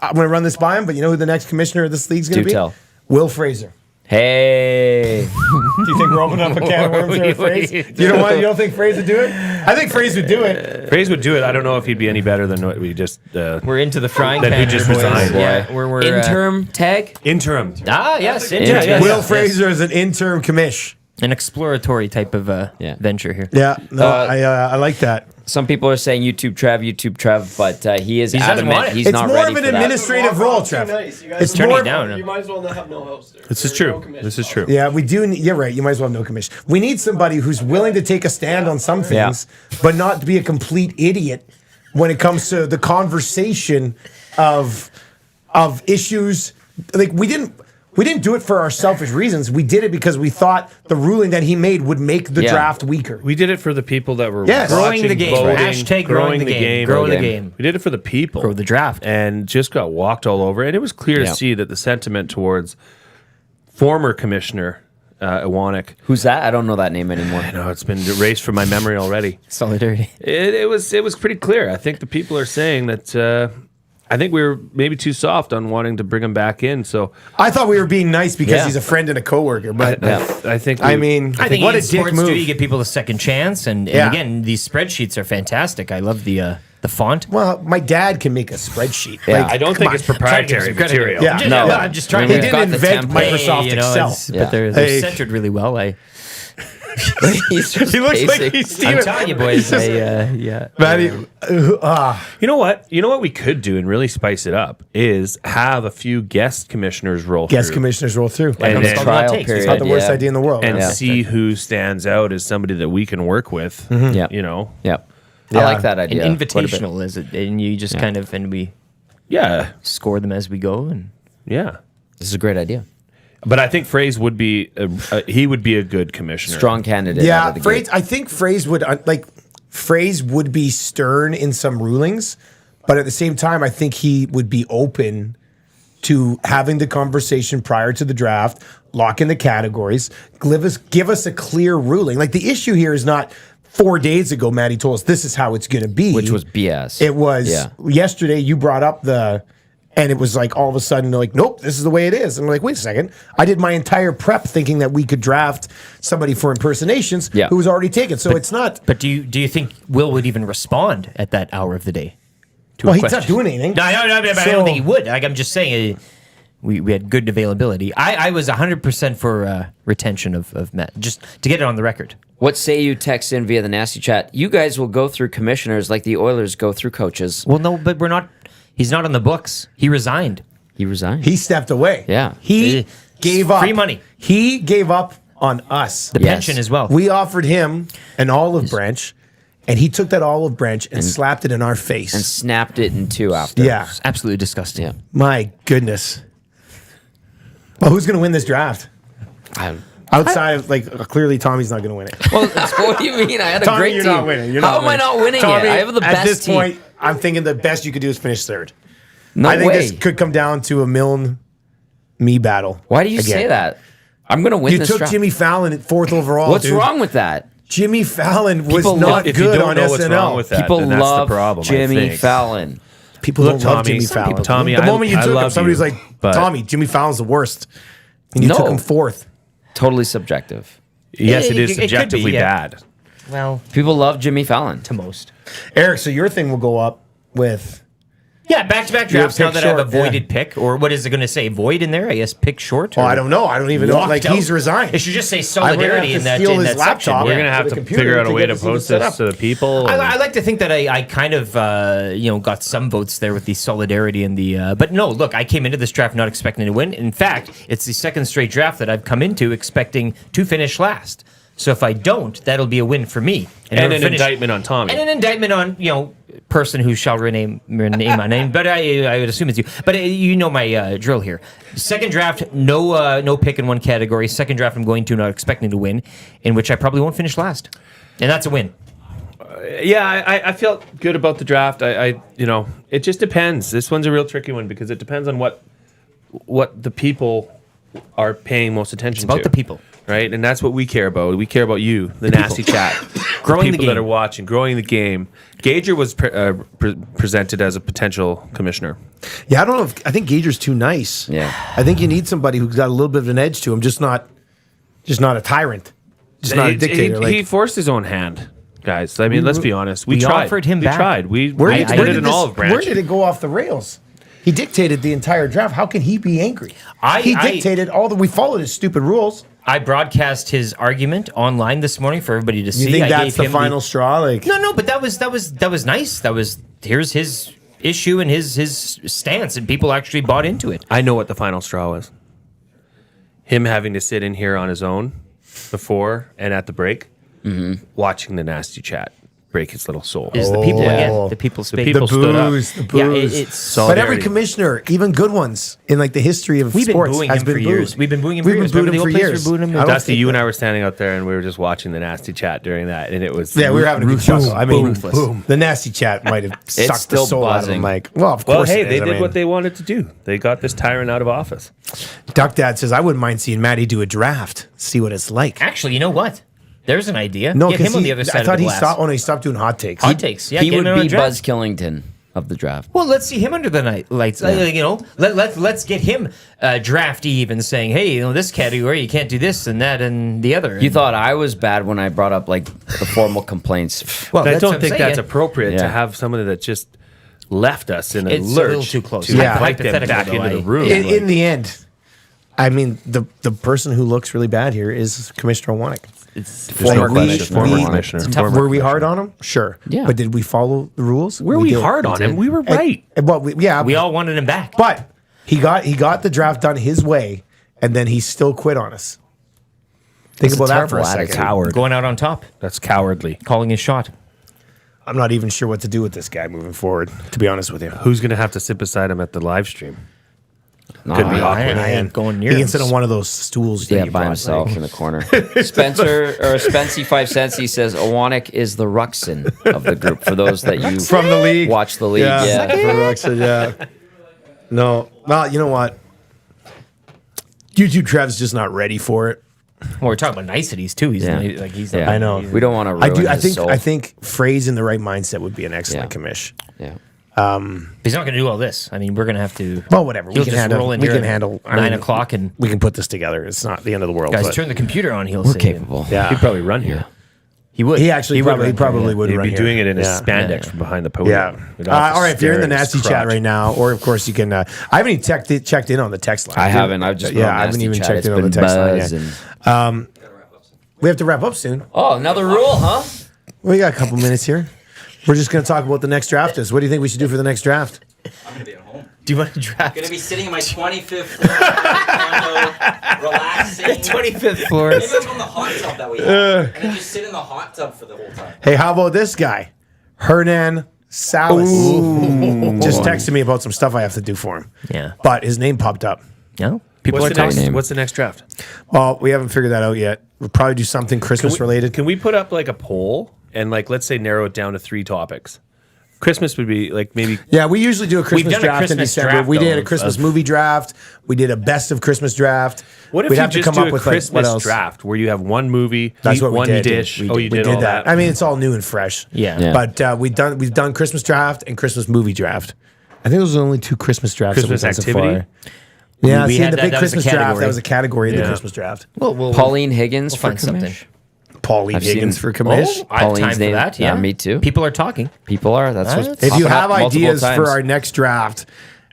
I'm going to run this by him, but you know who the next commissioner of this league's going to Do be? tell. Will Fraser. Hey. Do you think we're opening up a can of worms there with Fraser? You know what? You don't think Fraser would do it? I think Fraser would do it. Fraser would do it. I don't know if he'd be any better than what we just. We're into the frying Then pan. who just here, boys. resigned? Yeah, we're Interim tag? Interim. Yes, Yeah, interim. Will Fraser is an interim commish. An exploratory type of Yeah. venture here. Yeah, no, Uh, I like that. Some people are saying YouTube Trev, but he is He doesn't want adamant it. he's It's not more ready of an for that. administrative role, Trev. Nice. You guys It's Turning more. it down. You might as well not have no host there. This is No true. commission. This is true. Yeah, we do. You're right. You might as well have no commission. We need somebody who's willing to take a stand on some things, but not to be a complete idiot when it comes to the conversation of issues. Like we didn't do it for our selfish reasons. We did it because we thought the ruling that he made would make the Yeah. draft weaker. We did it for the people that were Yes. Growing watching, the game. voting, Hashtag growing the game. Grow the game. We did it for the people. Grow the draft. And just got walked all over. And it was clear Yeah. to see that the sentiment towards former commissioner Iwanek, Who's that? I don't know that name anymore. no, it's been erased from my memory already. Solidarity. It was pretty clear. I think the people are saying that. I think we were maybe too soft on wanting to bring him back in. So I thought we were being nice because Yeah. he's a friend and a coworker, but I think. I we- mean, I think what a in dick sports move. too, you give people a second chance, and Yeah. again, these spreadsheets are fantastic. I love the font. Well, my dad can make a spreadsheet. Yeah. I don't come think on. it's proprietary material. Yeah. No, No. I'm just trying He to. We've didn't got the invent template. Microsoft Excel. But they're Hey. centered really well. He's just He looks like basic. he's I'm Steven. telling you, boys. Yeah. Maddie, You know what? You know what we could do and really spice it up is have a few guest commissioners roll guest through commissioners roll through. And It's then- called what it trial takes. period. It's not the worst Yeah. idea in the world. and man. see who stands out as somebody that we can work with. Yeah. You know. Yep. Yeah. I like that An idea. quite a bit. invitational is it, and you just kind of and we Yeah. score them as we go, and Yeah. This is a great idea. But I think Fraze would be he would be a good commissioner. Strong candidate. out Yeah, of the phrase. gate. I think phrase would phrase would be stern in some rulings, but at the same time, I think he would be open to having the conversation prior to the draft, lock in the categories, give us a clear ruling. Like the issue here is not 4 days ago, Maddie told us this is how it's going to be, Which was BS. It was Yeah. yesterday. You brought up and it was like all of a sudden, they're like, nope, this is the way it is. And we're like, wait a second. I did my entire prep thinking that we could draft somebody for impersonations Yeah. who was already taken. So it's not. But do you think Will would even respond at that hour of the day? To Well, a he's not question? doing anything. No, but I So- don't think he would. Like I'm just saying, we had good availability. I was 100% for retention of Matt, just to get it on the record. What say you text in via the nasty chat? You guys will go through commissioners like the Oilers go through coaches. Well, no, but we're not. He's not on the books. He resigned. He resigned. He stepped away. Yeah. He gave up. Free money. He gave up on us. The Yes. pension as well. We offered him an olive branch, and he took that olive branch and slapped it in our face. and snapped it in two after. Yeah. It's absolutely disgusting. Yeah. My goodness. Well, who's going to win this draft? Outside of, clearly Tommy's not going to win it. Well, what do you mean? I had a Tommy, great you're team. not winning. You're How not am I not winning Tommy, it? I have the best at this team. point, I'm thinking the best you could do is finish third. No I think way. this could come down to a Milne me battle. Why do you again. say that? I'm going to win You this took draft. Jimmy Fallon at 4th overall. What's dude. wrong with that? Jimmy Fallon was People not love- If you good don't on know SNL. what's wrong with that, People then that's love the problem. I Jimmy think. Fallon. People Look, don't love Tommy, Jimmy Fallon. Tommy, the moment you I took him, love somebody's you, like, but- Tommy, Jimmy Fallon's the worst. And you No. took him 4th. Totally subjective. Yes, it It- is it could be, subjectively yeah. bad. Well, People love Jimmy Fallon. to most. Eric, so your thing will go up with... Yeah, back-to-back You're drafts now pick that I have a short, yeah. voided pick. Or what is it going to say? Void in there? I guess pick short? Oh, or I don't know. I don't even know. walked Like, out? he's resigned. It should just say I'm gonna solidarity have in to that, steal in his that section. laptop. We're Yeah. going to have the to computer figure out to a way get to this thing post set this up. to the people. I like to think that I kind of got some votes there with the solidarity and the but no, look, I came into this draft not expecting to win. In fact, it's the second straight draft that I've come into expecting to finish last. So if I don't, that'll be a win for me. and whoever an finish- indictment on Tommy. and an indictment on person who shall rename my name, but I would assume it's you. But you know my drill here. Second draft, no pick in one category. Second draft, I'm going to not expecting to win, in which I probably won't finish last, and that's a win. Yeah, I felt good about the draft. It just depends. This one's a real tricky one because it depends on what the people are paying most attention to. About the people. Right? And that's what we care about. We care about you, the nasty chat. Growing the people that game. are watching, growing the game. Gager was presented as a potential commissioner. Yeah, I don't know. I think Gager's too nice. Yeah. I think you need somebody who's got a little bit of an edge to him, just not a tyrant, just not a dictator. He forced his own hand, guys. I mean, let's be honest. We we tried. offered him we back. tried. We where we did, did an olive branch. Where did it go off the rails? He dictated the entire draft. How can he be angry? He dictated all the. We followed his stupid rules. I broadcast his argument online this morning for everybody to see. You think I that's gave the him final straw? Like, No, but that was nice. Here's his issue and his stance, and people actually bought into it. I know what the final straw was. Him having to sit in here on his own before and at the break, watching the nasty chat break his little soul. Is the people Oh. again? The people speak. people stood up. the Yeah, booze. it's But every Solidarity. commissioner, even good ones in like the history of We've been sports, booing has him been for booed. years. We've been booing him for We've been years. booing Remember him the for old place years. we booed him? I don't Dusty, think you that- and I were standing out there and we were just watching the nasty chat during that, and it was Yeah, we were having a good chuckle. I mean, Ruthless. boom. The nasty chat might have sucked the still soul out of buzzing. him. Like, well, of Well, course. hey, it they is. I did mean, what they wanted to do. They got this tyrant out of office. Duck Dad says, I wouldn't mind seeing Maddie do a draft, see what it's like. Actually, you know what? There's an idea. No, Get because him on the other side I thought of the he glass. stopped. Oh no, he stopped doing hot takes. Hot takes. Yeah, He get would him on a be draft. Buzz Killington of the draft. Well, let's see him under the night lights. Let's get him draft Eve and saying, hey, this category you can't do this and that and the other. You thought I was bad when I brought up like the formal complaints. Well, I that's what don't I'm think that's saying. appropriate to Yeah. have somebody that just left us in a It's a lurch. little too close. To Yeah. invite them Hypothetically, back though, into the I- room. In the end, I mean, the person who looks really bad here is Commissioner Wanek. Former we- commissioner. Former we- commissioner. It's tough. Were we hard on him? Sure. Yeah. But did we follow the rules? Were we did. hard on him? We were right. Well, yeah. We all wanted him back. But he got the draft done his way, and then he still quit on us. Think about that for a terrible second. attitude. Coward. Going out on top, That's cowardly. calling his shot. I'm not even sure what to do with this guy moving forward, to be honest with you. Who's going to have to sit beside him at the live stream? No, Could be I- awkward. I ain't going near He can him. sit on one of those stools. that Yeah, you by brought. himself in the corner. Spencer or Spency 5 cents. He says Owanek is the Ruxin of the group. For those that you From the league. watch the league, yeah. For Ruxin, yeah. No, well, you know what? YouTube Trev's just not ready for it. Well, we're talking about niceties too. He's Yeah. like he's. Yeah. I know. We don't want to ruin I do. his soul. I think Frey's in the right mindset would be an excellent Yeah. commish. Yeah. He's not going to do all this. I mean, we're going to have to. Well, whatever. He'll We can just handle. roll in We here can at handle. 9:00 and we can put this together. It's not the end of the world. guys but turn the computer on. He'll We're say capable. yeah, He'd probably run here. He would. he actually would probably run. probably would He'd run be here. doing it in his Yeah. spandex Yeah. from behind the podium. Yeah. With off All right. If you're in the stare at nasty his chat crotch. right now, or of course you can. I haven't even checked in on the text line. I haven't. I've just been on I haven't nasty even chat. checked It's in on the been text line buzz yet. and- We have to wrap up soon. Oh, another rule, huh? We got a couple minutes here. We're just going to talk about what the next draft is. What do you think we should do for the next draft? I'm gonna be at home. Do you want to draft? Gonna be sitting in my 25th floor condo, relaxing. 25th floor. Maybe I'll go in the hot tub that we have, and then just sit in the hot tub for the whole time. Hey, how about this guy? Hernan Salas. Just texted me about some stuff I have to do for him. Yeah. But his name popped up. No. People What's are the, next, talking. what's the next draft? Well, we haven't figured that out yet. We'll probably do something Christmas related. Can we put up like a poll and like let's say narrow it down to 3 topics? Christmas would be like maybe. Yeah, we usually do a Christmas done a draft in Christmas December. draft, We did though, a Christmas of- movie draft. We did a best of Christmas draft. What if We'd you have to just come do up a with like, what Christmas else? draft where you have one movie, That's what we one did. dish? We Oh, you did did all that. that. I mean, it's all new and fresh. Yeah. Yeah. But we've done Christmas draft and Christmas movie draft. I think those are the only 2 Christmas drafts Christmas that we've done activity? so far. Yeah, We see, had the that- big that was a Christmas draft, category. that was a category in the Yeah. Christmas draft. Well, Pauline Higgins for find something. commish. Pauline I've Higgins seen- for commish. Oh, I have Pauline's time name. for that. Yeah, Yeah, me too. People are talking. People are. That's what's If If you popping up have multiple ideas times. for our next draft,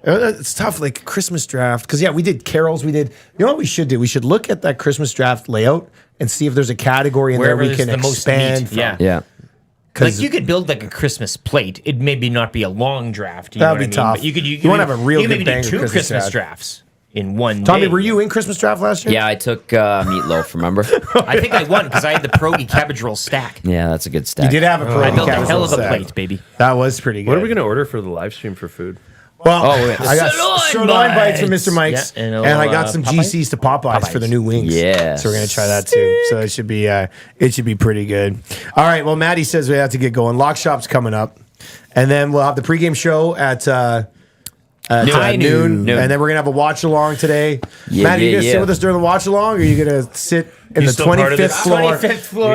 it's tough, like Christmas draft. Because, yeah, we did carols. We did, you know what we should do? We should look at that Christmas draft layout and see if there's a category in Wherever there we there's can the most expand meat, from. yeah. Yeah. Like you could build like a Christmas plate. It maybe not be a long draft. You That'd know be what I mean? tough. But you could. You wanna have a real you could good maybe banger do 2 Christmas Christmas draft. drafts in one Tommy, day. were you in Christmas draft last year? Yeah, I took meatloaf, remember? I think I won because I had the pierogi cabbage roll stack. Yeah, that's a good stack. You did have a I pierogi built a cabbage hell of a roll plate, set. baby. That was pretty good. What are we going to order for the live stream for food? Well, Oh, wait. I got Sirloin sirloin bites from bites. Mr. Mike's, Yeah, and, and I got some Popeyes? GCs to Popeyes for the new wings. Yes. So we're gonna try that too. So it should be pretty good. All right. Well, Maddie says we have to get going. Lock Shop's coming up, and then we'll have the pregame show at High noon, noon. and then we're gonna have a watch along today. Yeah, Maddie, you yeah, gonna sit yeah. with us during the watch along, or are you gonna sit in the still part of 25th this? floor? 25th floor.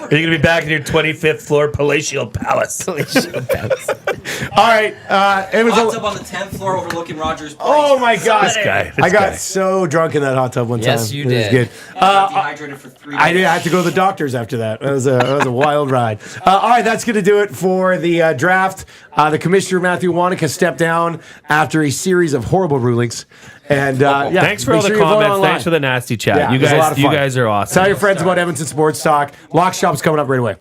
Are you going to be back in your 25th floor palatial palace? All right. It was. Hot tub on the 10th floor overlooking Rogers Place. Oh my gosh, guy, this I got guy. so drunk in that hot tub one time. Yes, you It was did. good. Got dehydrated for 3 days. I did. I had to go to the doctors after that. That was a wild ride. All right, that's going to do it for the draft. The commissioner Matthew Wanaka stepped down after a series of horrible rulings. And yeah, Thanks for make all the sure you vote comments. online. Thanks for the nasty chat. Yeah, you it was a lot guys, of you fun. guys are awesome. Tell your friends about Edmonton Sports Talk. Lock Shop's coming up right away.